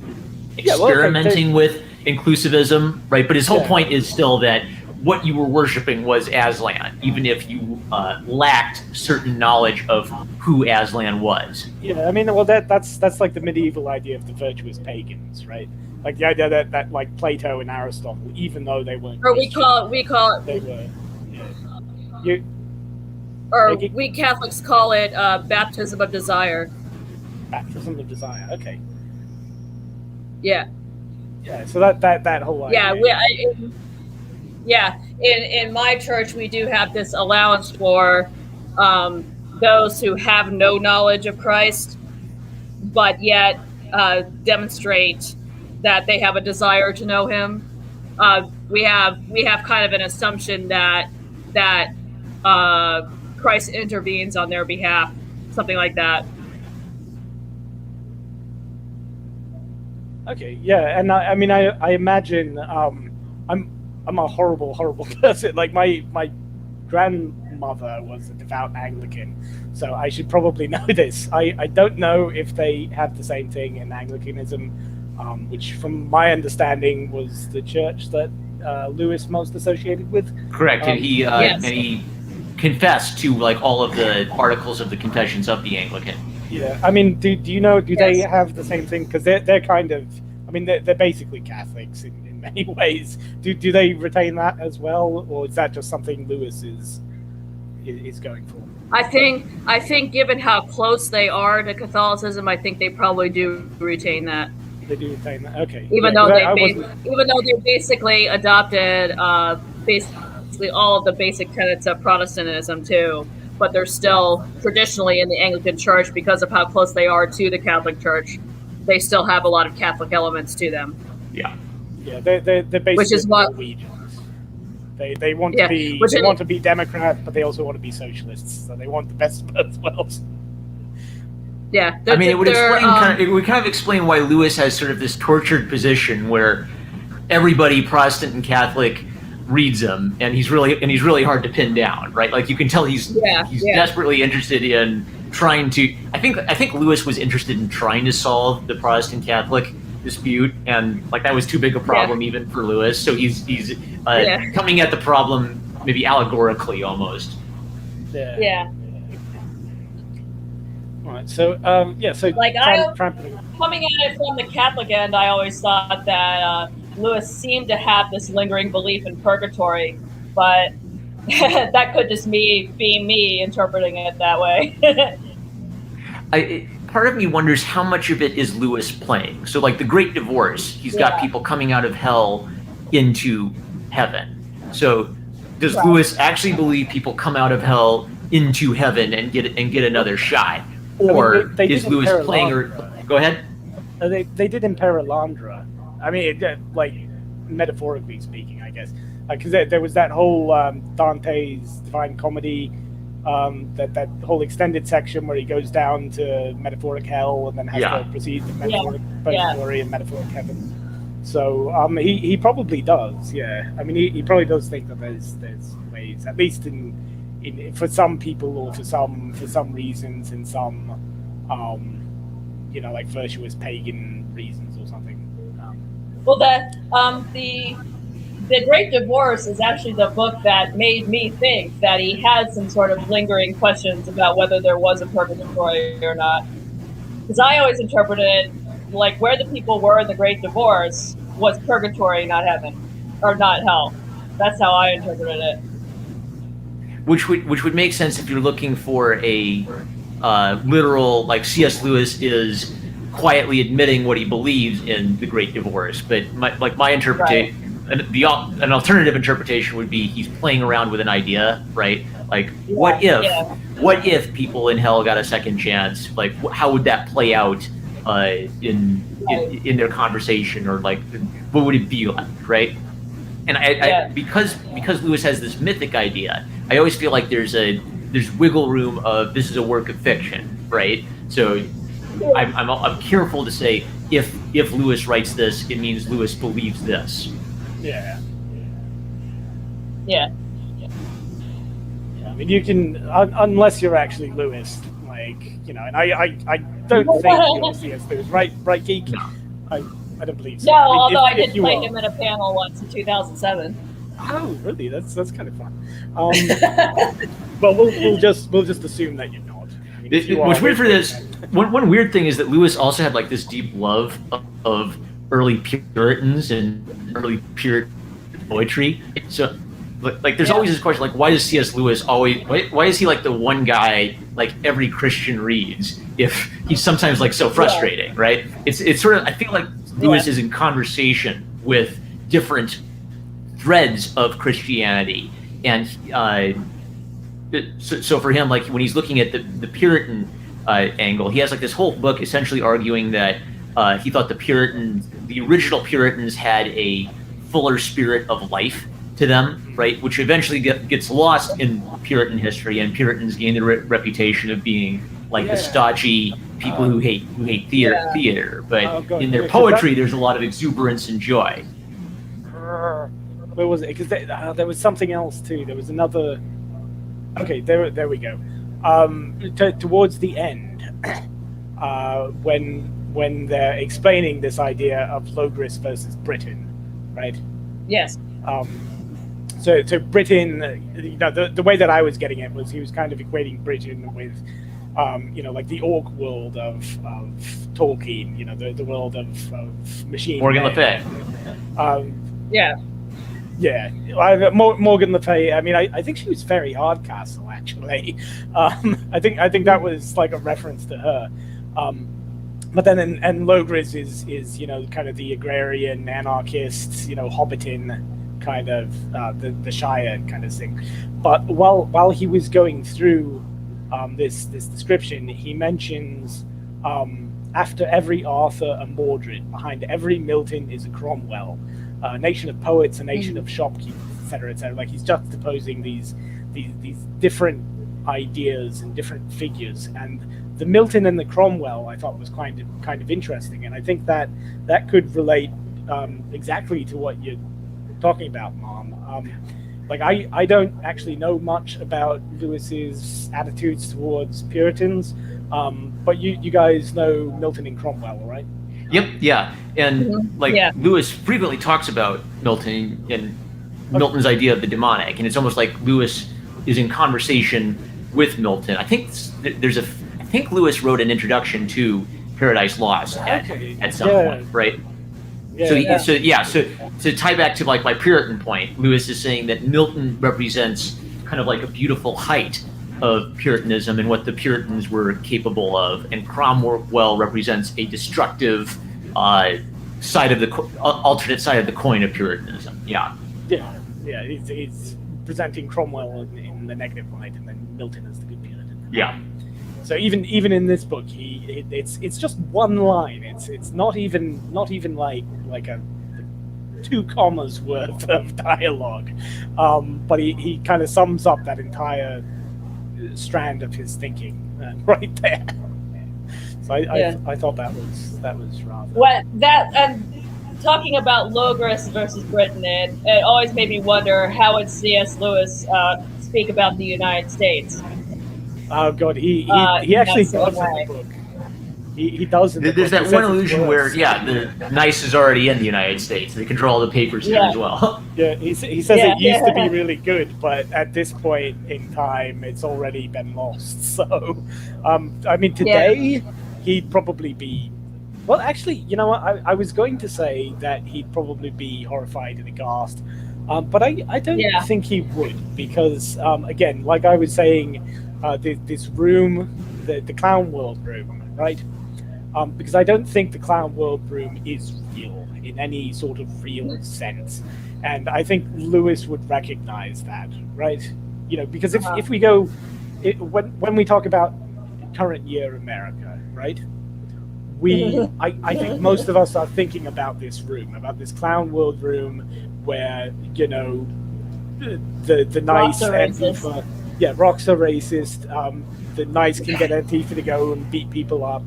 experimenting with inclusivism, right? But his whole point is still that what you were worshiping was Aslan, even if you lacked certain knowledge of who Aslan was. Yeah, I mean, well, that's like the medieval idea of the virtuous pagans, right? Like the idea that like Plato and Aristotle, even though they weren't, or we call it, they were. We Catholics call it baptism of desire. Baptism of desire. Okay. Yeah. Yeah. So that whole idea. Yeah, in my church, we do have this allowance for those who have no knowledge of Christ, but yet demonstrate that they have a desire to know Him. We have kind of an assumption that Christ intervenes on their behalf, something like that. Okay, yeah, and I mean, I imagine I'm a horrible person. Like my grandmother was a devout Anglican, so I should probably know this. I don't know if they have the same thing in Anglicanism, which from my understanding was the church that Lewis most associated with. Correct, and he confessed to like all of the articles of the confessions of the Anglican. Yeah, I mean, do you know? Do they have the same thing? Because they're kind of, I mean, they're basically Catholics in many ways. Do they retain that as well, or is that just something Lewis is going for? I think given how close they are to Catholicism, I think they probably do retain that. They do retain that. Okay. Even though they basically adopted basically all of the basic tenets of Protestantism too, but they're still traditionally in the Anglican Church because of how close they are to the Catholic Church. They still have a lot of Catholic elements to them. Yeah. Yeah, they're basically which is what Norwegians. They want to be want to be Democrat, but they also want to be socialists. So they want the best of both worlds. Yeah, I mean, it would kind of explain why Lewis has sort of this tortured position where everybody, Protestant and Catholic, reads him, and he's really hard to pin down, right? Like you can tell he's desperately interested in trying to. I think Lewis was interested in trying to solve the Protestant Catholic dispute, and like that was too big a problem even for Lewis. So he's coming at the problem maybe allegorically almost. Yeah. All right. So so like coming at it from the Catholic end, I always thought that Lewis seemed to have this lingering belief in purgatory, but that could just be me interpreting it that way. Part of me wonders how much of it is Lewis playing. So like the Great Divorce, he's got people coming out of hell into heaven. So does Lewis actually believe people come out of hell into heaven and get another shot? Or is Lewis playing her? Go ahead. They did in Paralandra. I mean, like metaphorically speaking, I guess, because there was that whole Dante's Divine Comedy, that whole extended section where he goes down to metaphoric hell and then has to proceed to metaphoric purgatory and metaphoric heaven. So he probably does. Yeah, I mean, he probably does think that there's ways, at least in for some people or for some reasons, in some like virtuous pagan reasons or something. Well, that The Great Divorce is actually the book that made me think that he had some sort of lingering questions about whether there was a purgatory or not. Because I always interpreted it like where the people were in the Great Divorce was purgatory, not heaven, or not hell. That's how I interpreted it. Which would make sense if you're looking for a literal, like C.S. Lewis is quietly admitting what he believes in the Great Divorce. But my interpretation. Right. An alternative interpretation would be he's playing around with an idea, right? Like, what if people in hell got a second chance? Like, how would that play out in their conversation, or like, what would it be like, right? And I because Lewis has this mythic idea, I always feel like there's wiggle room of this is a work of fiction, right? So I'm careful to say if Lewis writes this, it means Lewis believes this. Yeah. I mean, you can, unless you're actually Lewis, like, and I don't think you're C.S. Lewis, right, Geek? No. I don't believe so. No, although I did play him in a panel once in 2007. Oh, really? That's kind of fun. But we'll just assume that you're not. I mean, what's weird for this? One weird thing is that Lewis also had like this deep love of early Puritans and early Puritan poetry. So, like, there's always this question, like, why does C.S. Lewis always? Why is he like the one guy like every Christian reads? If he's sometimes like so frustrating, right? It's sort of, I feel like Lewis is in conversation with different threads of Christianity, and so for him, like when he's looking at the Puritan angle, he has like this whole book essentially arguing that he thought the original Puritans had a fuller spirit of life to them, right? Which eventually gets lost in Puritan history, and Puritans gain the reputation of being like the stodgy people who hate theater. But in their poetry, there's a lot of exuberance and joy. Where was it? Because there was something else too. There was another. Okay, there we go. Towards the end, when they're explaining this idea of Logris versus Britain, right? Yes. So Britain, the way that I was getting it was he was kind of equating Britain with, like the orc world of Tolkien, the world of machine. Morgan Le Fay. Yeah, Morgan Le Fay. I mean, I think she was very Hardcastle, actually. I think that was like a reference to her. But then, and Logris is kind of the agrarian anarchist, Hobbiton kind of the Shire kind of thing. But while he was going through this description, he mentions after every Arthur a Mordred, behind every Milton is a Cromwell, a nation of poets, a nation of shopkeepers, etc., etc. Like he's juxtaposing these different ideas and different figures, and the Milton and the Cromwell I thought was kind of interesting, and I think that could relate exactly to what you're talking about, Mom. Like I don't actually know much about Lewis's attitudes towards Puritans, but you guys know Milton and Cromwell, right? Yep, yeah, and Lewis frequently talks about Milton and Milton's idea of the demonic, and it's almost like Lewis is in conversation with Milton. I think Lewis wrote an introduction to Paradise Lost at some point, right? Yeah. So to tie back to like my Puritan point, Lewis is saying that Milton represents kind of like a beautiful height of Puritanism and what the Puritans were capable of, and Cromwell represents a destructive alternate side of the coin of Puritanism. Yeah. He's presenting Cromwell in the negative light, and then Milton as the good Puritan. Yeah. So even in this book, it's just one line. It's not even like a 2 commas worth of dialogue, but he kind of sums up that entire strand of his thinking right there. So I thought that was rather. Talking about Logris versus Britain, it always made me wonder how would C.S. Lewis speak about the United States. Oh God, he actually does in the book. He does. There's that one illusion where, the nice is already in the United States. They control all the papers here as well. Yeah, he says it used to be really good, but at this point in time, it's already been lost. So, I mean, today he'd probably be. Well, actually, you know what? I was going to say that he'd probably be horrified and aghast, but I don't think he would, because again, like I was saying, this room, the Clown World room, right? Because I don't think the Clown World room is real in any sort of real sense, and I think Lewis would recognize that, right? You know, because if we go, when we talk about current year America, right? I think most of us are thinking about this room, about this Clown World room, where, you know, the nice Antifa, rocks are racist. The nice can get Antifa to go and beat people up.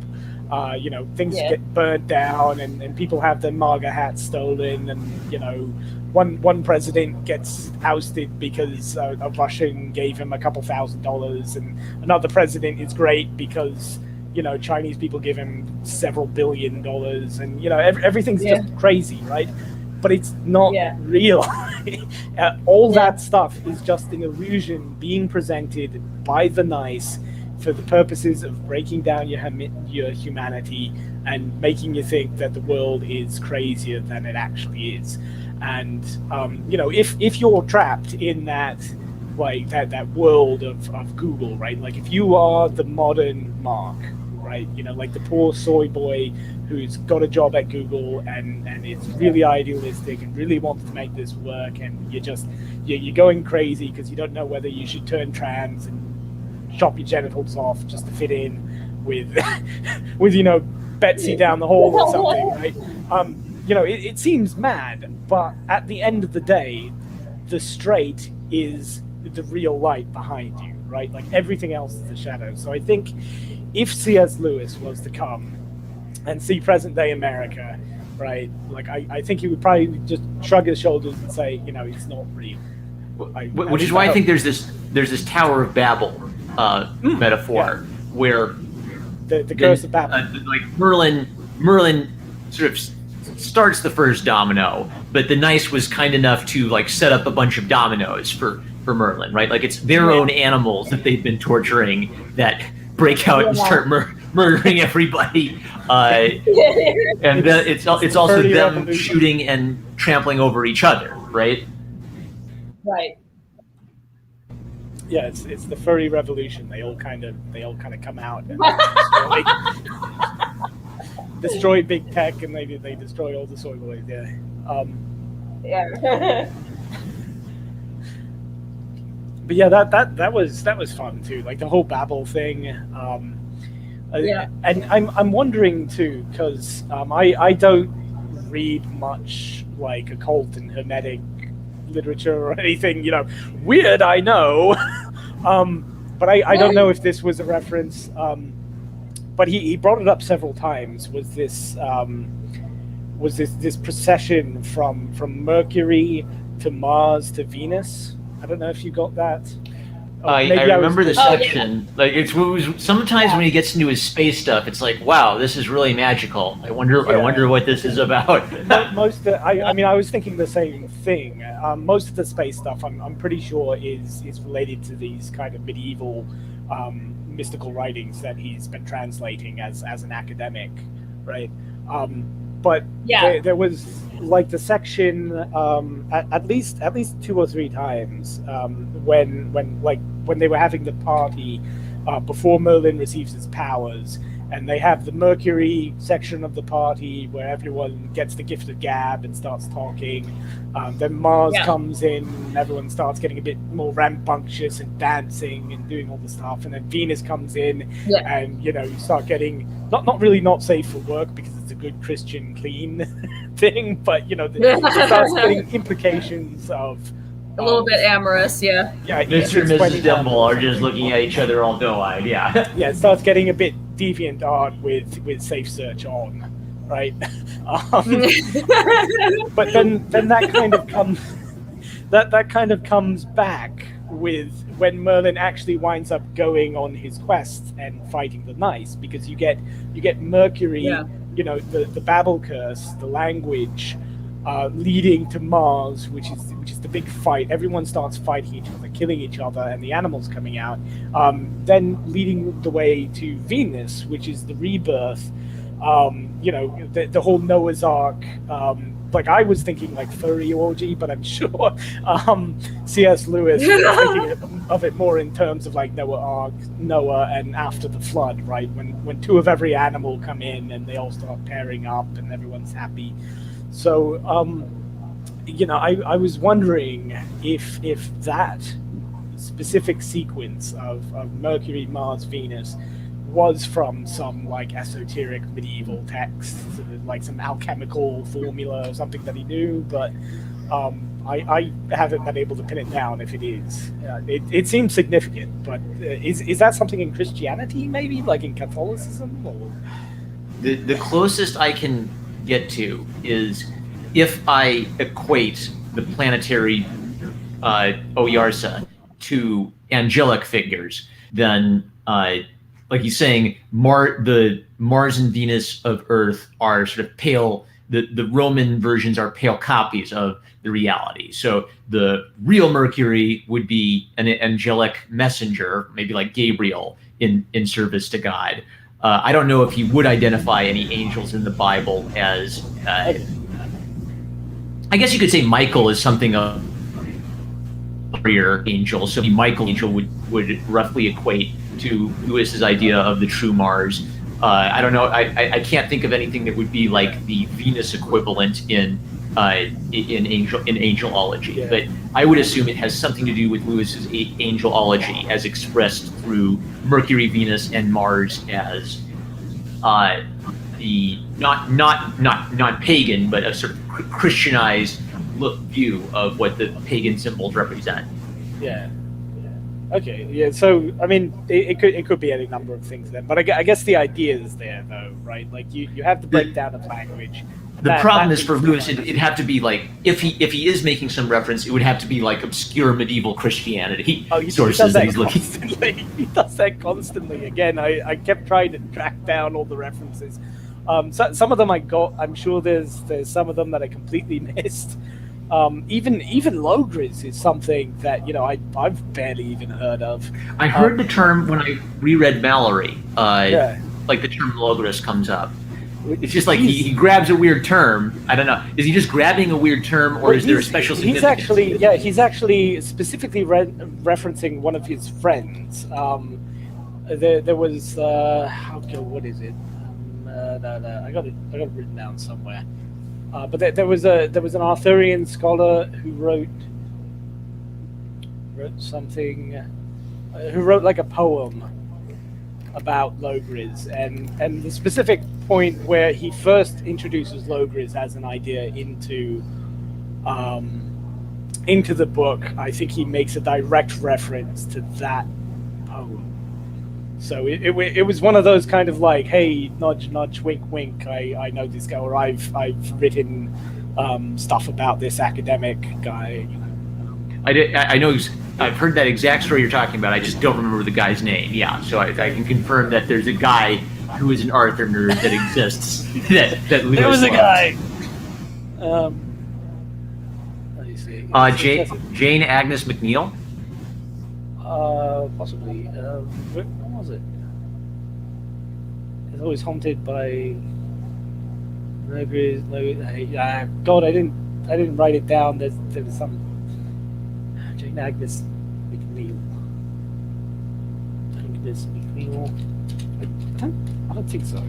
You know, things get burnt down, and people have their MAGA hats stolen, and, you know, one president gets ousted because a Russian gave him a couple $1,000, and another president is great because, you know, Chinese people give him several $1 billion, and, you know, everything's just crazy, right? But it's not real. All that stuff is just an illusion being presented by the nice for the purposes of breaking down your humanity and making you think that the world is crazier than it actually is. And you know, if you're trapped in that, like, that world of Google, right? Like, if you are the modern Mark, right? You know, like the poor soy boy who's got a job at Google and is really idealistic and really wants to make this work, and you're going crazy because you don't know whether you should turn trans and chop your genitals off just to fit in with you know, Betsy down the hall or something, right? You know, it seems mad, but at the end of the day, the straight is the real light behind you, right? Like, everything else is the shadow. So I think if C.S. Lewis was to come and see present day America, right, like, I think he would probably just shrug his shoulders and say, you know, it's not real. Which is why I think there's this Tower of Babel metaphor where the curse of Babel, like Merlin sort of starts the first domino, but the nice was kind enough to, like, set up a bunch of dominoes for Merlin, right? Like, it's their own animals that they've been torturing that break out and start murdering everybody, and then it's also them shooting and trampling over each other, right? Right. Yeah, it's the furry revolution. They all kind of come out and destroy big tech, and they destroy all the soy boys. But yeah, that was fun too. Like, the whole Babel thing. And I'm wondering too, because I don't read much, like, occult and hermetic literature or anything, you know, weird, I know. But I don't know if this was a reference, but he brought it up several times, was this procession from Mercury to Mars to Venus. I don't know if you got that. I remember the section. Like, it was sometimes when he gets into his space stuff, it's like, wow, this is really magical. I wonder what this is about. I mean, I was thinking the same thing. Most of the space stuff, I'm pretty sure is related to these kind of medieval mystical writings that he's been translating as an academic, right? But there was, like, the section at least 2 or 3 times when they were having the party before Merlin receives his powers, and they have the Mercury section of the party where everyone gets the gift of gab and starts talking. Then Mars comes in, and everyone starts getting a bit more rambunctious and dancing and doing all the stuff. And then Venus comes in, and, you know, you start getting not safe for work because it's a good Christian clean thing, but, you know, it starts getting implications of a little bit amorous, Mr. and Mrs. Demble are just looking at each other all doe-eyed, it starts getting a bit deviant art with safe search on, right? But then that kind of comes back when Merlin actually winds up going on his quest and fighting the knights, because you get Mercury, you know, the Babel curse, the language, leading to Mars, which is the big fight. Everyone starts fighting each other, killing each other, and the animals coming out. Then leading the way to Venus, which is the rebirth. You know, the whole Noah's Ark. Like, I was thinking like furry orgy, but I'm sure C.S. Lewis was thinking of it more in terms of like Noah and after the flood, right? When two of every animal come in and they all start pairing up and everyone's happy. So, you know, I was wondering if that specific sequence of Mercury, Mars, Venus was from some like esoteric medieval text, like some alchemical formula or something that he knew, but I haven't been able to pin it down if it is. It seems significant, but is that something in Christianity, maybe, like in Catholicism? Or? The closest I can get to is if I equate the planetary Oyarsa to angelic figures, then like he's saying, the Mars and Venus of Earth are sort of pale. The Roman versions are pale copies of the reality. So the real Mercury would be an angelic messenger, maybe like Gabriel in service to God. I don't know if he would identify any angels in the Bible as. I guess you could say Michael is something of a warrior angel. So Michael angel would roughly equate to Lewis's idea of the true Mars. I don't know. I can't think of anything that would be like the Venus equivalent in angelology. Yeah. But I would assume it has something to do with Lewis's angelology as expressed through Mercury, Venus, and Mars as the not pagan, but a sort of Christianized view of what the pagan symbols represent. Yeah. Okay, yeah, so, I mean, it could be any number of things then, but I guess the idea is there, though, right? Like, you have the breakdown of language. The problem is for Lewis, it'd have to be like, if he is making some reference, it would have to be like obscure medieval Christianity sources that he's looking. He does that constantly. Again, I kept trying to track down all the references. Some of them I got. I'm sure there's some of them that I completely missed. Even Logris is something that, you know, I've barely even heard of. I heard the term when I reread Mallory. Like the term Logris comes up. It's just like he grabs a weird term. I don't know. Is he just grabbing a weird term, or is there a special significance? He's actually specifically referencing one of his friends. There was what is it? I got it written down somewhere. But there was an Arthurian scholar who wrote something, who wrote like a poem about Logris, and the specific point where he first introduces Logris as an idea into the book, I think he makes a direct reference to that poem. So it was one of those kind of like, hey, nudge, nudge, wink, wink. I know this guy, or I've written stuff about this academic guy. You know. I know. I've heard that exact story you're talking about. I just don't remember the guy's name. Yeah, so I can confirm that there's a guy who is an Arthur nerd that exists. that Lewis there was a guy. Let me see. Jane Agnes McNeil. Possibly. What was it? It's always haunted by. God, I didn't write it down. There was some. Jane Agnes McNeil. Agnes McNeil. I don't think so.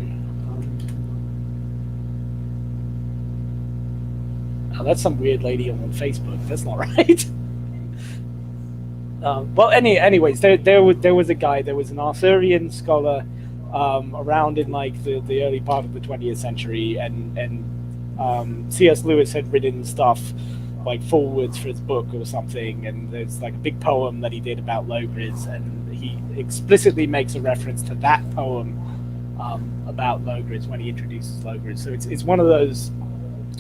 That's some weird lady on Facebook. That's not right. Well, anyways, there was a guy. There was an Arthurian scholar around in like the early part of the 20th century, and C.S. Lewis had written stuff like forwards for his book or something, and there's like a big poem that he did about Logris, and he explicitly makes a reference to that poem about Logris when he introduces Logris. So it's one of those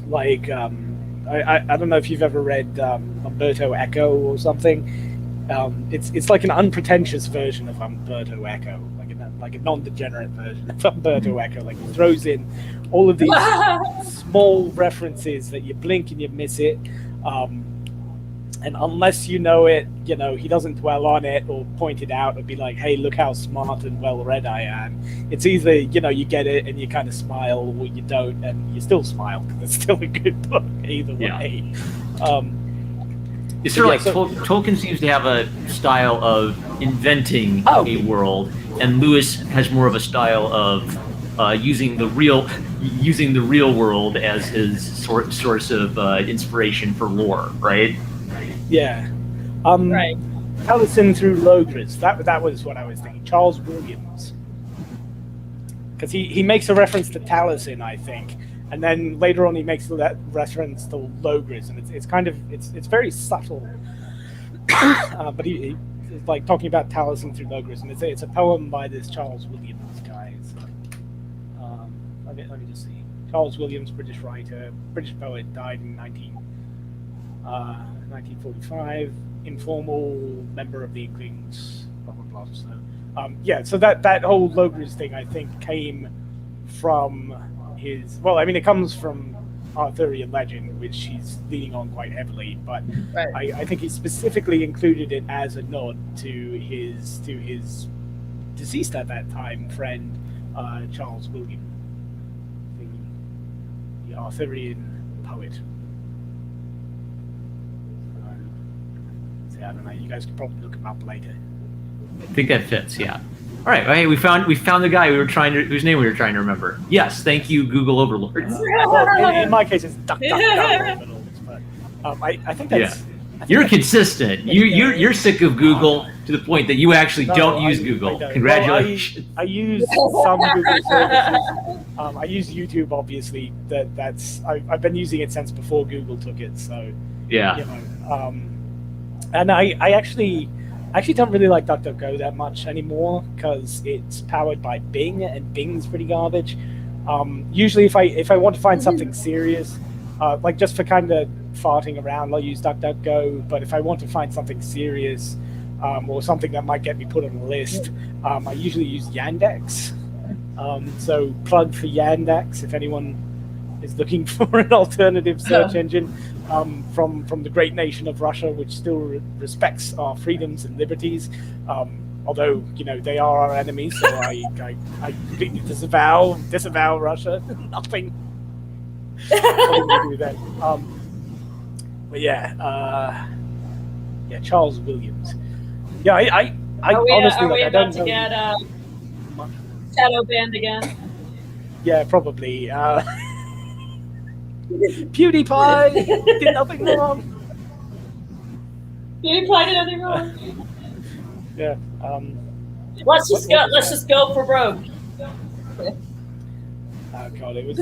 like I don't know if you've ever read Umberto Eco or something. It's like an unpretentious version of Umberto Eco, like a non-degenerate version of Umberto Eco. Like, he throws in all of these small references that you blink and you miss it. And unless you know it, he doesn't dwell on it or point it out and be like, hey, look how smart and well-read I am. It's either, you get it and you kind of smile, or you don't and you still smile, because it's still a good book either way. It's sort of like Tolkien seems to have a style of inventing a world, and Lewis has more of a style of using the real world as his source of inspiration for lore, right? Yeah. Right. Taliesin through Logres. That was what I was thinking. Charles Williams. Because he makes a reference to Taliesin, I think. And then later on he makes that reference to Logres. And it's kind of, it's very subtle. But he's like talking about Taliesin through Logres. And it's a poem by this Charles Williams guy. So, let me just see. Charles Williams, British writer, British poet, died in 1945, informal member of the Inklings, blah blah blah. So, so that whole Logres thing, I think, came from his. Well, I mean, it comes from Arthurian legend, which he's leaning on quite heavily. But I think he specifically included it as a nod to his deceased at that time friend, Charles William, the Arthurian poet. I don't know. You guys can probably look him up later. I think that fits. Yeah. All right. Hey, we found the guy whose name we were trying to remember. Yes. Thank you, Google Overlord. Well, in my case, it's DuckDuckGo. But I think that's. Yeah. You're consistent. You're sick of Google to the point that you actually don't use Google. Congratulations. Well, I use some Google services. I use YouTube, obviously. I've been using it since before Google took it. So yeah. And I actually don't really like DuckDuckGo that much anymore, because it's powered by Bing, and Bing's pretty garbage. Usually, if I want to find something serious, like just for kind of farting around, I'll use DuckDuckGo. But if I want to find something serious, or something that might get me put on a list, I usually use Yandex. So plug for Yandex if anyone is looking for an alternative search engine. From the great nation of Russia, which still respects our freedoms and liberties, although they are our enemies. So I completely disavow Russia. Nothing to do with that. But Charles Williams. Yeah, I honestly, are we I about don't to get shadow banned again? Yeah, probably. PewDiePie did nothing wrong. PewDiePie did nothing wrong. Yeah. Let's just go for broke. Oh god, it was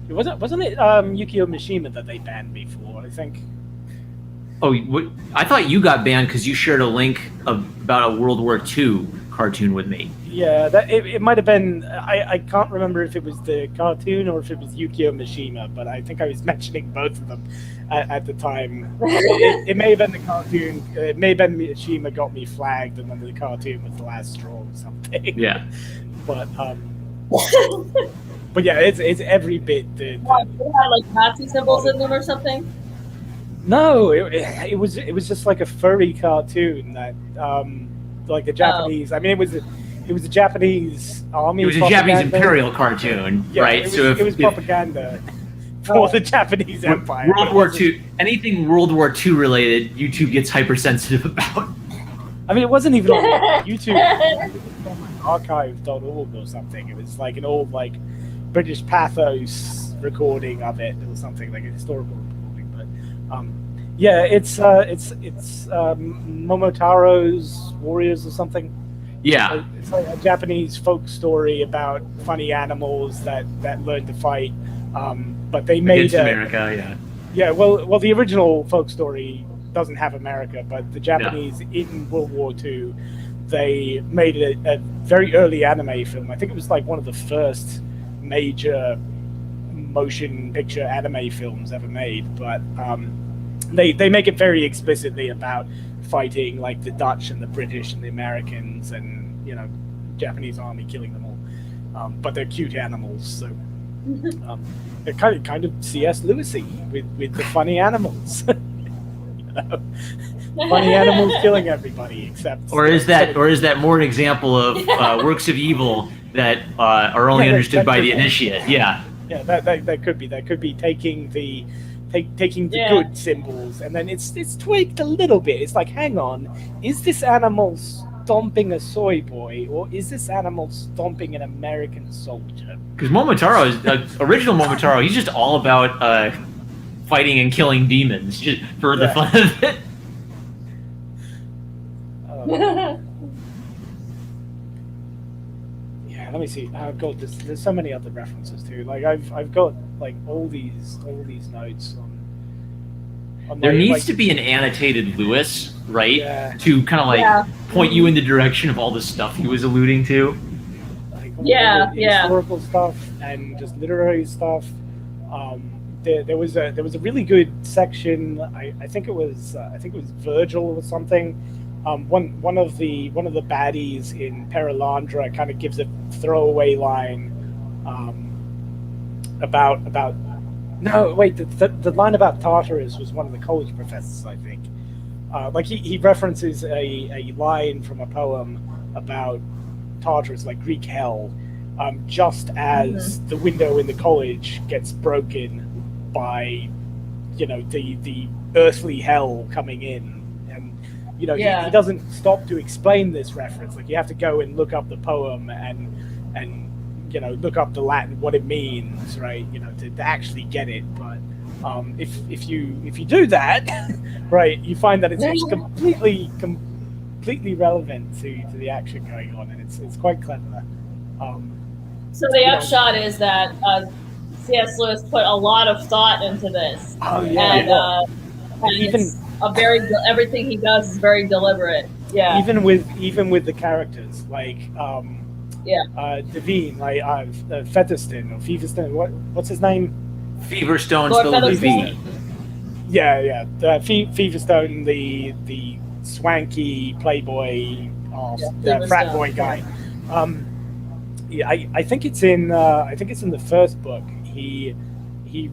Wasn't it Yukio Mishima that they banned me for, I think? Oh, I thought you got banned because you shared a link about a World War II cartoon with me. Yeah, it might have been. I can't remember if it was the cartoon or if it was Yukio Mishima, but I think I was mentioning both of them at the time. It may have been the cartoon. It may have been Mishima got me flagged, and then the cartoon was the last straw or something. Yeah. But yeah, it's every bit. It had like Nazi symbols in them or something. No, it was just like a furry cartoon that like the Japanese. I mean, it was a Japanese army. It was a Japanese imperial cartoon, right? It was propaganda for the Japanese Empire. World War II, anything World War II related, YouTube gets hypersensitive about. I mean, it wasn't even on YouTube. It was on archive.org or something. It was like an old British pathos recording of it or something, like a historical recording. But it's Momotaro's Warriors or something. Yeah, it's like a Japanese folk story about funny animals that learn to fight. But they made America. Yeah. Yeah. Well, the original folk story doesn't have America, but the Japanese in World War II they made a very early anime film. I think it was like one of the first major motion picture anime films ever made, but they make it very explicitly about fighting like the Dutch and the British and the Americans and Japanese army killing them all, but they're cute animals, so they're kind of C.S. Lewisy with the funny animals. Funny animals killing everybody, except. Or is that more an example of works of evil that are only understood by the initiate? Yeah. Yeah, that could be. That could be taking the good symbols, and then it's tweaked a little bit. It's like, hang on, is this animal stomping a soy boy, or is this animal stomping an American soldier? Because Momotaro is original Momotaro. He's just all about fighting and killing demons, just for the fun of it. Yeah, let me see. Oh god, there's so many other references too. Like I've got like all these notes on there my, needs like, to be an annotated Lewis, right? Yeah. To kind of like point you in the direction of all the stuff he was alluding to. Like all the historical stuff and just literary stuff. There was a really good section. I think it was Virgil or something. One of the baddies in Perilandra kind of gives a throwaway line about no wait the line about Tartarus was one of the college professors, I think. Like he references a line from a poem about Tartarus, like Greek hell, just as the window in the college gets broken by the earthly hell coming in. He doesn't stop to explain this reference. Like, you have to go and look up the poem and look up the Latin, what it means, right? To actually get it. But if you do that, right, you find that it's completely relevant to the action going on, and it's quite clever. So the upshot is that C.S. Lewis put a lot of thought into this. Oh yeah. And everything he does is very deliberate. Yeah. Even with the characters, like Devine, like Featherstone or Feverstone. What's his name? Feverstone, spelled with a V. Yeah. Feverstone, the swanky playboy, frat boy guy. I think it's in the first book. He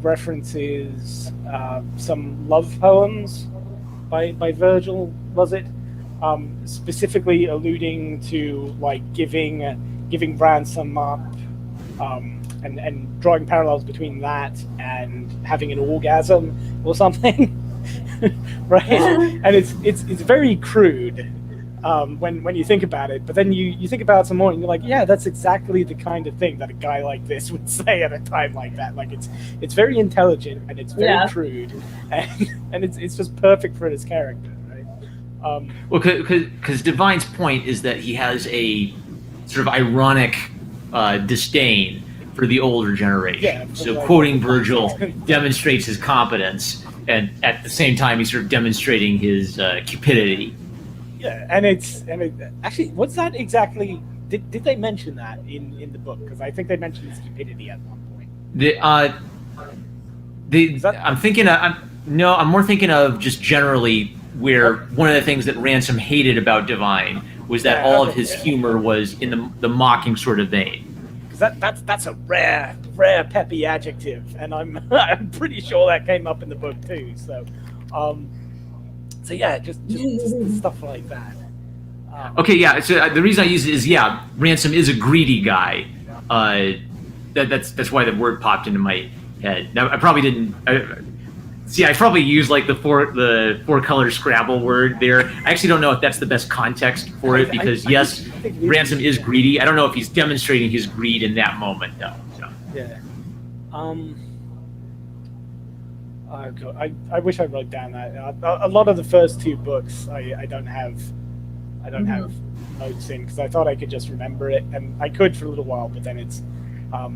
references some love poems by Virgil, was it? Specifically alluding to like giving ransom up, and drawing parallels between that and having an orgasm or something, right? And it's very crude when you think about it, but then you think about it some more and you're like, yeah, that's exactly the kind of thing that a guy like this would say at a time like that. Like it's very intelligent and it's very crude, and it's just perfect for his character, right? Well, because Divine's point is that he has a sort of ironic disdain for the older generation. Yeah, so quoting Virgil demonstrates his competence, and at the same time he's sort of demonstrating his cupidity. Yeah, and actually, what's that exactly? Did they mention that in the book? Because I think they mentioned his stupidity at one point. I'm more thinking of just generally where one of the things that Ransom hated about Divine was that all of his humor was in the mocking sort of vein. Because that's a rare peppy adjective, and I'm pretty sure that came up in the book too. So. So yeah, just stuff like that. Okay, yeah. So the reason I use it is, Ransom is a greedy guy. That's why the word popped into my head. Now I probably didn't. I probably used like the four color Scrabble word there. I actually don't know if that's the best context for it, because yes, Ransom is greedy. I don't know if he's demonstrating his greed in that moment though. So. Yeah. I wish I wrote down that. A lot of the first two books I don't have notes in, because I thought I could just remember it, and I could for a little while, but then it's. I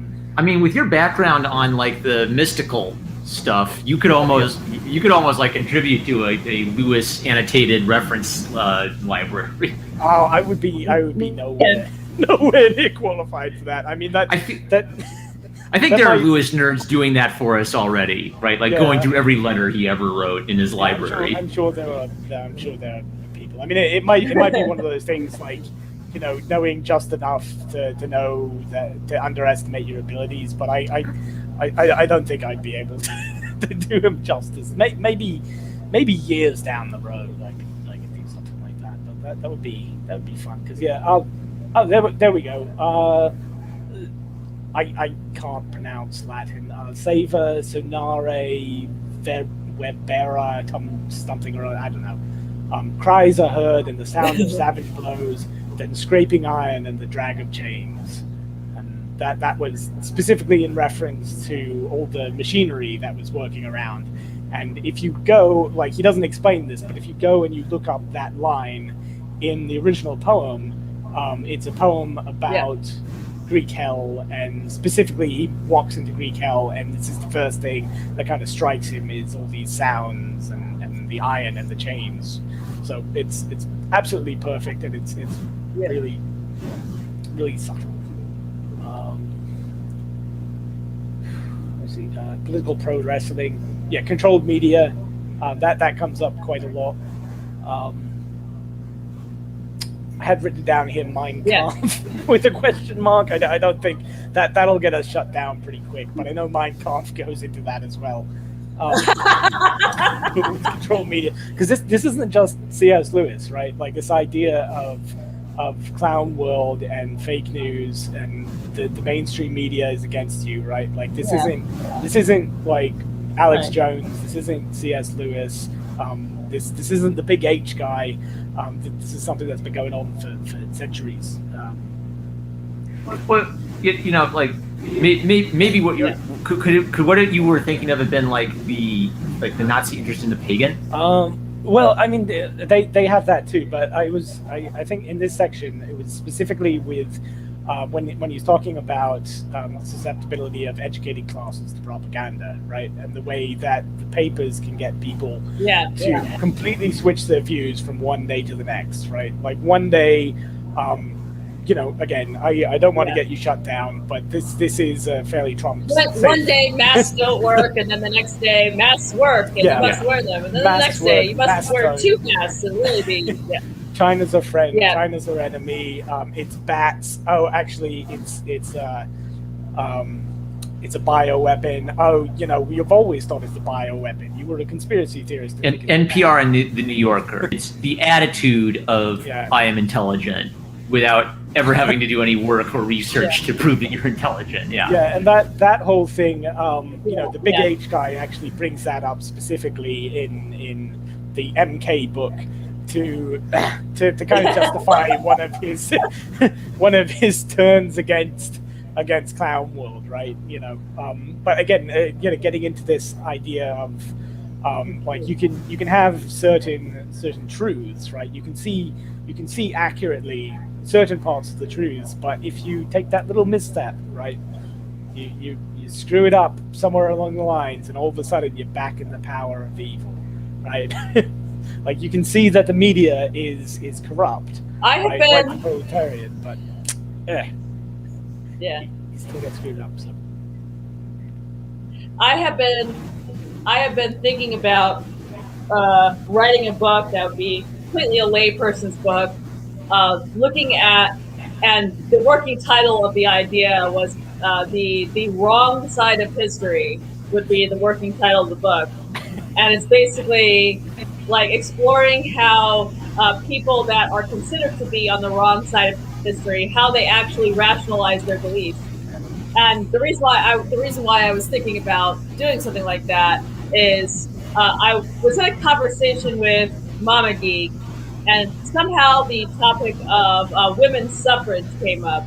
mean, with your background on like the mystical stuff, you could almost like contribute to a Lewis annotated reference library. Oh, I would be nowhere near qualified for that. I mean, I think there are Lewis nerds doing that for us already, right? Like going through every letter he ever wrote in his library. I'm sure there are people. I mean, it might be one of those things like, you know, knowing just enough to know that to underestimate your abilities. But I don't think I'd be able to do him justice. Maybe years down the road, I could do something like that. But that would be fun because there we go. I can't pronounce Latin. Sava, Sonare, Verbera, something or other, I don't know. Cries are heard and the sound of savage blows, then scraping iron and the drag of chains. And that was specifically in reference to all the machinery that was working around. And if you go, like, he doesn't explain this, but if you go and you look up that line in the original poem, it's a poem about Greek hell, and specifically he walks into Greek hell, and this is the first thing that kind of strikes him is all these sounds and the iron and the chains. So it's absolutely perfect, and it's really, really subtle. Let's see, political pro wrestling, controlled media, that comes up quite a lot. I had written down here Mein Kampf with a question mark. I don't think that'll get us shut down pretty quick, but I know Mein Kampf goes into that as well. Control media, because this isn't just C.S. Lewis, right? Like this idea of clown world and fake news and the mainstream media is against you, right? Like this isn't like Alex Jones. This isn't C.S. Lewis. This isn't the big H guy. This is something that's been going on for centuries. Well, you know, like maybe what you could what you were thinking of have been like the Nazi interest in the pagan. Well, I mean, they have that too, but I think in this section it was specifically with when he's talking about susceptibility of educated classes to propaganda, right, and the way that the papers can get people to completely switch their views from one day to the next, right? Like one day, you know, again, I don't want to get you shut down, but this is a fairly Trump. One day masks don't work, and then the next day masks work, and you must wear them, and then the next day you must wear two masks and really be China's a friend. China's our enemy. It's bats. Oh, actually, it's a bioweapon. Oh, you know, you've always thought it's a bioweapon. You were a conspiracy theorist. And NPR and the New Yorker. It's the attitude of I am intelligent without ever having to do any work or research to prove that you're intelligent. Yeah, and that whole thing, you know, the big H guy actually brings that up specifically in the MK book. To kind of justify one of his turns against Clown World, right? You know, but again, you know, getting into this idea of like you can have certain truths, right? You can see accurately certain parts of the truths, but if you take that little misstep, right, you screw it up somewhere along the lines, and all of a sudden you're back in the power of evil, right? Like you can see that the media is corrupt. I have been like proletarian, but he still gets screwed up. So I have been thinking about writing a book that would be completely a layperson's book, looking at, and the working title of the idea was the wrong side of history would be the working title of the book, and it's basically like exploring how people that are considered to be on the wrong side of history, how they actually rationalize their beliefs. And the reason why I was thinking about doing something like that is I was in a conversation with Marmaduke, and somehow the topic of women's suffrage came up,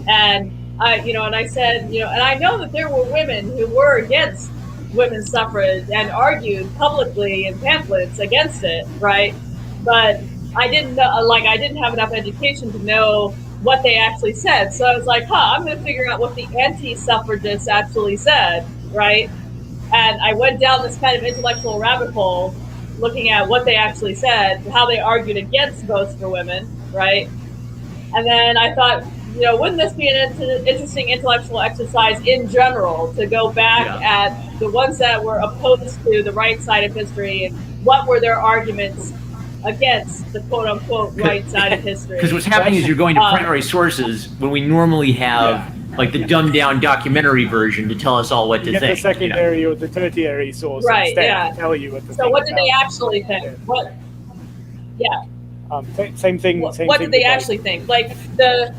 and I said, you know, and I know that there were women who were against women's suffrage and argued publicly in pamphlets against it, right? But I didn't know, I didn't have enough education to know what they actually said. So I was like, I'm going to figure out what the anti-suffragists actually said, right? And I went down this kind of intellectual rabbit hole looking at what they actually said, how they argued against votes for women. right? And then I thought, wouldn't this be an interesting intellectual exercise in general to go back at the ones that were opposed to the right side of history and what were their arguments against the quote-unquote right side of history? Because what's happening is you're going to primary sources when we normally have like the dumbed-down documentary version to tell us all what to think. The secondary or the tertiary source instead to tell you what to think. So what did they actually think? What? Yeah. Same thing. What did they actually think? Like the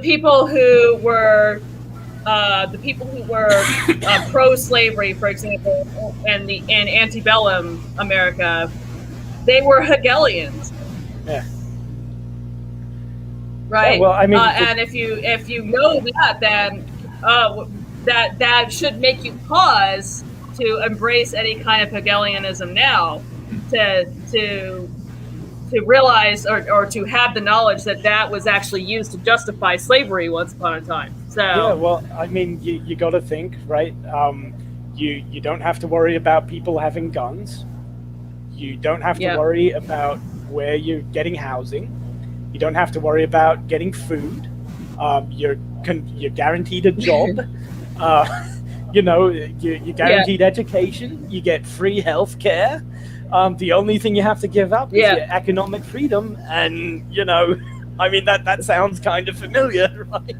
people who were pro-slavery, for example, in antebellum America, they were Hegelians. Yeah. Right. Yeah, well, I mean, and if you know that, then that should make you pause to embrace any kind of Hegelianism now, to realize or to have the knowledge that was actually used to justify slavery once upon a time. So yeah, well, I mean, you got to think, right? You don't have to worry about people having guns. You don't have to worry about where you're getting housing. You don't have to worry about getting food. You're guaranteed a job. You're guaranteed education. You get free health care. The only thing you have to give up is your economic freedom. And, I mean, that sounds kind of familiar, right?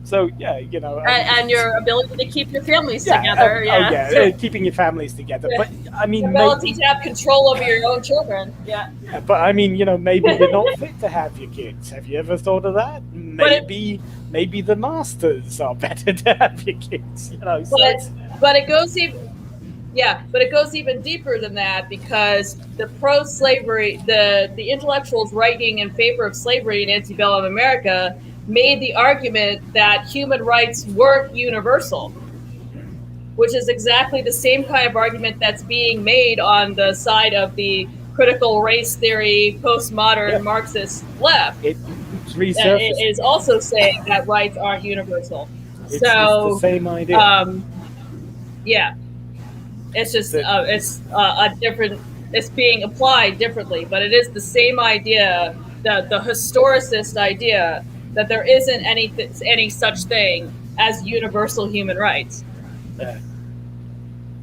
So, yeah, and your ability to keep your families together. Keeping your families together. But, I mean... Your ability to have control over your own children. Yeah, but, I mean, maybe you're not fit to have your kids. Have you ever thought of that? Maybe the masters are better to have your kids, But it goes even... Yeah, but it goes even deeper than that, because the pro-slavery, the intellectuals writing in favor of slavery in antebellum America made the argument that human rights weren't universal, which is exactly the same kind of argument that's being made on the side of the critical race theory, postmodern Marxist left. It is also saying that rights aren't universal. It's the same idea. It's just it's a different. It's being applied differently, but it is the same idea. The historicist idea that there isn't any such thing as universal human rights. Yeah,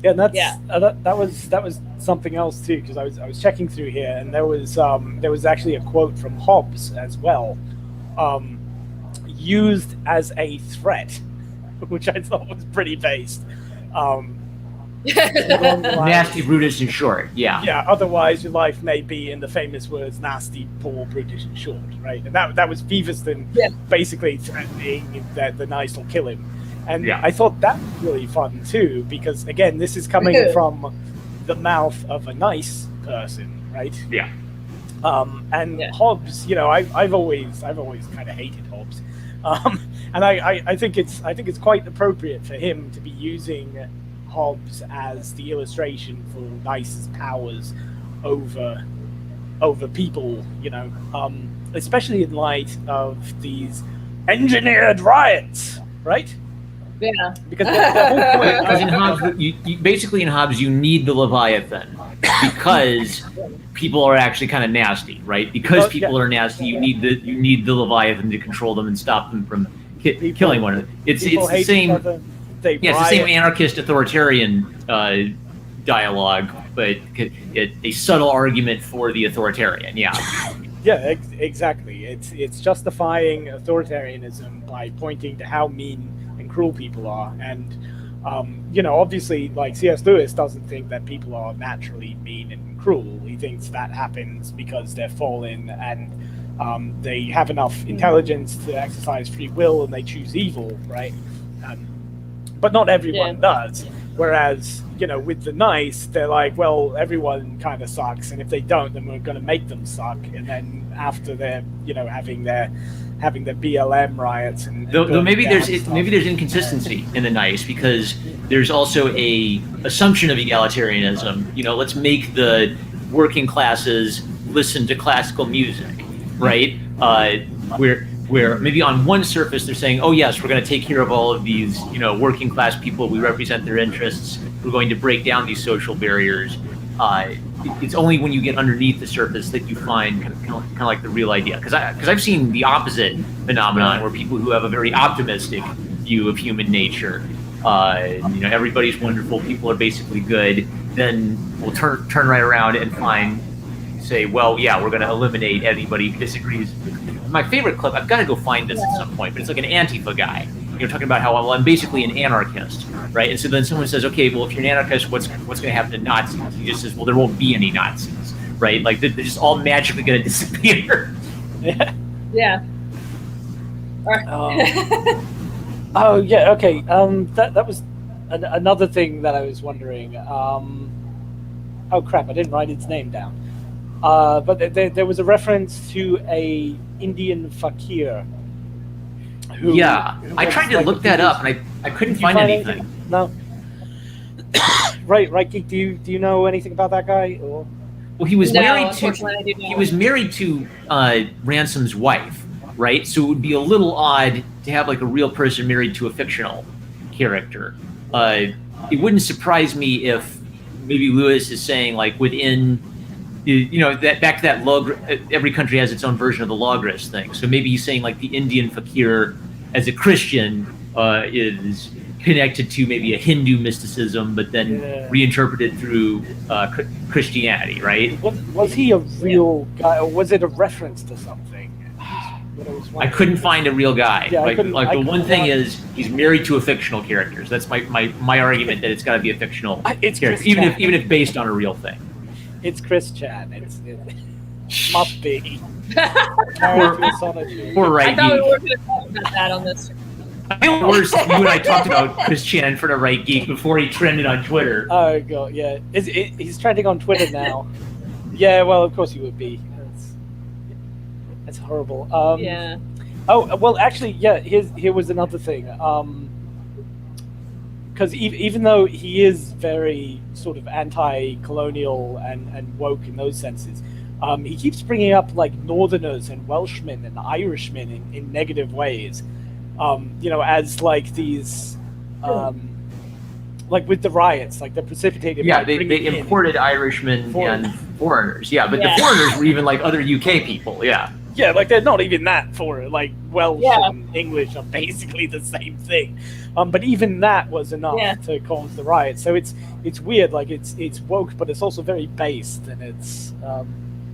and that was something else too, because I was checking through here, and there was actually a quote from Hobbes as well, used as a threat, which I thought was pretty based. Nasty, brutish, and short. Yeah. Otherwise, your life may be, in the famous words, nasty, poor, brutish, and short. Right, and that was Feverstone basically threatening that the nice will kill him. And I thought that was really fun too, because again, this is coming from the mouth of a nice person, right? Yeah. And Hobbes, I've always kind of hated Hobbes, and I think it's quite appropriate for him to be using Hobbes as the illustration for nice's powers over people, especially in light of these engineered riots, right? Yeah. Because the whole point. Because in Hobbes, basically in Hobbes, you need the Leviathan because people are actually kind of nasty, right? Because people are nasty, you need the Leviathan to control them and stop them from killing one another. It's the same. It's the same anarchist authoritarian dialogue, but a subtle argument for the authoritarian. Yeah. Yeah, exactly. It's justifying authoritarianism by pointing to how mean and cruel people are, and obviously, like C.S. Lewis doesn't think that people are naturally mean and cruel. He thinks that happens because they're fallen and they have enough intelligence to exercise free will and they choose evil, right? But not everyone does. Whereas, with the nice, they're like, well, everyone kind of sucks, and if they don't, then we're going to make them suck. And then after they're, having their BLM riots and though maybe there's inconsistency in the nice, because there's also a assumption of egalitarianism. Let's make the working classes listen to classical music, right? Where maybe on one surface they're saying, oh yes, we're going to take care of all of these, working class people. We represent their interests. We're going to break down these social barriers. it's only when you get underneath the surface that you find kind of like the real idea. Because I've seen the opposite phenomenon where people who have a very optimistic view of human nature, everybody's wonderful, people are basically good, then will turn right around and say, well, yeah, we're going to eliminate anybody who disagrees. My favorite clip, I've got to go find this at some point, but it's like an Antifa guy. Talking about how, well, I'm basically an anarchist, right? And so then someone says, okay, well, if you're an anarchist, what's going to happen to Nazis? He just says, well, there won't be any Nazis, right? Like, they're just all magically going to disappear. Yeah. Oh, yeah, okay. That was another thing that I was wondering. Oh, crap, I didn't write its name down. But there was a reference to a Indian fakir. Who I tried to look that up, and I couldn't find anything. No. Right, Geek. Do you know anything about that guy? Or? Well, he was married to Ransom's wife, right? So it would be a little odd to have like a real person married to a fictional character. It wouldn't surprise me if maybe Lewis is saying like within. That back to that every country has its own version of the Logris thing. So maybe he's saying like the Indian fakir as a Christian is connected to maybe a Hindu mysticism, but then reinterpreted through Christianity, right? Was he a real guy, or was it a reference to something? I couldn't find a real guy. Yeah, the one thing is he's married to a fictional character. So that's my argument that it's got to be a fictional character, even if based on a real thing. It's Chris Chan. It must be. Poor right. I thought we were going to talk about that on this. I feel worse. You and I talked about Chris Chan for the Right Geek before he trended on Twitter. Oh god, yeah. He's trending on Twitter now. Yeah, well, of course he would be. That's horrible. Yeah. Oh well, actually, yeah. Here was another thing. Because even though he is very sort of anti-colonial and woke in those senses, he keeps bringing up like Northerners and Welshmen and Irishmen in negative ways, as like these, like with the riots, like the precipitated. Yeah, they imported Irishmen and foreigners. Yeah, but the foreigners were even like other UK people. Yeah. Yeah, like they're not even that foreign. Like Welsh and English are basically the same thing. But even that was enough to cause the riot. So it's weird. Like it's woke, but it's also very based, and it's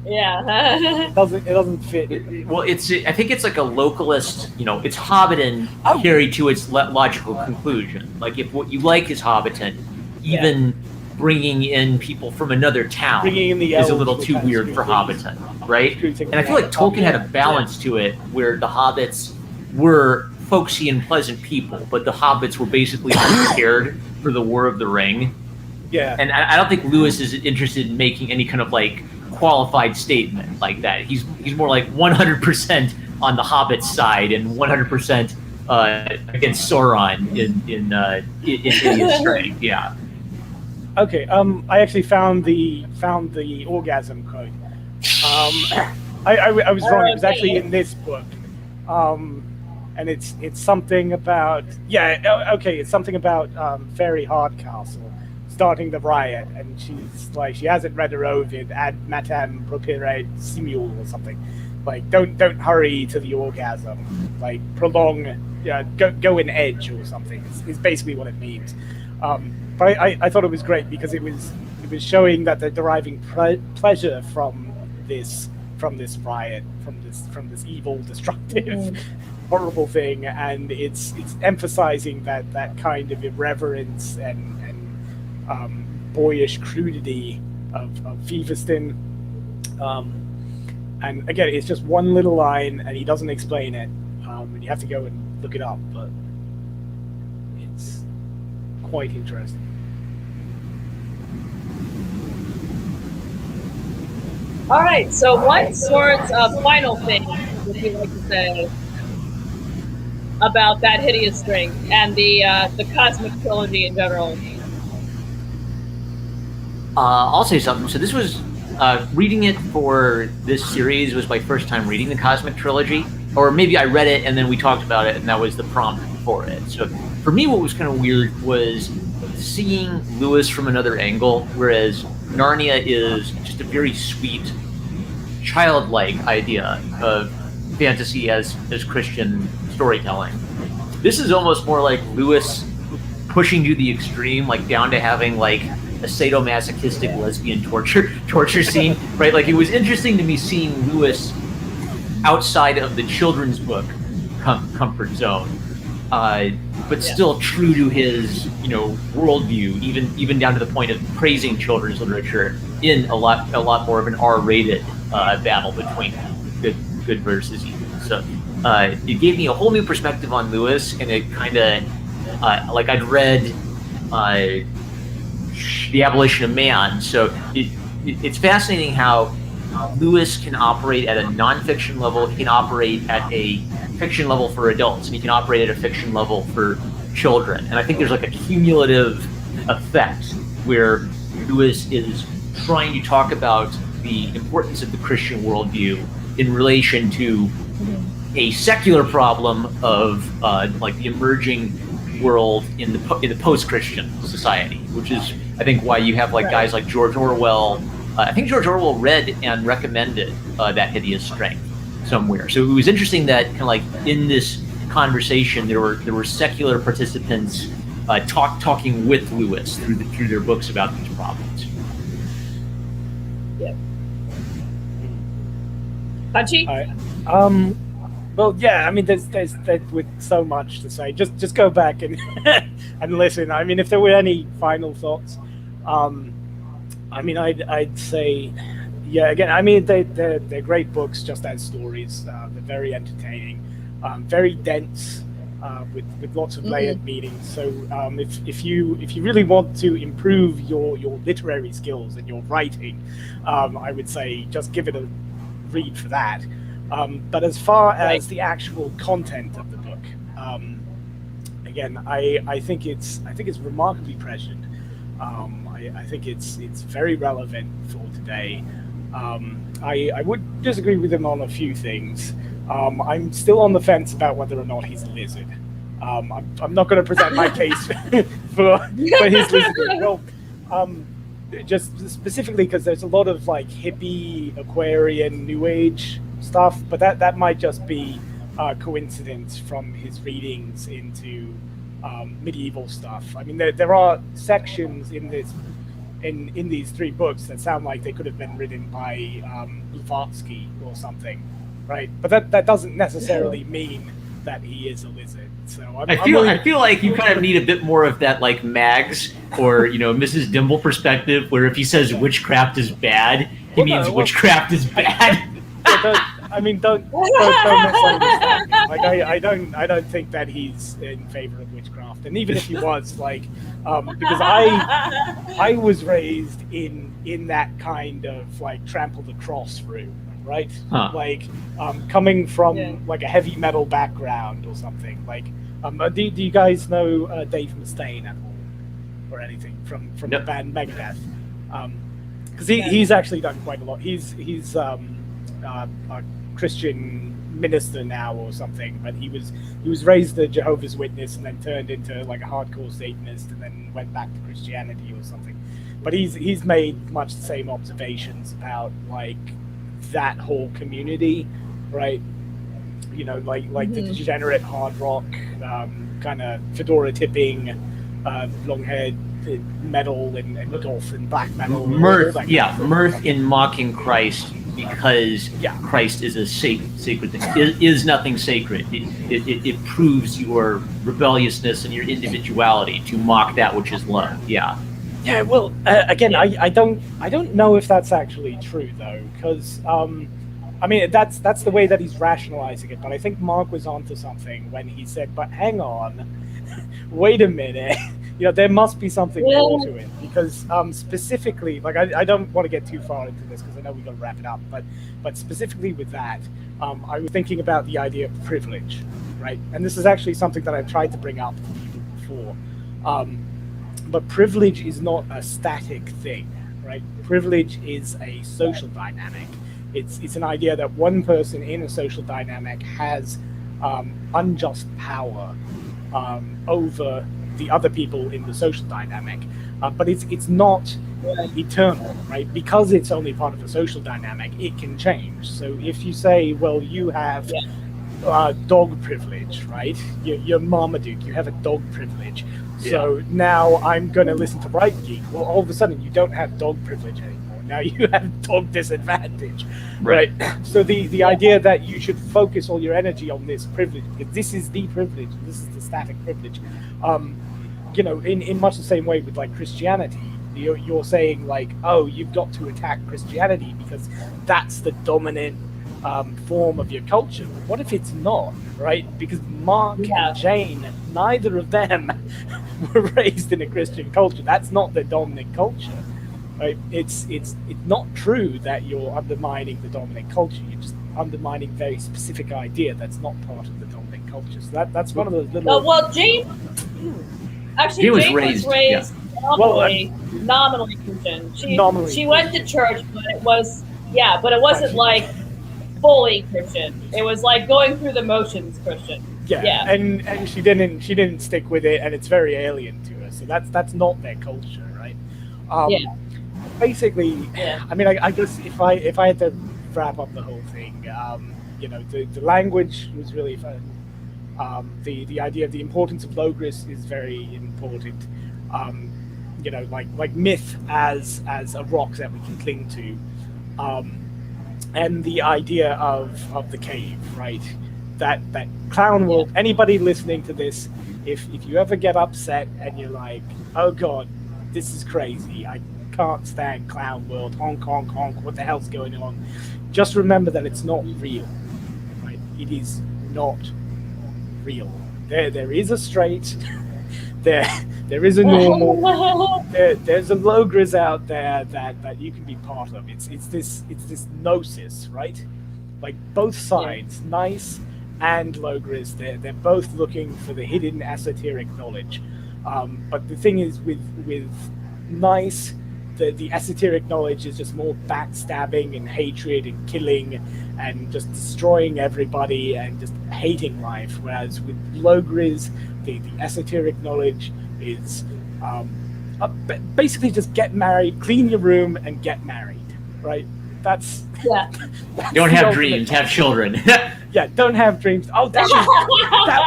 it doesn't fit. I think it's like a localist. It's Hobbiton carried to its logical conclusion. Like if what you like is Hobbiton, even bringing in people from another town is a little too weird for Hobbiton, right? And I feel like Tolkien had a balance to it where the hobbits were folksy and pleasant people, but the hobbits were basically unprepared for the War of the Ring. Yeah. And I don't think Lewis is interested in making any kind of like qualified statement like that. He's more like 100% on the hobbit side and 100% against Sauron in his strength. Yeah. Okay, I actually found the orgasm quote. I was wrong. It was actually in this book, and it's something about it's something about Fairy Hardcastle starting the riot, and she's like she hasn't read her Ovid ad matam propere simul or something. Like don't hurry to the orgasm. Like prolong, go in edge or something. It's basically what it means. But I thought it was great because it was showing that they're deriving pleasure from this riot, from this evil, destructive, horrible thing, and it's emphasizing that kind of irreverence and boyish crudity of Feverston. And again, it's just one little line, and he doesn't explain it, and you have to go and look it up, but it's quite interesting. All right. So, what sorts of final things would you like to say about that hideous string and the Cosmic Trilogy in general? I'll say something. So this was reading it for this series was my first time reading the Cosmic Trilogy, or maybe I read it and then we talked about it, and that was the prompt for it. So for me, what was kind of weird was seeing Lewis from another angle, whereas Narnia is just a very sweet, childlike idea of fantasy as Christian storytelling. This is almost more like Lewis pushing to the extreme, like down to having like a sadomasochistic lesbian torture scene, right? Like, it was interesting to me seeing Lewis outside of the children's book comfort zone, but still true to his, worldview, even down to the point of praising children's literature in a lot more of an R-rated battle between good versus evil. So it gave me a whole new perspective on Lewis, and it kind of like I'd read The Abolition of Man, so it's fascinating how Lewis can operate at a nonfiction level. He can operate at a fiction level for adults, and he can operate at a fiction level for children. And I think there's like a cumulative effect where Lewis is trying to talk about the importance of the Christian worldview in relation to a secular problem of like the emerging world in the post-Christian society, which is, I think, why you have like guys like George Orwell. I think George Orwell read and recommended That Hideous Strength somewhere. So it was interesting that kind of like in this conversation there were secular participants talking with Lewis through their books about these problems. Yeah. Punchy? Well, yeah. I mean, there's with so much to say. Just go back and and listen. I mean, if there were any final thoughts, I mean, I'd say, yeah. Again, I mean, they're great books just as stories. They're very entertaining, very dense, with lots of layered meanings. So if you really want to improve your literary skills and your writing, I would say just give it a read for that. But as far as the actual content of the book, again, I think it's remarkably prescient. I think it's very relevant for today. I would disagree with him on a few things. I'm still on the fence about whether or not he's a lizard. I'm not going to present my case for his lizard. Well, just specifically because there's a lot of like hippie, Aquarian, New Age stuff, but that might just be coincidence from his readings into medieval stuff. I mean, there are sections in these three books that sound like they could have been written by Blavatsky or something, right? But that doesn't necessarily mean that he is a lizard. So I feel like you kind of need a bit more of that, like Mags or Mrs. Dimble perspective, where if he says witchcraft is bad, he means witchcraft is bad. Don't misunderstand me. Like I don't think that he's in favor of witchcraft, and even if he was, like, because I was raised in that kind of like trample the cross route, right? Like coming from like a heavy metal background or something. Like, do you guys know Dave Mustaine at all or anything from the band Megadeth? Because he's actually done quite a lot. He's a Christian minister now or something, but he was raised a Jehovah's Witness and then turned into like a hardcore Satanist and then went back to Christianity or something. But he's made much the same observations about like that whole community, right? Like the degenerate hard rock, kind of fedora tipping, long haired metal and golf and black metal. Mirth in mocking Christ, because Christ is a sacred thing. Is nothing sacred. It proves your rebelliousness and your individuality to mock that which is love. Yeah. Well, again, I don't know if that's actually true though, because I mean that's the way that he's rationalizing it. But I think Mark was onto something when he said, "But hang on, wait a minute." There must be something more to it, because specifically, like I don't want to get too far into this because I know we've got to wrap it up, but specifically with that, I was thinking about the idea of privilege, right? And this is actually something that I've tried to bring up to people before. But privilege is not a static thing, right? Privilege is a social dynamic. It's an idea that one person in a social dynamic has unjust power over the other people in the social dynamic, but it's not eternal, right? Because it's only part of the social dynamic, it can change. So if you say, well, you have dog privilege, right? You're Marmaduke, you have a dog privilege. So now I'm going to listen to Right Geek. Well, all of a sudden you don't have dog privilege anymore. Now you have dog disadvantage, right? So the idea that you should focus all your energy on this privilege, because this is the privilege, this is the static privilege. You know, in much the same way with like Christianity, you're saying like, oh, you've got to attack Christianity because that's the dominant form of your culture. What if it's not, right? Because Mark and Jane, neither of them were raised in a Christian culture. That's not the dominant culture, right? It's not true that you're undermining the dominant culture. You're just undermining very specific idea that's not part of the dominant culture. So that's one of those little. Well, Jane. Actually, Jane was raised nominally Christian. She went to church, but it wasn't like fully Christian. It was like going through the motions Christian. Yeah. And she didn't stick with it, and it's very alien to her. So that's not their culture, right? Basically, I mean, I guess if I had to wrap up the whole thing, you know, the language was really fun. The idea of the importance of logos is very important. You know, like myth as a rock that we can cling to, and the idea of the cave, right? That clown world. Anybody listening to this, if you ever get upset and you're like, oh god, this is crazy, I can't stand clown world, honk honk honk, what the hell's going on? Just remember that it's not real, right? It is not real. There is a straight, there is a normal, there's a low grizz out there that you can be part of. It's this gnosis, right? Like both sides, nice and low grizz, they're both looking for the hidden esoteric knowledge. But the thing is with nice, the esoteric knowledge is just more backstabbing and hatred and killing and just destroying everybody and just hating life. Whereas with low grizz, the esoteric knowledge is basically just get married, clean your room, and get married, right? That's don't have dreams, have children. Yeah, don't have dreams. Oh, that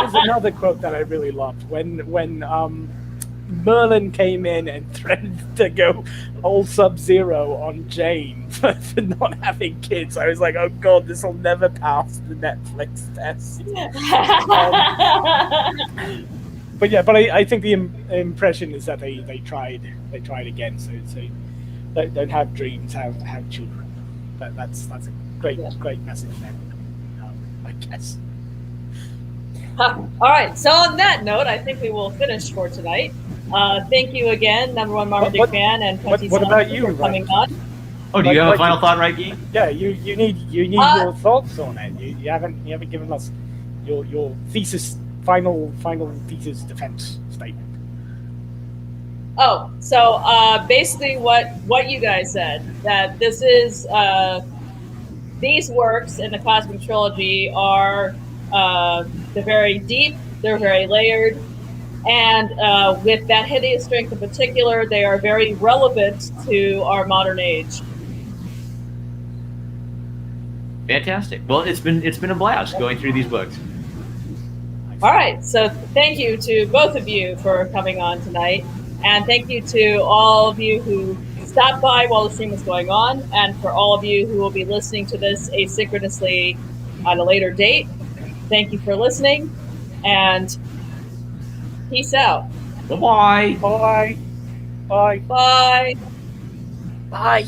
was another quote that I really loved when Merlin came in and threatened to go all Sub-Zero on Jane for not having kids. I was like, oh god, this will never pass the Netflix test. But I think the impression is that they tried again. So don't have dreams, have children. That's a great message there, I guess. All right. So on that note, I think we will finish for tonight. Thank you again, number one Marmaduke fan, and Punchy what about you for coming on. Oh, do you have a final thought, right, Geek? Yeah, you need your thoughts on it. You haven't given us your thesis, final thesis defense statement. Oh, so basically what you guys said, that this is these works in the Cosmic Trilogy are they're very deep, they're very layered, and with that hideous strength in particular, they are very relevant to our modern age. Fantastic. Well, it's been a blast going through these books. All right, so thank you to both of you for coming on tonight, and thank you to all of you who stopped by while the stream was going on, and for all of you who will be listening to this asynchronously on a later date. Thank you for listening, and peace out. Bye-bye. Bye. Bye. Bye. Bye.